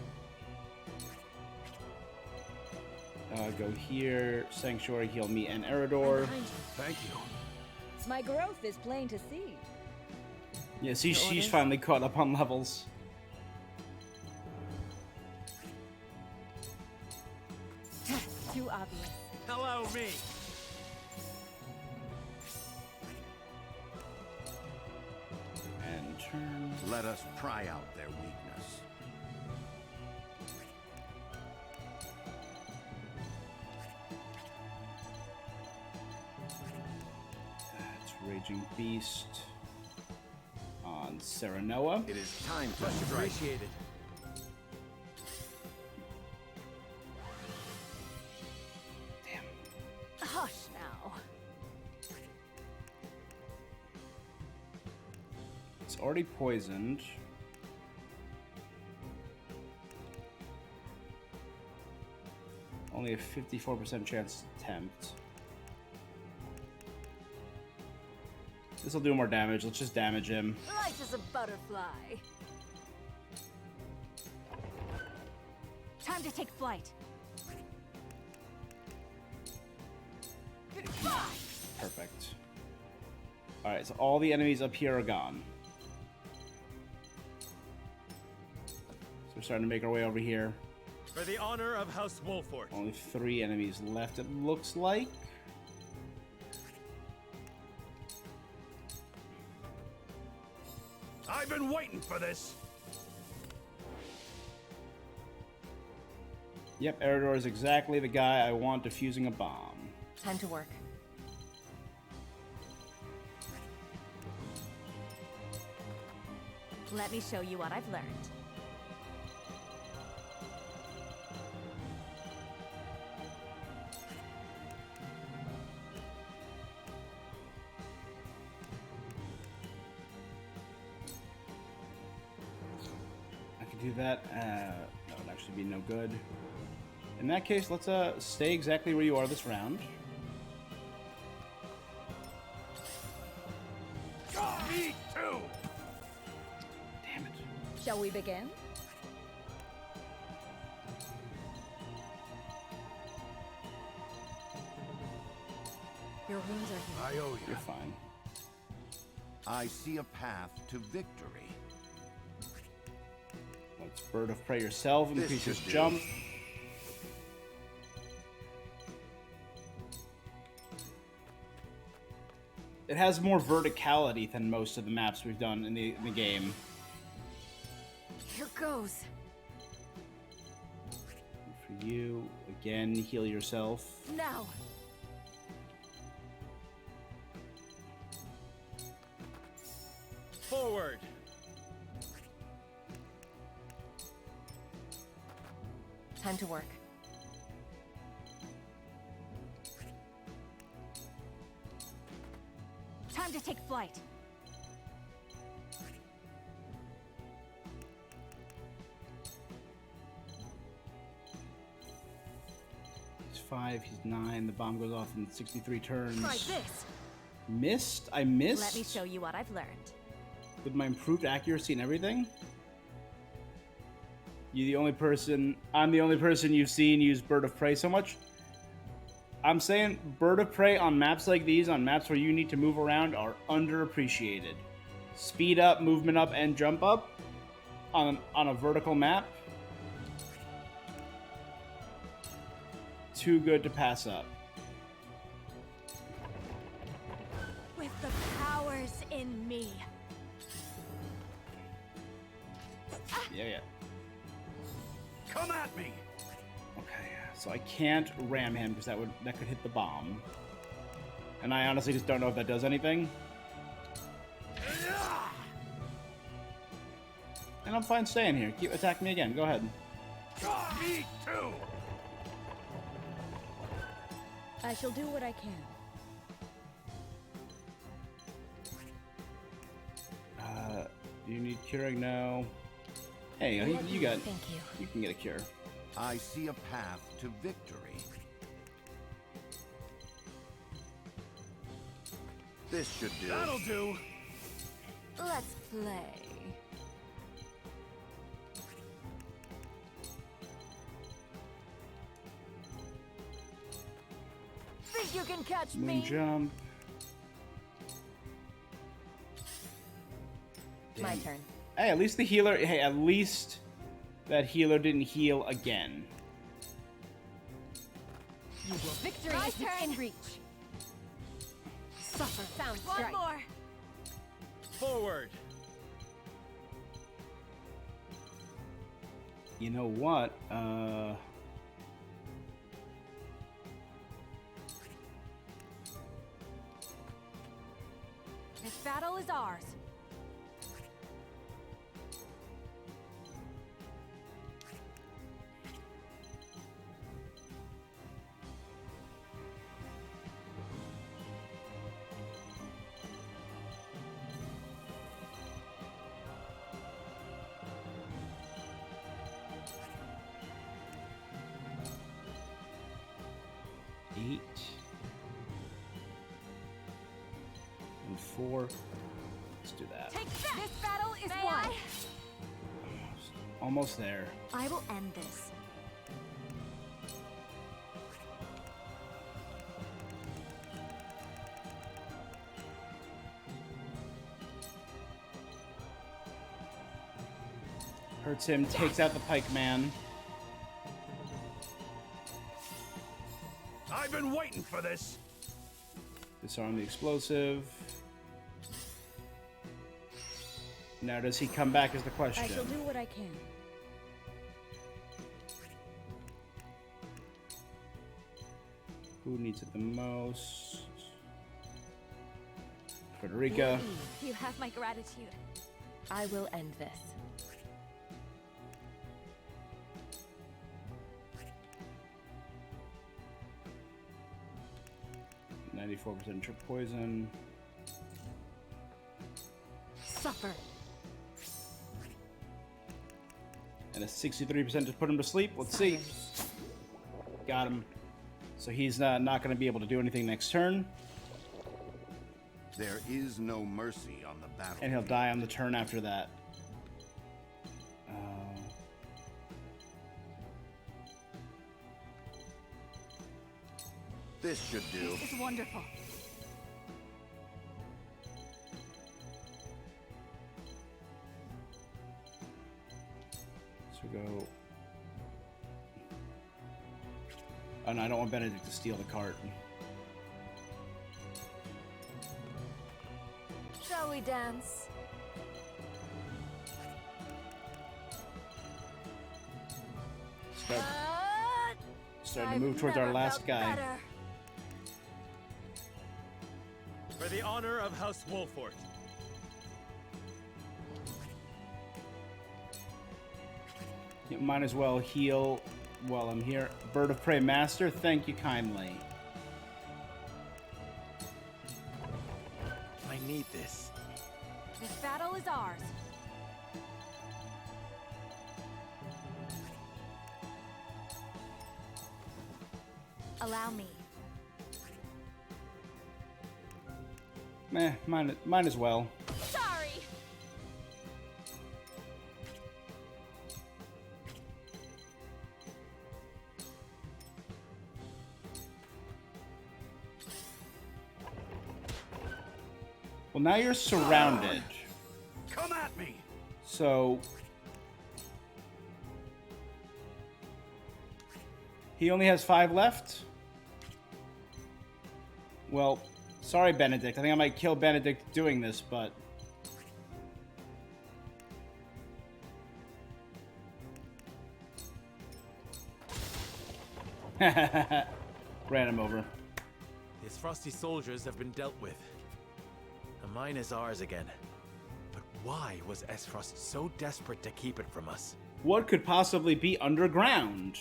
Go here. Sanctuary, heal me and Eridor. Thank you. My growth is plain to see. Yeah, see, she's finally caught up on levels. Too obvious. Hello, me. And turn. Let us pry out their weakness. That's Raging Beast on Serenoa. It is time to Much strike. appreciated. Hush now. It's already poisoned. Only a 54% chance to tempt. This will do more damage. Let's just damage him. Light as a butterfly. Time to take flight. Perfect. Alright, so all the enemies up here are gone. So we're starting to make our way over here. For the honor of House Wolfort. Only 3 enemies left, it looks like. I've been waiting for this. Yep, Eridor is exactly the guy I want defusing a bomb. Time to work. Let me show you what I've learned. I could do that. That would actually be no good. In that case, let's stay exactly where you are this round. Me too. Damn it. Shall we begin? Your wounds are healed. I owe you. You're fine. I see a path to victory. Let's Bird of Prey yourself. This Increase his should do. jump. It has more verticality than most of the maps we've done in the game. Here goes. For you, again, heal yourself. Now. Forward. Time to work. Time to take flight. He's 5, he's 9. The bomb goes off in 63 turns. Try this. Missed? I missed? Let me show you what I've learned. With my improved accuracy and everything? I'm the only person you've seen use Bird of Prey so much? I'm saying Bird of Prey on maps like these, on maps where you need to move around, are underappreciated. Speed up, movement up, and jump up on a vertical map. Too good to pass up. With the powers in me. Yeah. Come at me. Okay, so I can't ram him because that could hit the bomb. And I honestly just don't know if that does anything. And I'm fine staying here. Keep attacking me again. Go ahead. Me too. I shall do what I can. Do you need curing? No. Hey, you got. Thank you. You can get a cure. I see a path to victory. This should do. That'll do. Let's play. Think you can catch Moon me? jump. My Damn. turn. Hey, at least the healer. Hey, at least that healer didn't heal again. You will. Victory My is turn. in reach. Suffer. Sound One strike. more. Forward. You know what? This battle is ours. Eight. And 4. Let's do that. Take that. This battle is won. Almost there. I will end this. Hurts him, takes out the pike man. I've been waiting for this. Disarm the explosive. Now, does he come back is the question. I shall do what I can. Who needs it the most? Frederica. You have my gratitude. I will end this. 94% trip poison. Suffer. And a 63% to put him to sleep. Let's see. Got him. So he's not going to be able to do anything next turn. There is no mercy on the battle. And he'll die on the turn after that. This should do. This is wonderful. Oh no, I don't want Benedict to steal the cart. Shall we dance? Starting to move towards our last guy. For the honor of House Wolfort. You might as well heal while I'm here. Bird of Prey Master, thank you kindly. I need this. This battle is ours. Allow me. Meh, might as well. Sorry. Well, now you're surrounded. Come at me. So he only has 5 left. Well, sorry, Benedict. I think I might kill Benedict doing this, but ran him over. His frosty soldiers have been dealt with. The mine is ours again. But why was Esfrost so desperate to keep it from us? What could possibly be underground?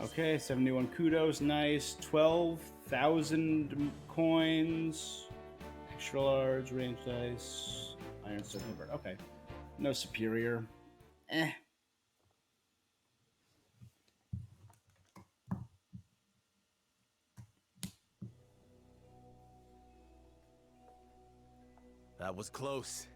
Okay, 71 kudos, nice. 12,000 coins. Extra large, range dice. Iron Stone Hammer. Okay. No superior. Eh. That was close.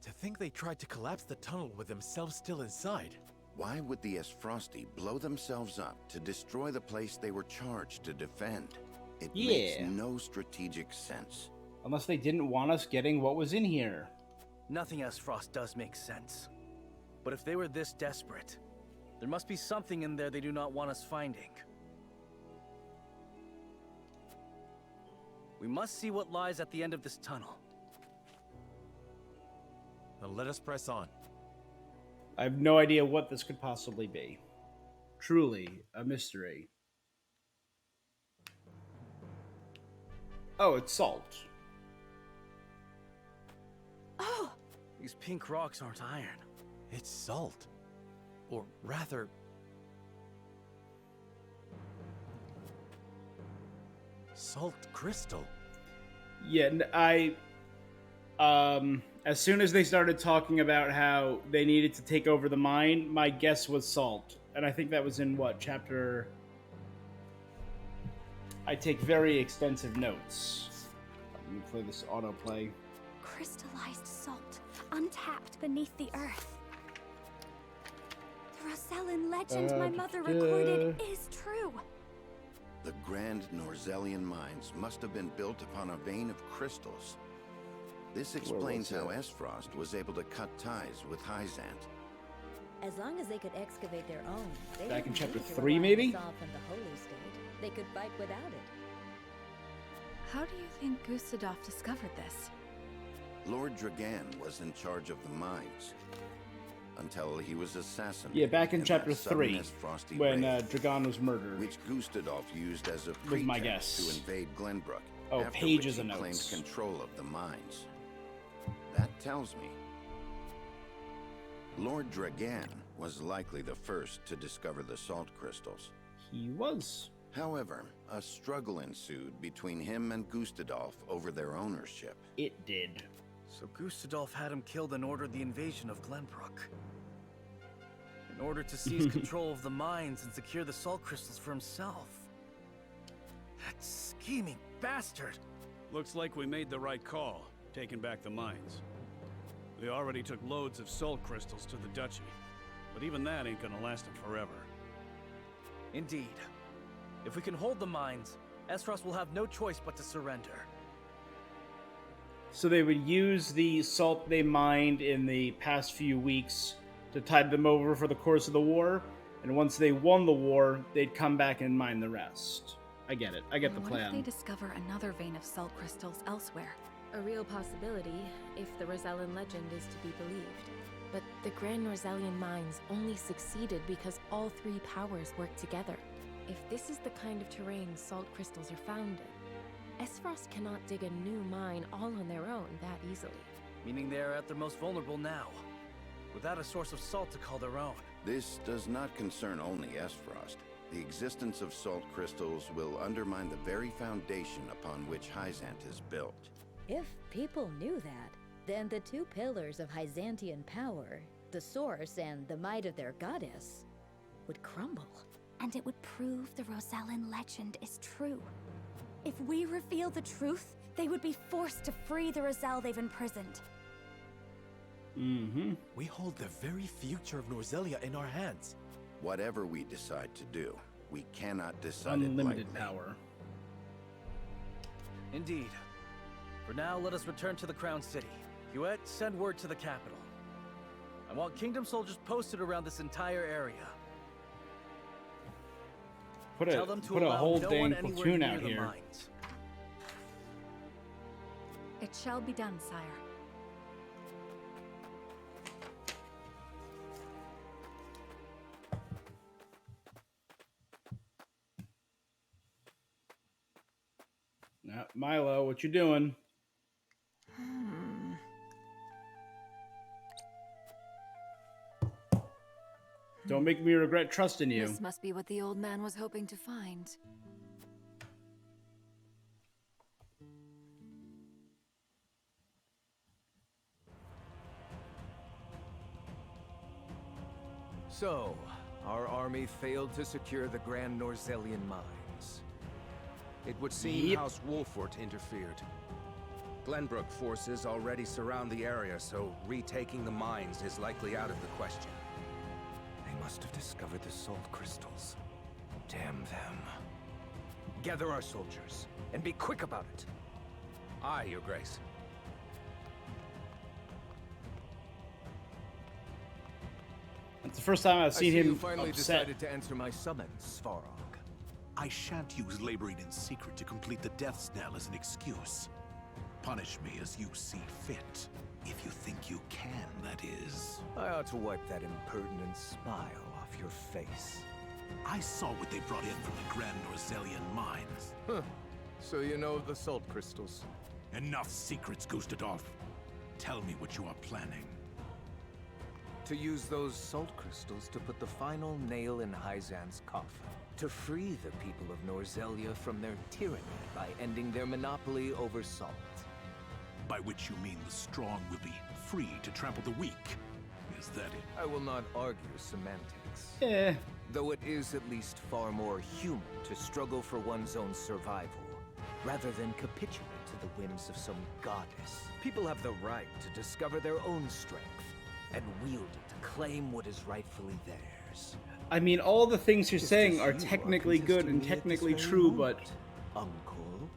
To think they tried to collapse the tunnel with themselves still inside. Why would the Esfrosti blow themselves up to destroy the place they were charged to defend? It makes no strategic sense. Unless they didn't want us getting what was in here. Nothing Esfrost does make sense. But if they were this desperate, there must be something in there they do not want us finding. We must see what lies at the end of this tunnel. Now let us press on. I have no idea what this could possibly be. Truly a mystery. Oh, it's salt. Oh! These pink rocks aren't iron. It's salt. Or rather... salt crystal. Yeah, as soon as they started talking about how they needed to take over the mine, my guess was salt. And I think that was in what, chapter... I take very extensive notes. Let me play this autoplay. Crystallized salt, untapped beneath the earth. The Rosellan legend my mother recorded is true. The Grand Norzellian mines must have been built upon a vein of crystals. This explains how Esfrost was able to cut ties with Hyzant. As long as they could excavate their own, they Back in didn't chapter need to 3, rely on maybe? salt from the Holy State. They could fight without it. How do you think Gustadolf discovered this? Lord Dragan was in charge of the mines until he was assassinated. Yeah, back in that chapter sudden 3, Esfrosti when raid, Dragan was murdered. which Gustadolf used as a Was my pretext guess. to invade Glenbrook. Oh, after pages which of he claimed notes. control of the mines. That tells me Lord Dragan was likely the first to discover the salt crystals. He was. However, a struggle ensued between him and Gustadolf over their ownership. It did. So Gustadolf had him killed and ordered the invasion of Glenbrook. In order to seize control of the mines and secure the salt crystals for himself. That scheming bastard! Looks like we made the right call, taking back the mines. We already took loads of salt crystals to the Duchy, but even that ain't gonna last them forever. Indeed. If we can hold the mines, Esfrost will have no choice but to surrender. So they would use the salt they mined in the past few weeks to tide them over for the course of the war, and once they won the war, they'd come back and mine the rest. I get it. I get the What plan. if they discover another vein of salt crystals elsewhere? A real possibility, if the Rosellan legend is to be believed. But the Grand Norzellian mines only succeeded because all three powers worked together. If this is the kind of terrain salt crystals are found in, Esfrost cannot dig a new mine all on their own that easily. Meaning they're at their most vulnerable now, without a source of salt to call their own. This does not concern only Esfrost. The existence of salt crystals will undermine the very foundation upon which Hyzant is built. If people knew that, then the two pillars of Hyzantian power, the source and the might of their goddess, would crumble. And it would prove the Rosellan legend is true. If we reveal the truth, they would be forced to free the Roselle they've imprisoned. Mm-hmm. We hold the very future of Norzelia in our hands. Whatever we decide to do, we cannot decide Unlimited it lightly. power. Indeed. For now, let us return to the Crown City. Huet, send word to the capital. I want Kingdom soldiers posted around this entire area. Put Tell them to a allow whole no dang one anywhere platoon near out the here. mines. It shall be done, sire. Now, Milo, what you doing? Don't make me regret trusting you. This must be what the old man was hoping to find. So, our army failed to secure the Grand Norzellian mines. It would seem Yep. House Wolfort interfered. Glenbrook forces already surround the area, so retaking the mines is likely out of the question. They must have discovered the salt crystals. Damn them. Gather our soldiers, and be quick about it. Aye, Your Grace. It's the first time I've seen I see him you finally upset. decided to answer my summons, Svarog. I shan't use laboring in secret to complete the death knell as an excuse. Punish me as you see fit. If you think you can, that is. I ought to wipe that impertinent smile off your face. I saw what they brought in from the Grand Norzellian mines. Huh. So you know of the salt crystals? Enough secrets, Gustadolf. Tell me what you are planning. To use those salt crystals to put the final nail in Hyzant's coffin. To free the people of Norzelia from their tyranny by ending their monopoly over salt. By which you mean the strong will be free to trample the weak. Is that it? I will not argue semantics. Eh. Though it is at least far more human to struggle for one's own survival, rather than capitulate to the whims of some goddess. People have the right to discover their own strength, and wield it to claim what is rightfully theirs. I mean, all the things you're saying are you technically good and contesting me at this technically very true, moment, but Uncle?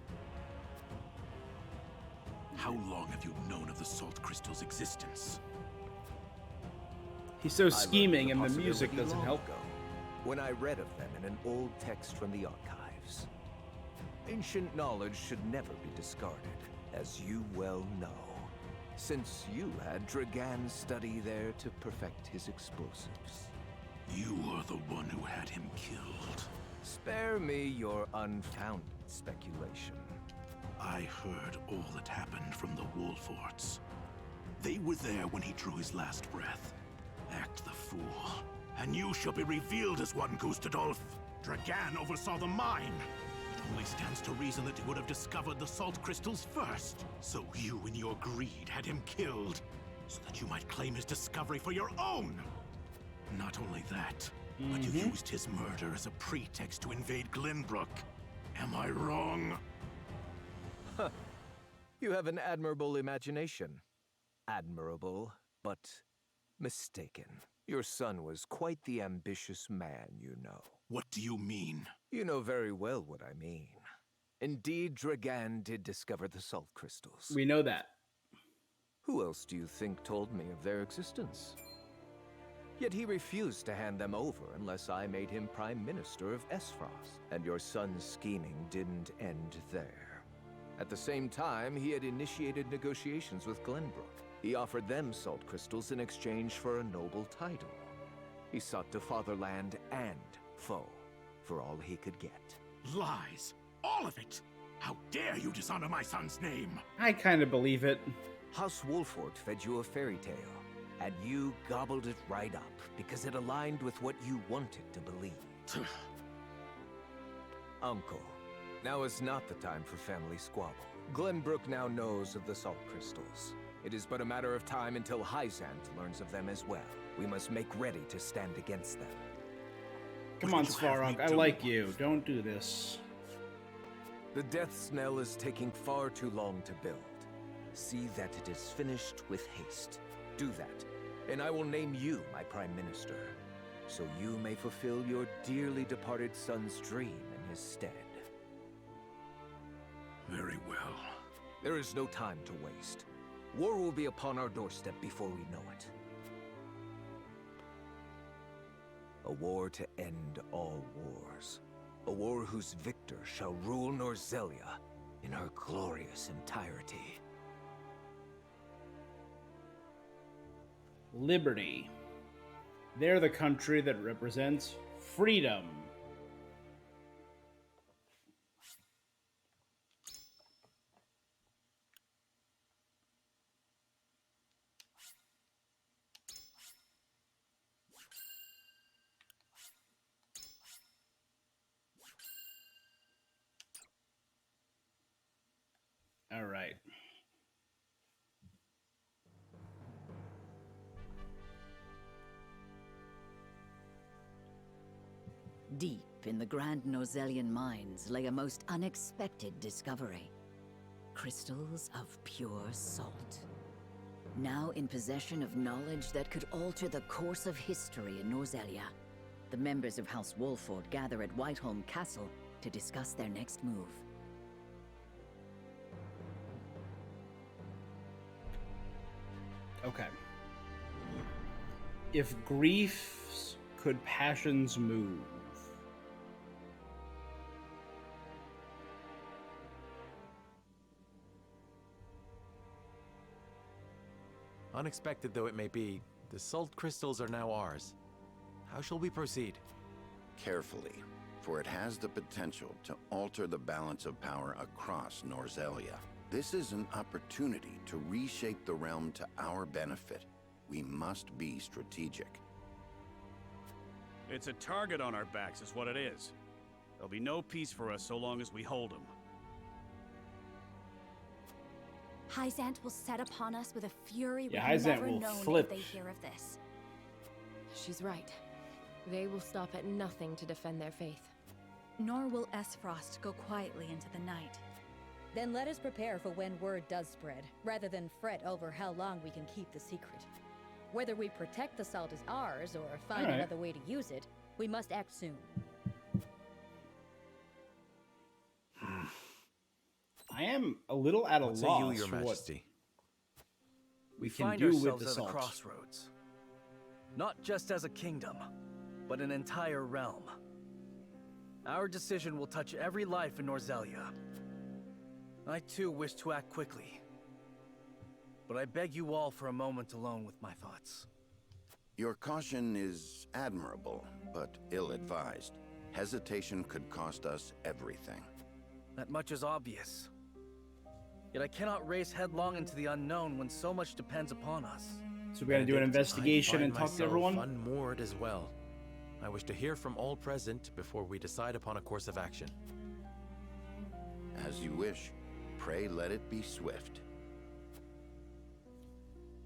How long have you known of the salt crystal's existence? he's so I learned scheming, of and the music possibility doesn't long help. ago, when I read of them in an old text from the archives. Ancient knowledge should never be discarded, as you well know, since you had Dragan study there to perfect his explosives. You are the one who had him killed. Spare me your unfounded speculation. I heard all that happened from the Wolforts. They were there when he drew his last breath. Act the fool, and you shall be revealed as one, Gustadolf. Dragan oversaw the mine. It only stands to reason that he would have discovered the salt crystals first. So you, in your greed, had him killed, so that you might claim his discovery for your own. Not only that, but you used his murder as a pretext to invade Glenbrook. Am I wrong? You have an admirable imagination. Admirable, but mistaken. Your son was quite the ambitious man, you know. What do you mean? You know very well what I mean. Indeed, Dragan did discover the salt crystals. We know that. Who else do you think told me of their existence? Yet he refused to hand them over unless I made him Prime Minister of Esfrost. And your son's scheming didn't end there. At the same time, he had initiated negotiations with Glenbrook. He offered them salt crystals in exchange for a noble title. He sought to fatherland and foe for all he could get. Lies! All of it! How dare you dishonor my son's name! I kind of believe it. House Wolfort fed you a fairy tale, and you gobbled it right up because it aligned with what you wanted to believe. Uncle, now is not the time for family squabble. Glenbrook now knows of the salt crystals. It is but a matter of time until Hyzant learns of them as well. We must make ready to stand against them. Come on, Svarog, I like you. Don't do this. The death knell is taking far too long to build. See that it is finished with haste. Do that, and I will name you my Prime Minister, so you may fulfill your dearly departed son's dream in his stead. Very well. There is no time to waste. War will be upon our doorstep before we know it. A war to end all wars. A war whose victor shall rule Norzelia in her glorious entirety. Liberty. They're the country that represents freedom. All right. Deep in the Grand Norzelian mines lay a most unexpected discovery. Crystals of pure salt. Now in possession of knowledge that could alter the course of history in Norzelia, the members of House Wolford gather at Whiteholm Castle to discuss their next move. Okay. If griefs could passions move. Unexpected though it may be, the salt crystals are now ours. How shall we proceed? Carefully, for it has the potential to alter the balance of power across Norzelia. This is an opportunity to reshape the realm to our benefit. We must be strategic. It's a target on our backs is what it is. There'll be no peace for us so long as we hold him. Hyzant will set upon us with a fury we've Hyzant never will known flip. if they hear of this. She's right. They will stop at nothing to defend their faith. Nor will Esfrost go quietly into the night. Then let us prepare for when word does spread, rather than fret over how long we can keep the secret. Whether we protect the salt as ours or find All right. another way to use it, we must act soon. I am a little at a What say loss you, Your for what Majesty? we find can do with ourselves the at salt. a crossroads. Not just as a kingdom, but an entire realm. Our decision will touch every life in Norzelia. I too wish to act quickly. But I beg you all for a moment alone with my thoughts. Your caution is admirable, but ill-advised. Hesitation could cost us everything. That much is obvious. Yet I cannot race headlong into the unknown when so much depends upon us. So we're gonna do an investigation and talk to everyone? Unmoored as well. I wish to hear from all present before we decide upon a course of action. As you wish. Pray let it be swift.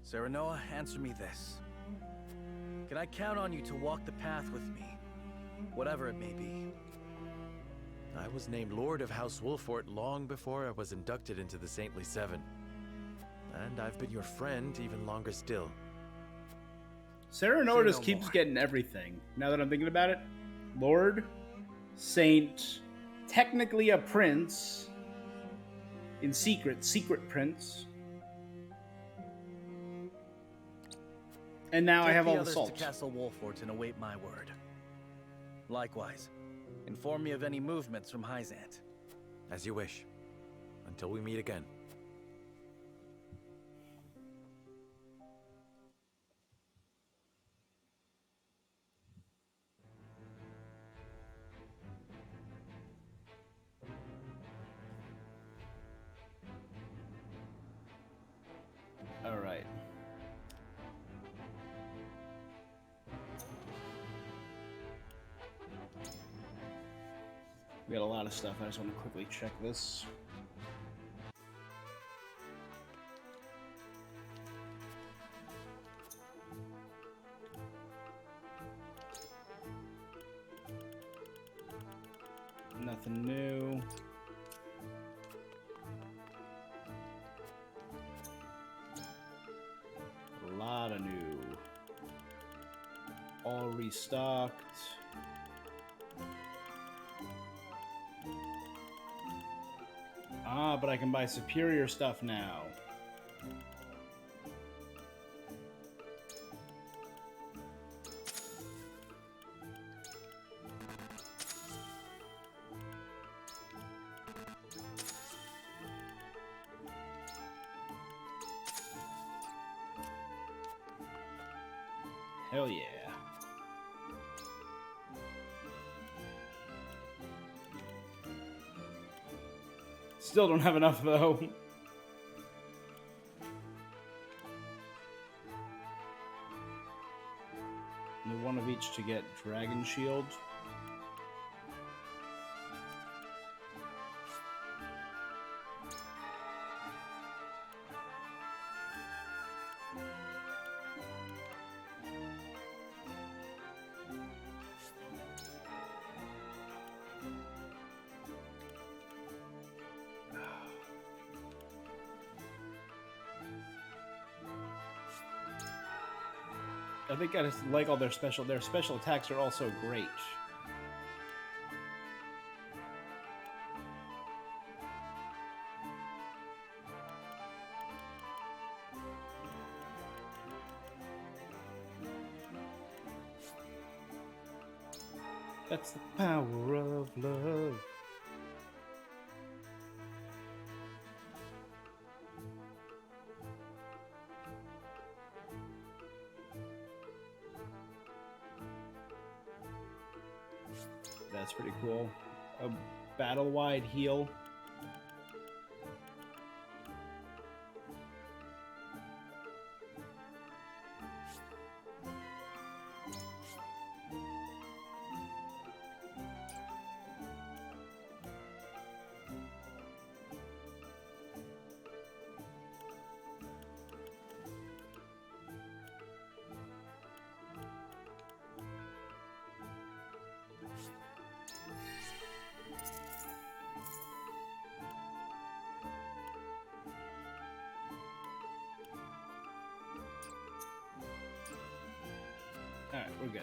Serenoa, answer me this. Can I count on you to walk the path with me? Whatever it may be. I was named Lord of House Wolfort long before I was inducted into the Saintly Seven. And I've been your friend even longer still. Serenoa Say just no keeps more. getting everything. Now that I'm thinking about it. Lord, Saint, technically a prince. In secret, secret prince. And now I Take have all the others salt. to Castle Wolfort and await my word. Likewise, inform me of any movements from Hyzant. As you wish. Until we meet again. All right. We got a lot of stuff. I just want to quickly check this. Nothing new. A lot of new. All restocked. Ah, but I can buy superior stuff now. Hell yeah. Still don't have enough though. And one of each to get Dragon Shield. I think I just like all their special attacks are also great. That's the power of love. That's pretty cool. A battle-wide heal. Alright, we're good.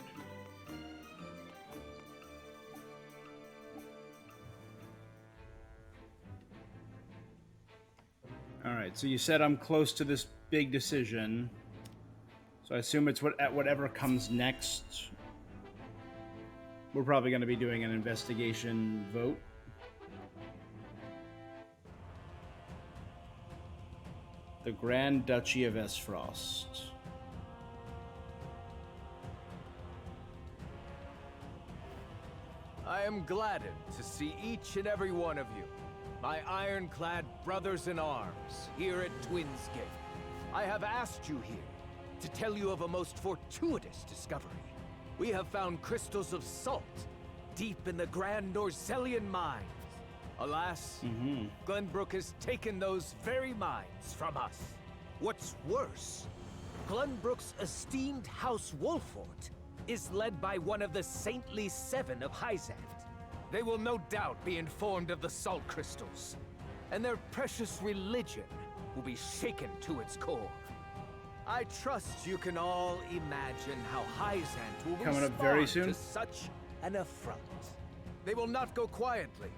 Alright, so you said I'm close to this big decision. So I assume it's at whatever comes next. We're probably going to be doing an investigation vote. The Grand Duchy of Esfrost. I am gladdened to see each and every one of you, my ironclad brothers in arms, here at Twins Gate. I have asked you here to tell you of a most fortuitous discovery. We have found crystals of salt deep in the Grand Norzelian mines. Alas, Glenbrook has taken those very mines from us. What's worse, Glenbrook's esteemed House Wolfort is led by one of the Saintly Seven of Hyzant. They will no doubt be informed of the salt crystals, and their precious religion will be shaken to its core. I trust you can all imagine how Hyzant will Coming respond up very soon. to such an affront. They will not go quietly,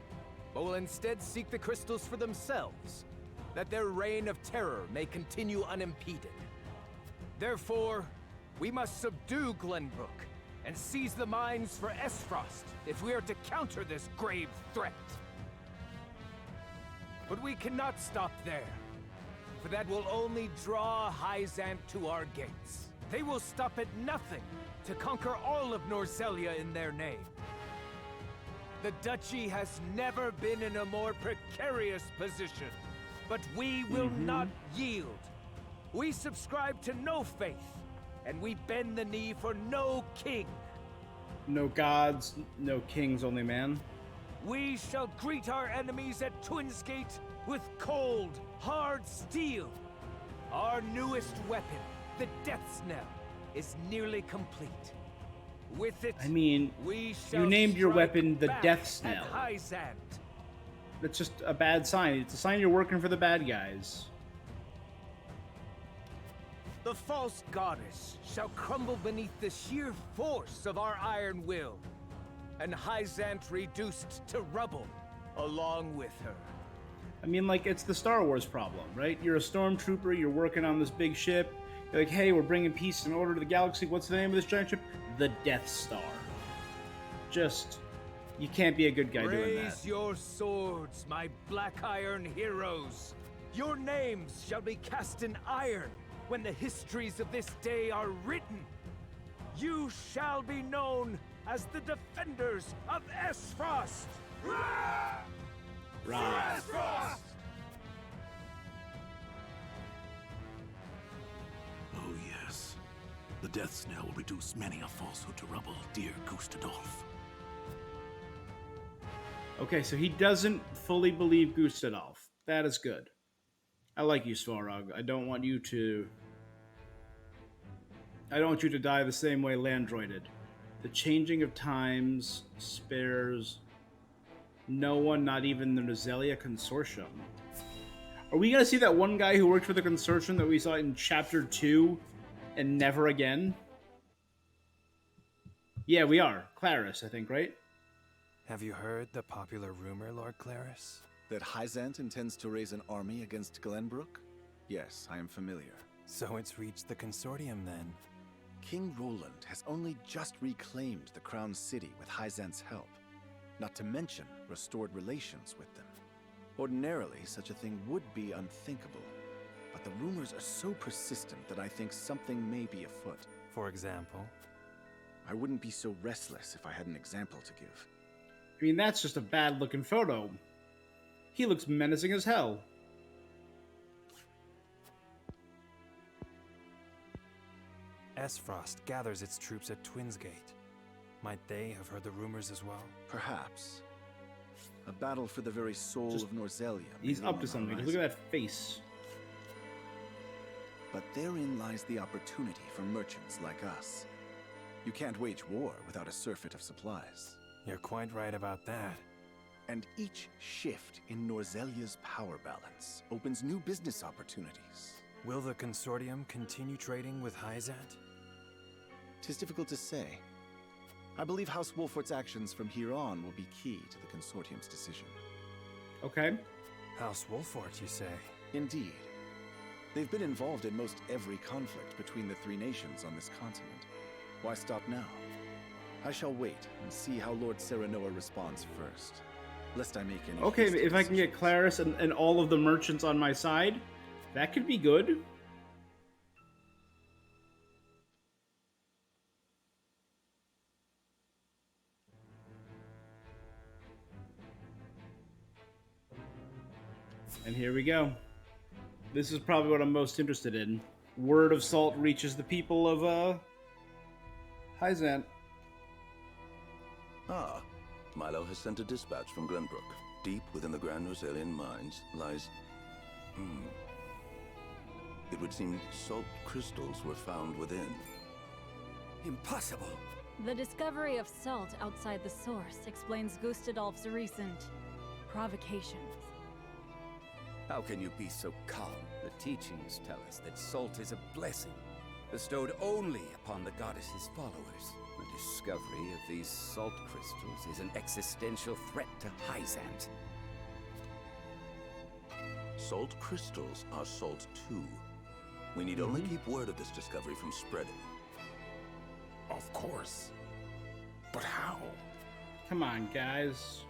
but will instead seek the crystals for themselves, that their reign of terror may continue unimpeded. Therefore, We must subdue Glenbrook and seize the mines for Esfrost if we are to counter this grave threat. But we cannot stop there, for that will only draw Hyzant to our gates. They will stop at nothing to conquer all of Norzelia in their name. The Duchy has never been in a more precarious position, but we will not yield. We subscribe to no faith, and we bend the knee for no king. No gods, no kings, only man. We shall greet our enemies at Twinsgate with cold, hard steel. Our newest weapon, the Death Knell, is nearly complete. With it, I mean, we shall you named your strike weapon the back Death at Knell. Hyzant. That's just a bad sign. It's a sign you're working for the bad guys. The false goddess shall crumble beneath the sheer force of our iron will, and Hyzant reduced to rubble along with her. I mean, like, it's the Star Wars problem, right? You're a stormtrooper, you're working on this big ship. You're like, hey, we're bringing peace and order to the galaxy. What's the name of this giant ship? The Death Star. Just, you can't be a good guy doing that. Raise your swords, my black iron heroes. Your names shall be cast in iron when the histories of this day are written. You shall be known as the defenders of Esfrost. Right. Oh, yes. The Death Knell will reduce many a falsehood to rubble, dear Gustadolf. Okay, so he doesn't fully believe Gustadolf. That is good. I like you, Svarog. I don't want you to die the same way Landroid did. The changing of times spares no one, not even the Norzelia Consortium. Are we gonna see that one guy who worked for the Consortium that we saw in Chapter 2 and never again? Yeah, we are. Claris, I think, right? Have you heard the popular rumor, Lord Claris? That Hyzant intends to raise an army against Glenbrook? Yes, I am familiar. So it's reached the Consortium, then? King Roland has only just reclaimed the Crown City with Hyzant's help, not to mention restored relations with them. Ordinarily, such a thing would be unthinkable, but the rumors are so persistent that I think something may be afoot. For example? I wouldn't be so restless if I had an example to give. I mean, that's just a bad-looking photo. He looks menacing as hell. Esfrost gathers its troops at Twinsgate. Might they have heard the rumors as well? Perhaps. A battle for the very soul of Norzelia. He's up to something. Look at that face. But therein lies the opportunity for merchants like us. You can't wage war without a surfeit of supplies. You're quite right about that. And each shift in Norzelia's power balance opens new business opportunities. Will the Consortium continue trading with Hyzant? 'Tis difficult to say. I believe House Wolfort's actions from here on will be key to the Consortium's decision. Okay. House Wolfort, you say? Indeed. They've been involved in most every conflict between the three nations on this continent. Why stop now? I shall wait and see how Lord Serenoa responds first, lest I make any... Okay, if I can get Claris and all of the merchants on my side, that could be good. And here we go. This is probably what I'm most interested in. Word of Salt reaches the people of, Hyzant. Ah, Milo has sent a dispatch from Glenbrook. Deep within the Grand Norzelian mines lies... It would seem salt crystals were found within. Impossible! The discovery of salt outside the source explains Gustadolf's recent provocations. How can you be so calm? The teachings tell us that salt is a blessing, bestowed only upon the goddess's followers. The discovery of these salt crystals is an existential threat to Hyzant. Salt crystals are salt too. We need only keep word of this discovery from spreading. Of course. But how? Come on, guys.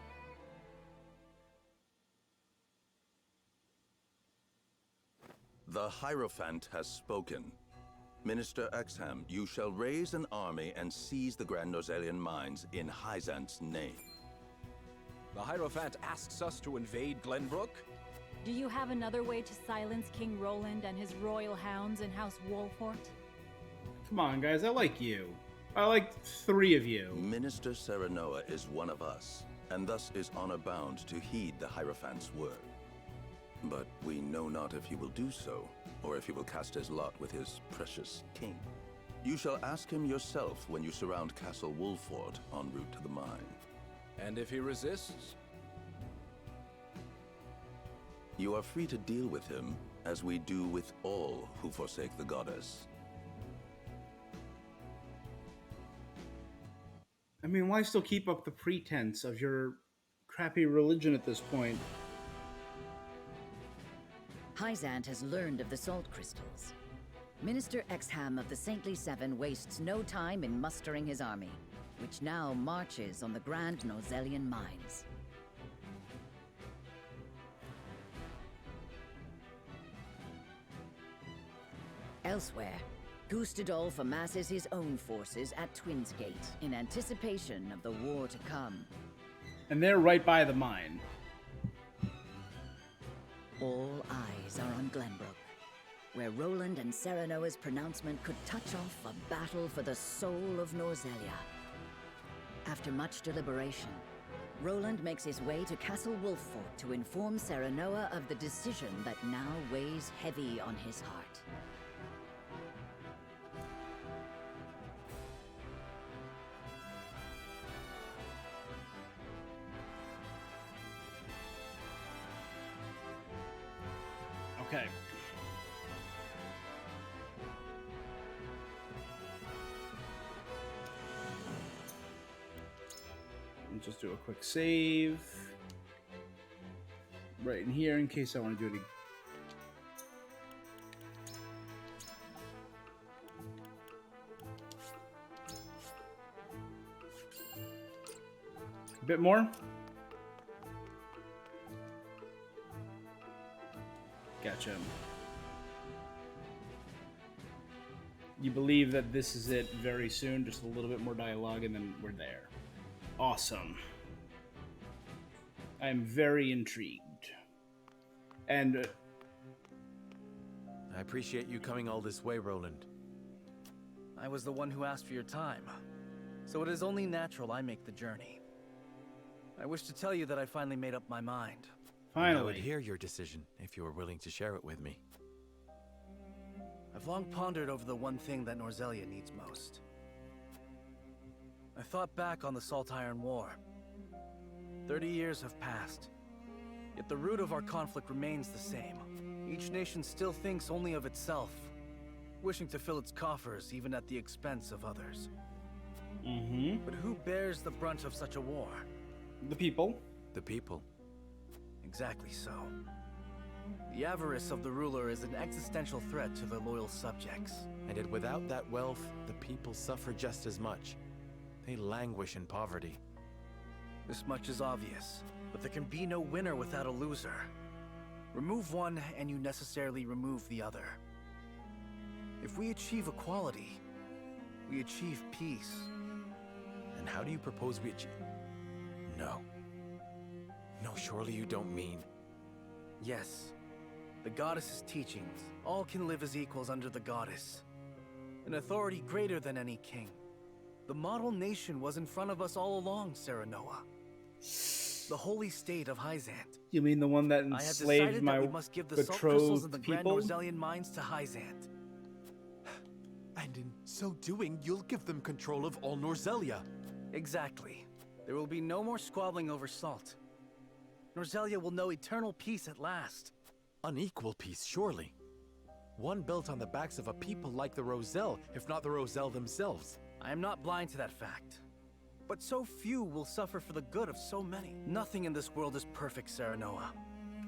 The Hierophant has spoken. Minister Exham, you shall raise an army and seize the Grand Norzelian mines in Hyzant's name. The Hierophant asks us to invade Glenbrook? Do you have another way to silence King Roland and his royal hounds in House Wolfort? Come on, guys. I like you. I like 3 of you. Minister Serenoa is one of us, and thus is honor bound to heed the Hierophant's word. But we know not if he will do so, or if he will cast his lot with his precious king. You shall ask him yourself when you surround Castle Wolfort en route to the mine. And if he resists? You are free to deal with him, as we do with all who forsake the goddess. I mean, why still keep up the pretense of your crappy religion at this point? Hyzant has learned of the salt crystals. Minister Exham of the Saintly Seven wastes no time in mustering his army, which now marches on the Grand Norzelian mines. Elsewhere, Gustadolf amasses his own forces at Twins Gate in anticipation of the war to come. And they're right by the mine. All eyes are on Glenbrook, where Roland and Serenoa's pronouncement could touch off a battle for the soul of Norzelia. After much deliberation, Roland makes his way to Castle Wolfort to inform Serenoa of the decision that now weighs heavy on his heart. Okay. Let's just do a quick save. Right in here in case I want to do it again. A bit more. Gotcha. You believe that this is it very soon, just a little bit more dialogue and then we're there. Awesome. I am very intrigued. And I appreciate you coming all this way, Roland. I was the one who asked for your time, so it is only natural I make the journey. I wish to tell you that I finally made up my mind. I would hear your decision if you were willing to share it with me. I've long pondered over the one thing that Norzelia needs most. I thought back on the Salt Iron War. 30 years have passed, yet the root of our conflict remains the same. Each nation still thinks only of itself, wishing to fill its coffers even at the expense of others. But who bears the brunt of such a war? The people. The people. Exactly so. The avarice of the ruler is an existential threat to their loyal subjects. And yet without that wealth, the people suffer just as much. They languish in poverty. This much is obvious, but there can be no winner without a loser. Remove one, and you necessarily remove the other. If we achieve equality, we achieve peace. And how do you propose we achieve? No. No, surely you don't mean... Yes. The goddess's teachings. All can live as equals under the goddess. An authority greater than any king. The model nation was in front of us all along, Serenoa. The holy state of Hyzant. You mean the one that enslaved my we must give the salt crystals in the Grand people? Norzelian mines to Hyzant. And in so doing, you'll give them control of all Norzelia. Exactly. There will be no more squabbling over salt. Norzelia will know eternal peace at last. Unequal peace, surely. One built on the backs of a people like the Roselle, if not the Roselle themselves. I am not blind to that fact. But so few will suffer for the good of so many. Nothing in this world is perfect, Serenoa.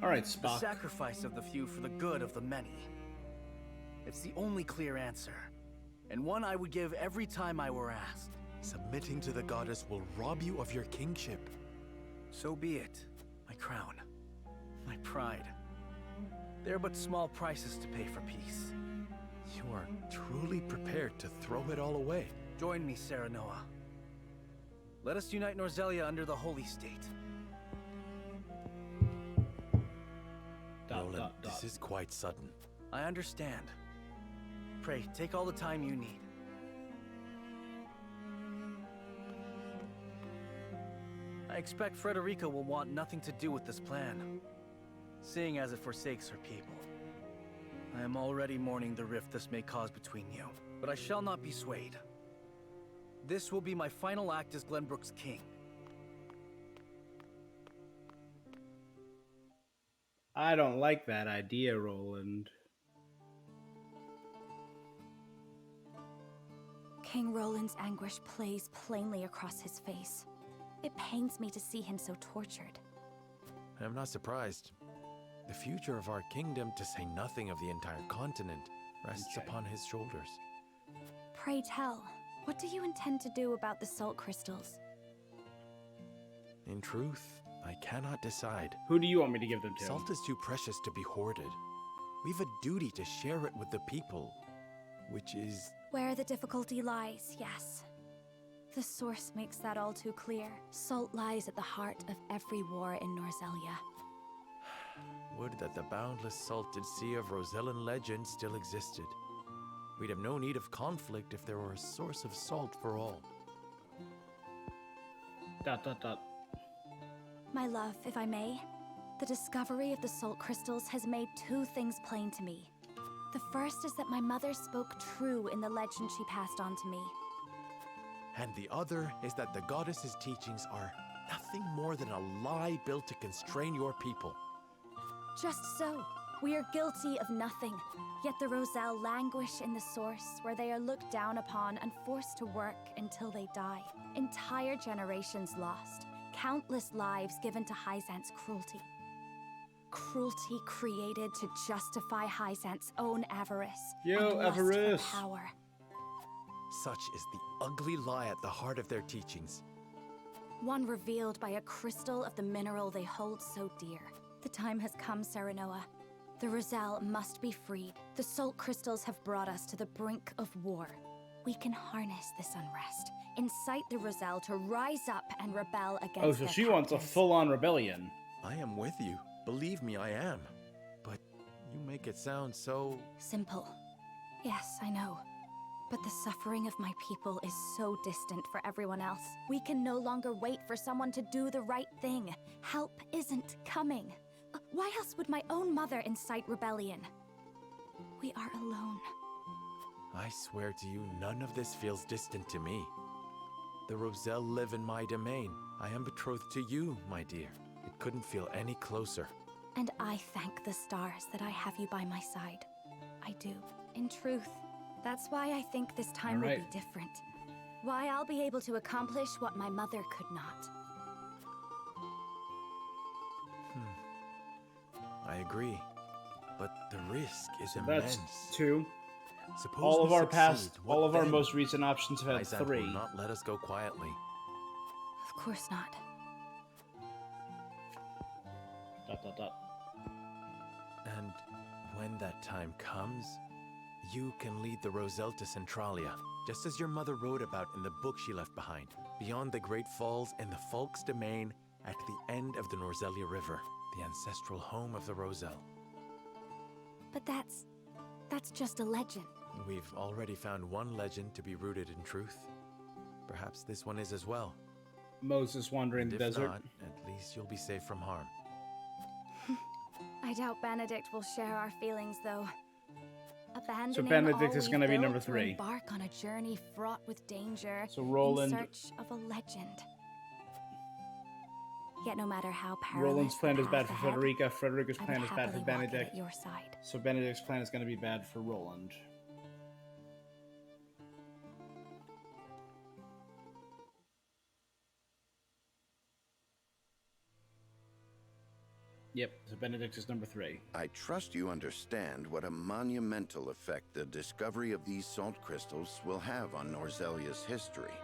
All right, Spock. The sacrifice of the few for the good of the many. It's the only clear answer. and one I would give every time I were asked. Submitting to the goddess will rob you of your kingship. So be it. My crown. My pride. They're but small prices to pay for peace. You are truly prepared to throw it all away. Join me, Serenoa. Let us unite Norzelia under the Holy State. Roland, this is quite sudden. I understand. Pray, take all the time you need. I expect Frederica will want nothing to do with this plan, seeing as it forsakes her people. I am already mourning the rift this may cause between you, but I shall not be swayed. This will be my final act as Glenbrook's king. I don't like that idea, Roland. King Roland's anguish plays plainly across his face. It pains me to see him so tortured. I'm not surprised. The future of our kingdom, to say nothing of the entire continent, rests upon his shoulders. Pray tell, what do you intend to do about the salt crystals? In truth, I cannot decide. Who do you want me to give them to? Salt is too precious to be hoarded. We've a duty to share it with the people, which is... Where the difficulty lies, yes. The source makes that all too clear. Salt lies at the heart of every war in Norzelia. Would that the boundless salted sea of Rosellan legend still existed. We'd have no need of conflict if there were a source of salt for all. ... My love, if I may, the discovery of the salt crystals has made two things plain to me. The first is that my mother spoke true in the legend she passed on to me. And the other is that the goddess's teachings are nothing more than a lie built to constrain your people. Just so. We are guilty of nothing. Yet the Roselle languish in the source, where they are looked down upon and forced to work until they die. Entire generations lost. Countless lives given to Hyzant's cruelty. Cruelty created to justify Hyzant's own avarice. Yo, and lust avarice. for power. Such is the ugly lie at the heart of their teachings. One revealed by a crystal of the mineral they hold so dear. The time has come, Serenoa. The Roselle must be freed. The salt crystals have brought us to the brink of war. We can harness this unrest, incite the Roselle to rise up and rebel against Oh, so their she wants a captors. full-on rebellion. I am with you. Believe me, I am. But you make it sound so... Simple. Yes, I know. But the suffering of my people is so distant for everyone else. We can no longer wait for someone to do the right thing. Help isn't coming. Why else would my own mother incite rebellion? We are alone. I swear to you, none of this feels distant to me. The Roselle live in my domain. I am betrothed to you, my dear. It couldn't feel any closer. And I thank the stars that I have you by my side. I do. In truth, that's why I think this time will be different. Why I'll be able to accomplish what my mother could not. I agree. But the risk is So immense. that's two. Suppose All we of our succeed, past, what all of our then? most recent options have had Hyzant three. will not let us go quietly. Of course not. And when that time comes, you can lead the Roselle to Centralia, just as your mother wrote about in the book she left behind, beyond the Great Falls in the Folk's domain at the end of the Norzelia River, the ancestral home of the Roselle. But that's just a legend. We've already found one legend to be rooted in truth. Perhaps this one is as well. Moses wandering the If desert. not, at least you'll be safe from harm. I doubt Benedict will share our feelings, though. Abandoning So Benedict all is we've gonna be built number to 3. Embark on a journey fraught with danger. So Roland- in search of a legend. Yet no matter how perilous Roland's plan the is bad for path ahead, Frederica. Frederica's I would plan is bad for happily walk it Benedict. at your side. So Benedict's plan is going to be bad for Roland. Yep, so Benedict is number 3. I trust you understand what a monumental effect the discovery of these salt crystals will have on Norzelia's history.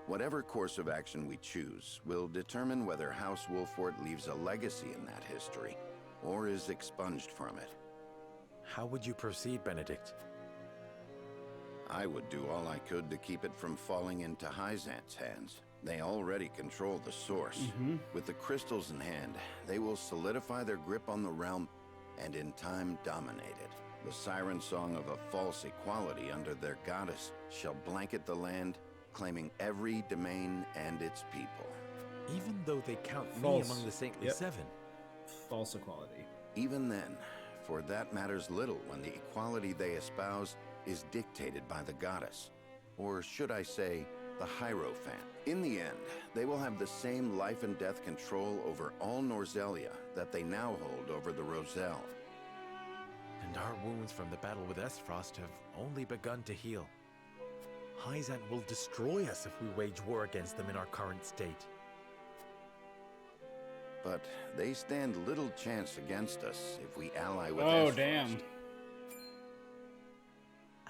Whatever course of action we choose will determine whether House Wolfort leaves a legacy in that history, or is expunged from it. How would you proceed, Benedict? I would do all I could to keep it from falling into Hyzant's hands. They already control the source. With the crystals in hand, they will solidify their grip on the realm and in time dominate it. The siren song of a false equality under their goddess shall blanket the land, claiming every domain and its people. Even though they count False. me among the Saintly Seven. False equality. Even then, for that matters little when the equality they espouse is dictated by the goddess. Or should I say, the Hierophant. In the end, they will have the same life and death control over all Norzelia that they now hold over the Roselle. And our wounds from the battle with Esfrost have only begun to heal. Hyzant will destroy us if we wage war against them in our current state. But they stand little chance against us if we ally with Oh, Esfrost. damn.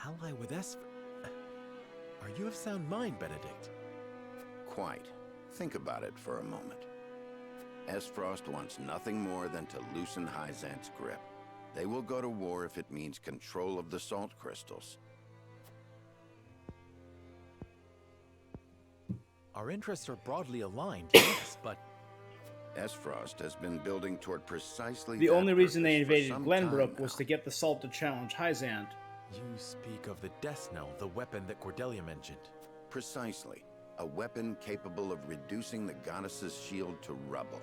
Ally with Esfrost? Are you of sound mind, Benedict? Quite. Think about it for a moment. Esfrost wants nothing more than to loosen Hyzant's grip. They will go to war if it means control of the salt crystals. Our interests are broadly aligned, yes, but... Esfrost has been building toward precisely The that only reason they purpose for invaded some Glenbrook time was now. to get the salt to challenge Hyzant. You speak of the Death Knell, the weapon that Cordelia mentioned. Precisely. A weapon capable of reducing the goddess's shield to rubble,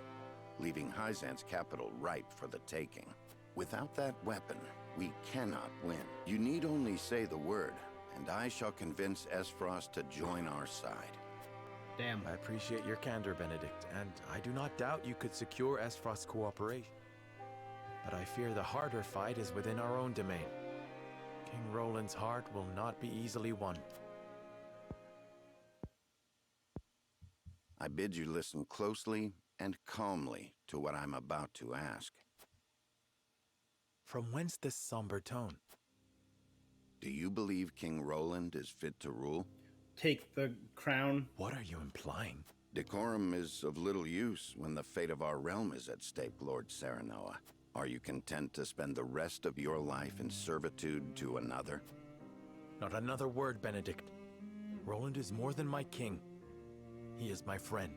leaving Hyzant's capital ripe for the taking. Without that weapon, we cannot win. You need only say the word, and I shall convince Esfrost to join our side. Damn. I appreciate your candor, Benedict, and I do not doubt you could secure Esfrost's cooperation. But I fear the harder fight is within our own domain. King Roland's heart will not be easily won. I bid you listen closely and calmly to what I'm about to ask. From whence this somber tone? Do you believe King Roland is fit to rule? Take the crown. What are you implying? Decorum is of little use when the fate of our realm is at stake, Lord Serenoa. Are you content to spend the rest of your life in servitude to another? Not another word, Benedict. Roland is more than my king. He is my friend.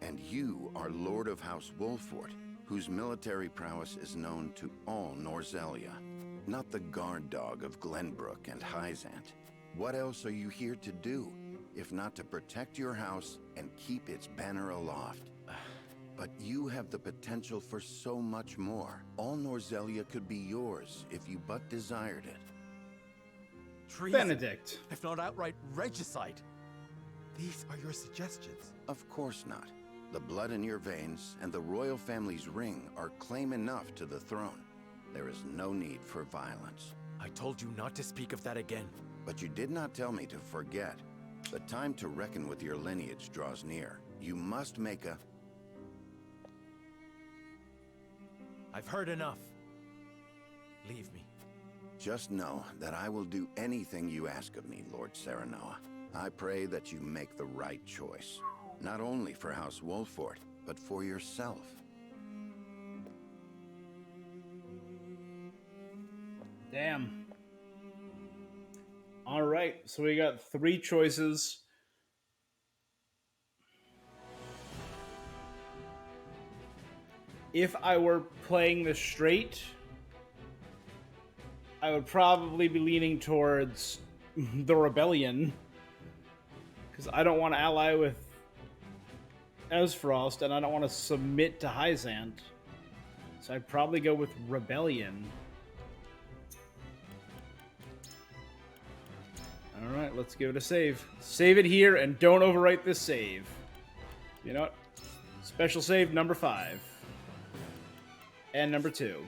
And you are Lord of House Wolfort, whose military prowess is known to all Norzelia. Not the guard dog of Glenbrook and Hyzant. What else are you here to do, if not to protect your house and keep its banner aloft? But you have the potential for so much more. All Norzelia could be yours if you but desired it. Treason, Benedict. if not outright regicide. These are your suggestions. Of course not. The blood in your veins and the royal family's ring are claim enough to the throne. There is no need for violence. I told you not to speak of that again. But you did not tell me to forget. The time to reckon with your lineage draws near. You must make a... I've heard enough. Leave me. Just know that I will do anything you ask of me, Lord Serenoa. I pray that you make the right choice. Not only for House Wolfort, but for yourself. Damn. All right, so we got 3 choices. If I were playing this straight, I would probably be leaning towards the rebellion, because I don't want to ally with Esfrost, and I don't want to submit to Hyzant. So I'd probably go with rebellion. Alright, let's give it a save. Save it here and don't overwrite this save. You know what? Special save number 5. And number 2.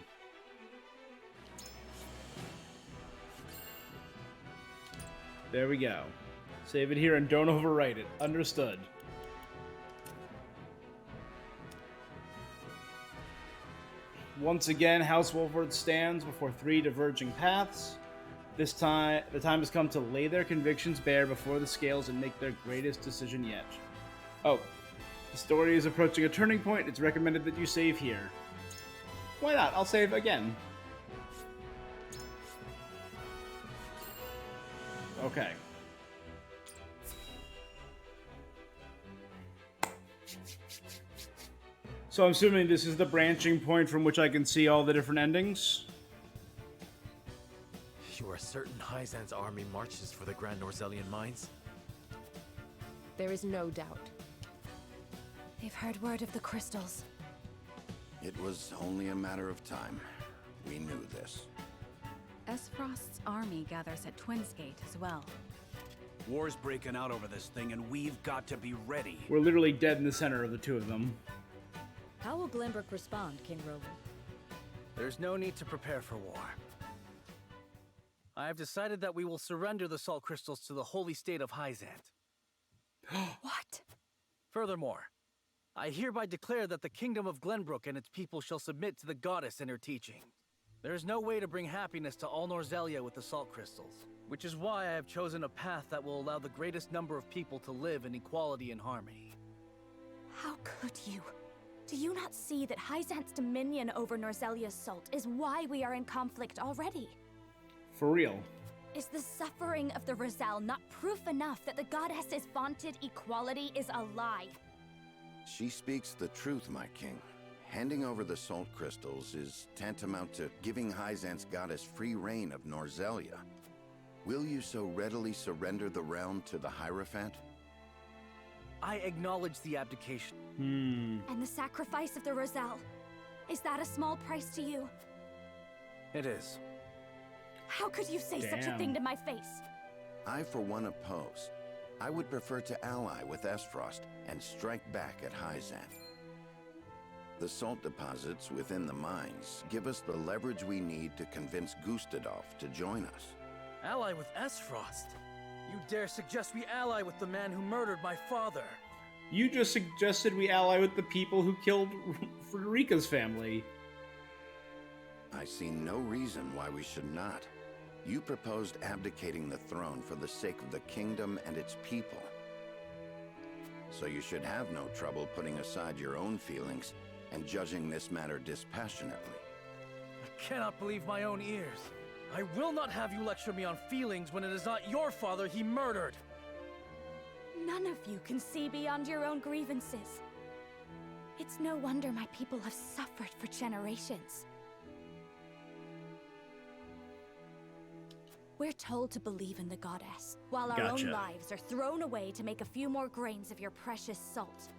There we go. Save it here and don't overwrite it. Understood. Once again, House Wolford stands before three diverging paths. This time, the time has come to lay their convictions bare before the scales and make their greatest decision yet. Oh, the story is approaching a turning point. It's recommended that you save here. Why not? I'll save again. Okay. So I'm assuming this is the branching point from which I can see all the different endings? You are certain Hyzan's army marches for the Grand Norzelian mines? There is no doubt. They've heard word of the crystals. It was only a matter of time. We knew this. Esfrost's army gathers at Twins Gate as well. War's breaking out over this thing, and we've got to be ready. We're literally dead in the center of the two of them. How will Glenbrook respond, King Roland? There's no need to prepare for war. I have decided that we will surrender the salt crystals to the holy state of Hyzant. What? Furthermore, I hereby declare that the kingdom of Glenbrook and its people shall submit to the goddess and her teaching. There is no way to bring happiness to all Norzelia with the salt crystals, which is why I have chosen a path that will allow the greatest number of people to live in equality and harmony. How could you? Do you not see that Hyzant's dominion over Norzelia's salt is why we are in conflict already? For real. Is the suffering of the Rosal not proof enough that the goddess's vaunted equality is a lie? She speaks the truth, my king. Handing over the salt crystals is tantamount to giving Hyzant's goddess free reign of Norzelia. Will you so readily surrender the realm to the Hierophant? I acknowledge the abdication. And the sacrifice of the Rosal, is that a small price to you? It is. How could you say such a thing to my face? I, for one, oppose. I would prefer to ally with Esfrost and strike back at Hyzant. The salt deposits within the mines give us the leverage we need to convince Gustadolf to join us. Ally with Esfrost? You dare suggest we ally with the man who murdered my father? You just suggested we ally with the people who killed Frederica's family. I see no reason why we should not. You proposed abdicating the throne for the sake of the kingdom and its people. So you should have no trouble putting aside your own feelings and judging this matter dispassionately. I cannot believe my own ears. I will not have you lecture me on feelings when it is not your father he murdered. None of you can see beyond your own grievances. It's no wonder my people have suffered for generations. We're told to believe in the goddess, while our own lives are thrown away to make a few more grains of your precious salt.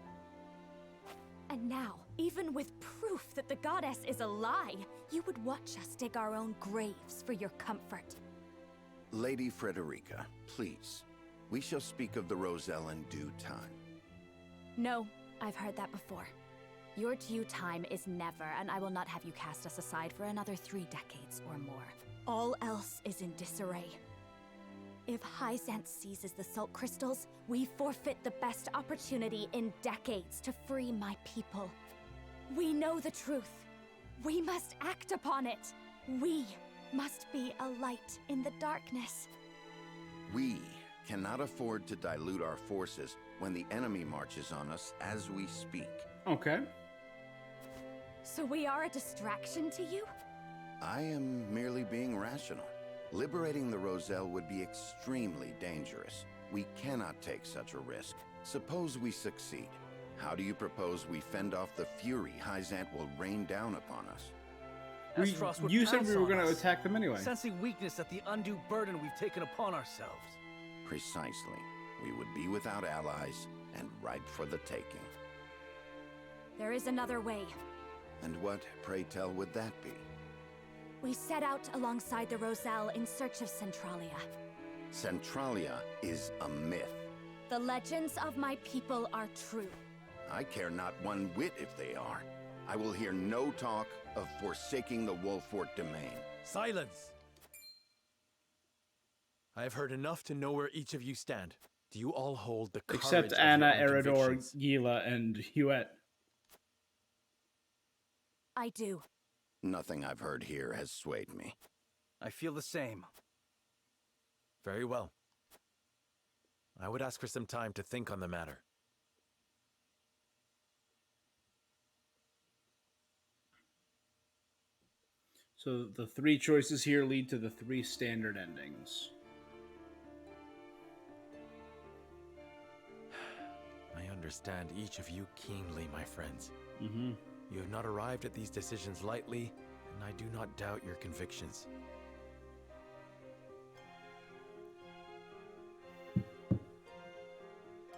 And now, even with proof that the goddess is a lie, you would watch us dig our own graves for your comfort. Lady Frederica, please. We shall speak of the Roselle in due time. No, I've heard that before. Your due time is never, and I will not have you cast us aside for another 3 decades or more. All else is in disarray. If Hyzant seizes the salt crystals, we forfeit the best opportunity in decades to free my people. We know the truth. We must act upon it. We must be a light in the darkness. We cannot afford to dilute our forces when the enemy marches on us as we speak. Okay. So we are a distraction to you? I am merely being rational. Liberating the Roselle would be extremely dangerous. We cannot take such a risk. Suppose we succeed. How do you propose we fend off the fury Hyzant will rain down upon us? You said we were going to attack them anyway. Sensing weakness at the undue burden we've taken upon ourselves. Precisely. We would be without allies and ripe for the taking. There is another way. And what, pray tell, would that be? We set out alongside the Roselle in search of Centralia. Centralia is a myth. The legends of my people are true. I care not one whit if they are. I will hear no talk of forsaking the Wolfort domain. Silence! I have heard enough to know where each of you stand. Do you all hold the courage Except of Anna, your own Eridor, convictions? Gila, and Huet. I do. Nothing I've heard here has swayed me. I feel the same. Very well. I would ask for some time to think on the matter. So the 3 choices here lead to the 3 standard endings. I understand each of you keenly, my friends. Mm-hmm. You have not arrived at these decisions lightly, and I do not doubt your convictions.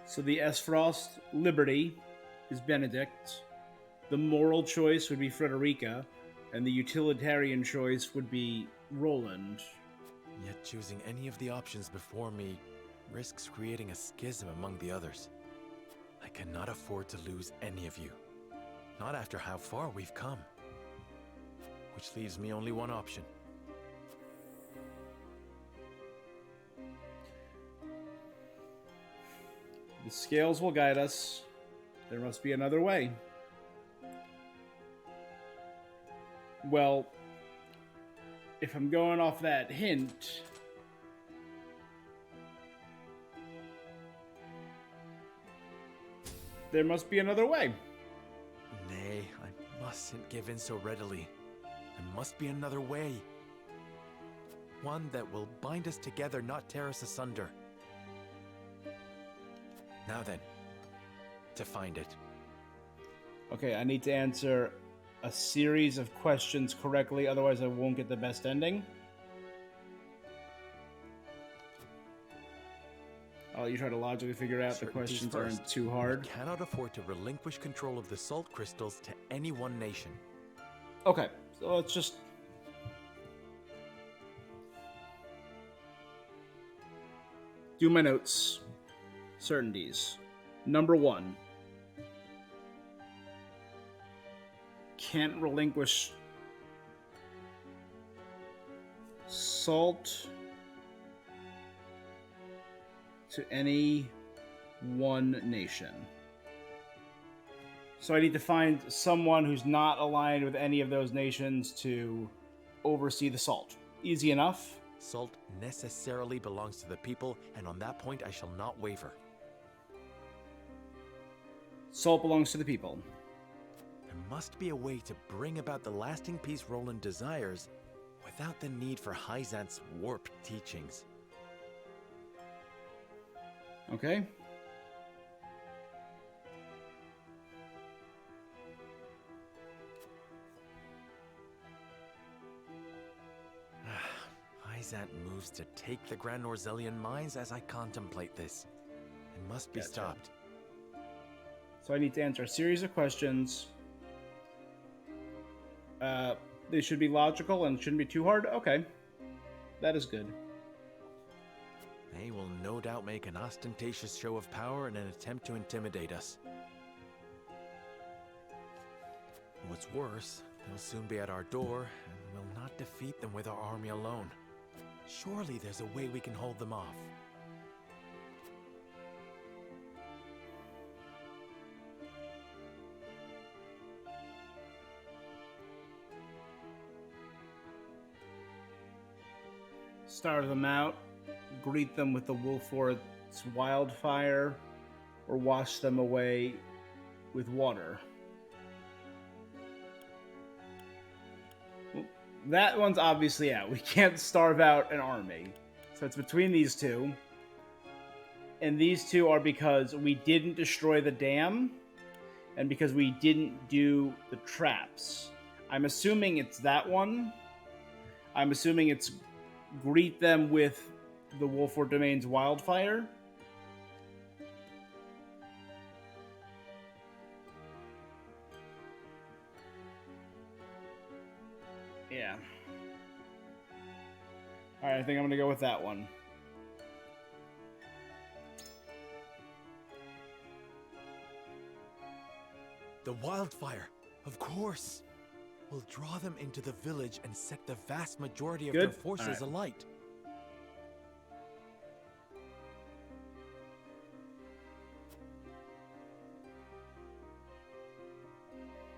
So the S-Frost Liberty is Benedict. The moral choice would be Frederica, and the utilitarian choice would be Roland. Yet choosing any of the options before me risks creating a schism among the others. I cannot afford to lose any of you. Not after how far we've come. Which leaves me only one option. The scales will guide us. There must be another way. Well, if I'm going off that hint, there must be another way. Nay, I mustn't give in so readily. There must be another way. One that will bind us together, not tear us asunder. Now then, to find it. Okay, I need to answer a series of questions correctly, otherwise I won't get the best ending. I'll let you try to logically figure out the questions aren't too hard. We cannot afford to relinquish control of the salt crystals to any one nation. Okay, so let's just... do my notes. Certainties. Number 1. Can't relinquish salt to any one nation. So I need to find someone who's not aligned with any of those nations to oversee the salt. Easy enough. Salt necessarily belongs to the people, and on that point I shall not waver. Salt belongs to the people. There must be a way to bring about the lasting peace Roland desires without the need for Hyzant's warped teachings. Okay. Hyzant moves to take the Grand Norzelian mines as I contemplate this. It must be stopped. So I need to answer a series of questions. They should be logical and shouldn't be too hard. Okay. That is good. They will no doubt make an ostentatious show of power in an attempt to intimidate us. What's worse, they'll soon be at our door, and we'll not defeat them with our army alone. Surely there's a way we can hold them off. Starve them out, greet them with the Wolfort's wildfire, or wash them away with water. Well, that one's obviously out. We can't starve out an army. So it's between these two. And these two are because we didn't destroy the dam, and because we didn't do the traps. I'm assuming it's that one. I'm assuming it's greet them with the Wolfort Domain's wildfire. Yeah. Alright, I think I'm gonna go with that one. The wildfire, of course. We'll draw them into the village and set the vast majority of their forces alight.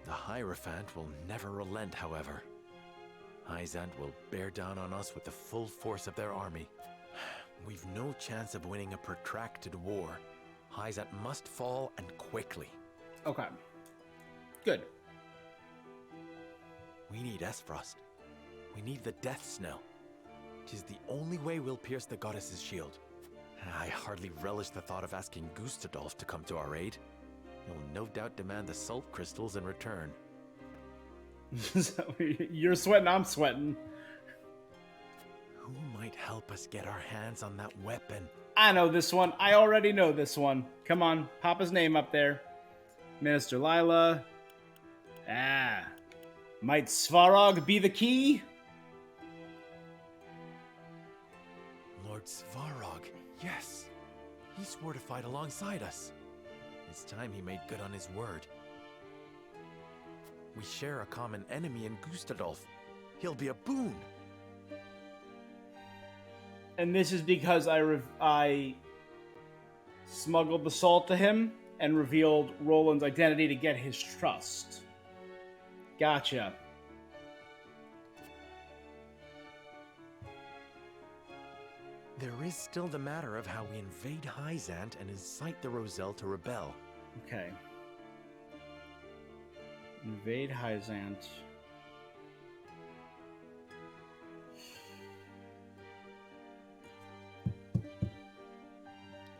The Hierophant will never relent, however. Hyzant will bear down on us with the full force of their army. We've no chance of winning a protracted war. Hyzant must fall, and quickly. Okay. Good. We need Esfrost. We need the Death Snell. 'Tis the only way we'll pierce the goddess's shield. I hardly relish the thought of asking Gustadolf to come to our aid. He'll no doubt demand the salt crystals in return. So, you're sweating, I'm sweating. Who might help us get our hands on that weapon? I know this one. I already know this one. Come on, pop his name up there. Minister Lila. Might Svarog be the key? Lord Svarog, yes. He swore to fight alongside us. It's time he made good on his word. We share a common enemy in Gustadolf. He'll be a boon. And this is because I smuggled the salt to him and revealed Roland's identity to get his trust. Gotcha. There is still the matter of how we invade Hyzant and incite the Roselle to rebel. Okay. Invade Hyzant.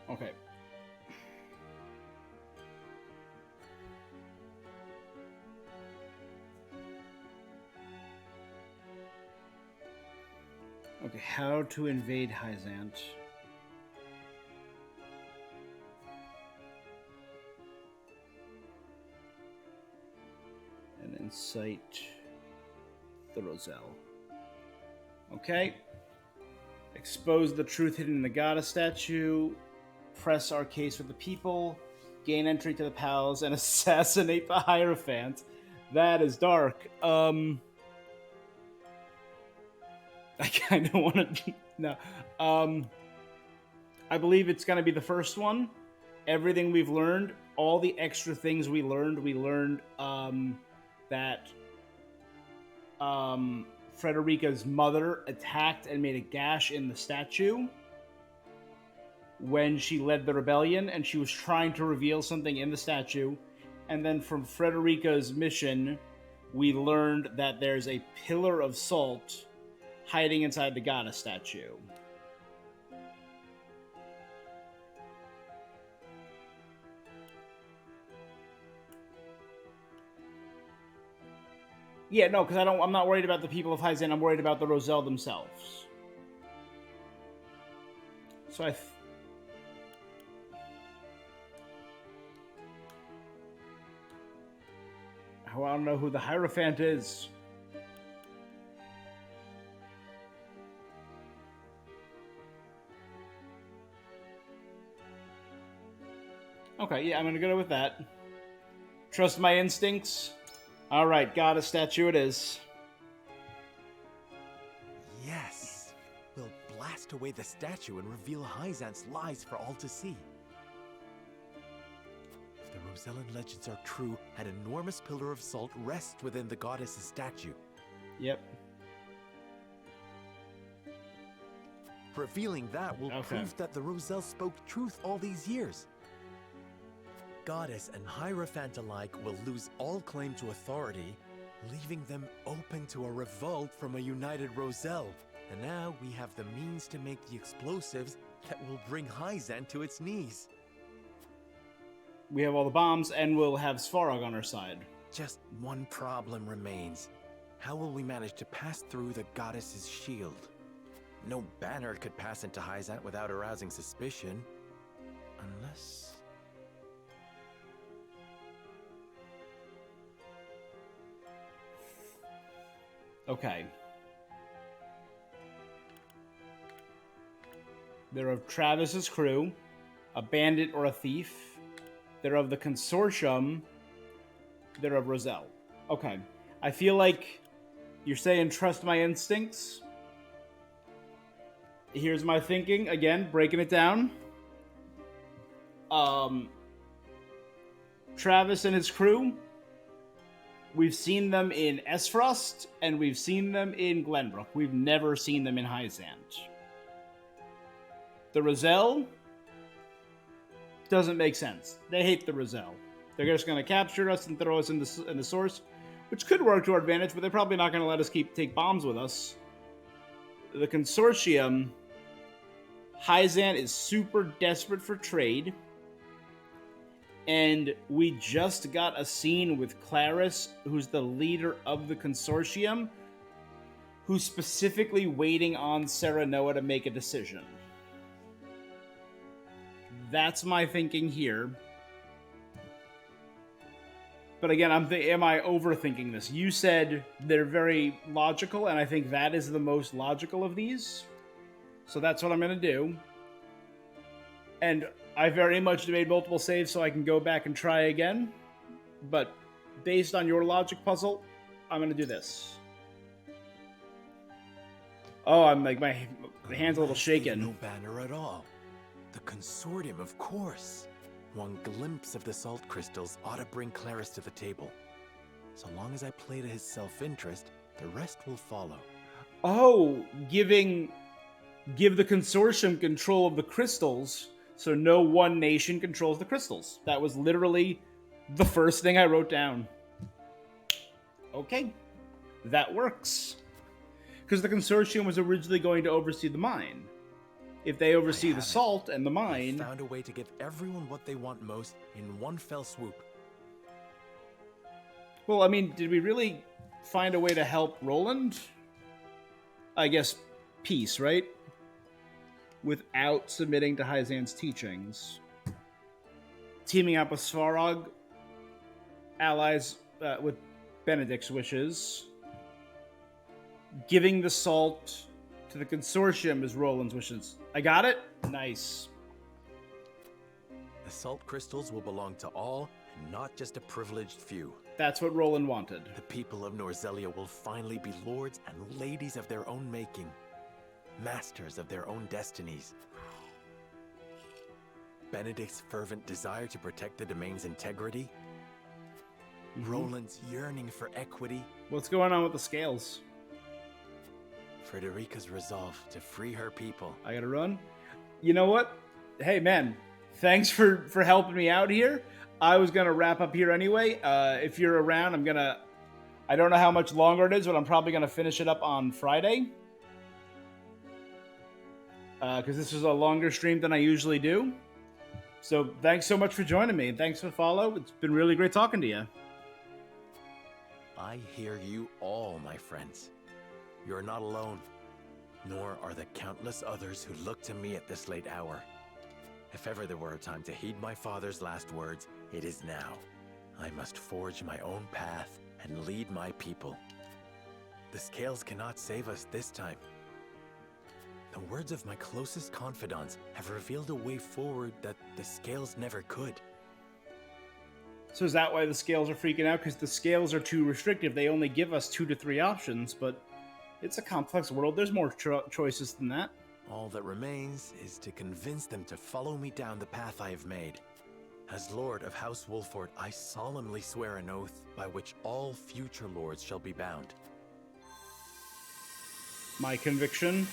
Okay. Okay, how to invade Hyzant. And incite the Roselle. Okay. Expose the truth hidden in the goddess statue. Press our case with the people. Gain entry to the palace and assassinate the Hierophant. That is dark. I kind of want to... No. I believe it's going to be the first one. Everything we've learned, all the extra things we learned that Frederica's mother attacked and made a gash in the statue when she led the rebellion, and she was trying to reveal something in the statue. And then from Frederica's mission, we learned that there's a pillar of salt hiding inside the goddess statue. Yeah, no, because I'm not worried about the people of Hyzant. I'm worried about the Roselle themselves. So I don't know who the Hierophant is. Okay, yeah, I'm gonna go with that. Trust my instincts. Alright, goddess statue it is. Yes! We'll blast away the statue and reveal Hyzant's lies for all to see. If the Rosellan legends are true, an enormous pillar of salt rests within the goddess's statue. Yep. Revealing that will prove that the Roselle spoke truth all these years. Goddess and Hierophant alike will lose all claim to authority, leaving them open to a revolt from a united Roselle. And now we have the means to make the explosives that will bring Hyzant to its knees. We have all the bombs, and we'll have Svarog on our side. Just one problem remains. How will we manage to pass through the goddess's shield? No banner could pass into Hyzant without arousing suspicion. Unless... Okay. They're of Travis's crew, a bandit or a thief. They're of the consortium. They're of Roselle. Okay. I feel like you're saying trust my instincts. Here's my thinking. Again, breaking it down. Travis and his crew We've seen them in Esfrost, and we've seen them in Glenbrook. We've never seen them in Hyzant. The Roselle doesn't make sense. They hate the Roselle. They're just going to capture us and throw us in the source, which could work to our advantage, but they're probably not going to let us take bombs with us. The Consortium, Hyzant is super desperate for trade. And we just got a scene with Claris, who's the leader of the Consortium, who's specifically waiting on Serenoa to make a decision. That's my thinking here. But again, am I overthinking this? You said they're very logical, and I think that is the most logical of these. So that's what I'm going to do. And I very much made multiple saves so I can go back and try again. But based on your logic puzzle, I'm going to do this. Oh, I'm like, my hand's a little shaken. No banner at all. The Consortium, of course. One glimpse of the salt crystals ought to bring Claris to the table. So long as I play to his self-interest, the rest will follow. Oh, give the Consortium control of the crystals, so no one nation controls the crystals. That was literally the first thing I wrote down. Okay, that works. Because the Consortium was originally going to oversee the mine. If they oversee the salt and the mine... I found a way to give everyone what they want most in one fell swoop. Well, I mean, did we really find a way to help Roland? I guess peace, right? Without submitting to Hyzant's teachings. Teaming up with Svarog, allies with Benedict's wishes. Giving the salt to the Consortium is Roland's wishes. I got it? Nice. The salt crystals will belong to all, and not just a privileged few. That's what Roland wanted. The people of Norzelia will finally be lords and ladies of their own making. Masters of their own destinies. Benedict's fervent desire to protect the domain's integrity. Roland's yearning for equity. What's going on with the scales? Frederica's resolve to free her people. I gotta run. You know what? Hey, man. Thanks for helping me out here. I was gonna wrap up here anyway. If you're around, I don't know how much longer it is, but I'm probably gonna finish it up on Friday. Because this is a longer stream than I usually do. So thanks so much for joining me. Thanks for the follow. It's been really great talking to you. I hear you all, my friends. You're not alone, nor are the countless others who look to me at this late hour. If ever there were a time to heed my father's last words, it is now. I must forge my own path and lead my people. The scales cannot save us this time. The words of my closest confidants have revealed a way forward that the scales never could. So is that why the scales are freaking out? Because the scales are too restrictive. They only give us 2 to 3 options, but it's a complex world. There's more choices than that. All that remains is to convince them to follow me down the path I have made. As Lord of House Wolford, I solemnly swear an oath by which all future lords shall be bound. My conviction.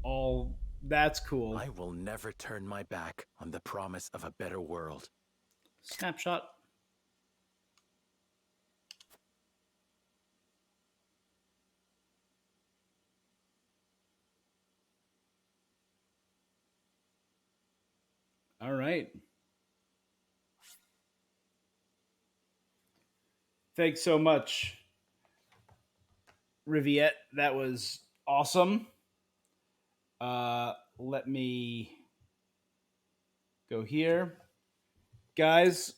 All that's cool. I will never turn my back on the promise of a better world. Snapshot. All right. Thanks so much, Riviette. That was awesome. Let me go here. Guys,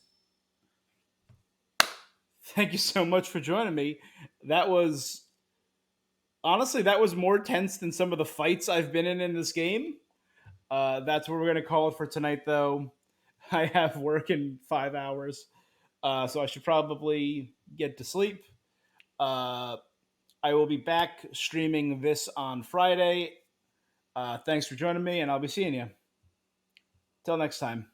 thank you so much for joining me. That was, honestly, that was more tense than some of the fights I've been in this game. That's what we're going to call it for tonight, though. I have work in 5 hours, so I should probably get to sleep. I will be back streaming this on Friday. Thanks for joining me, and I'll be seeing you. Till next time.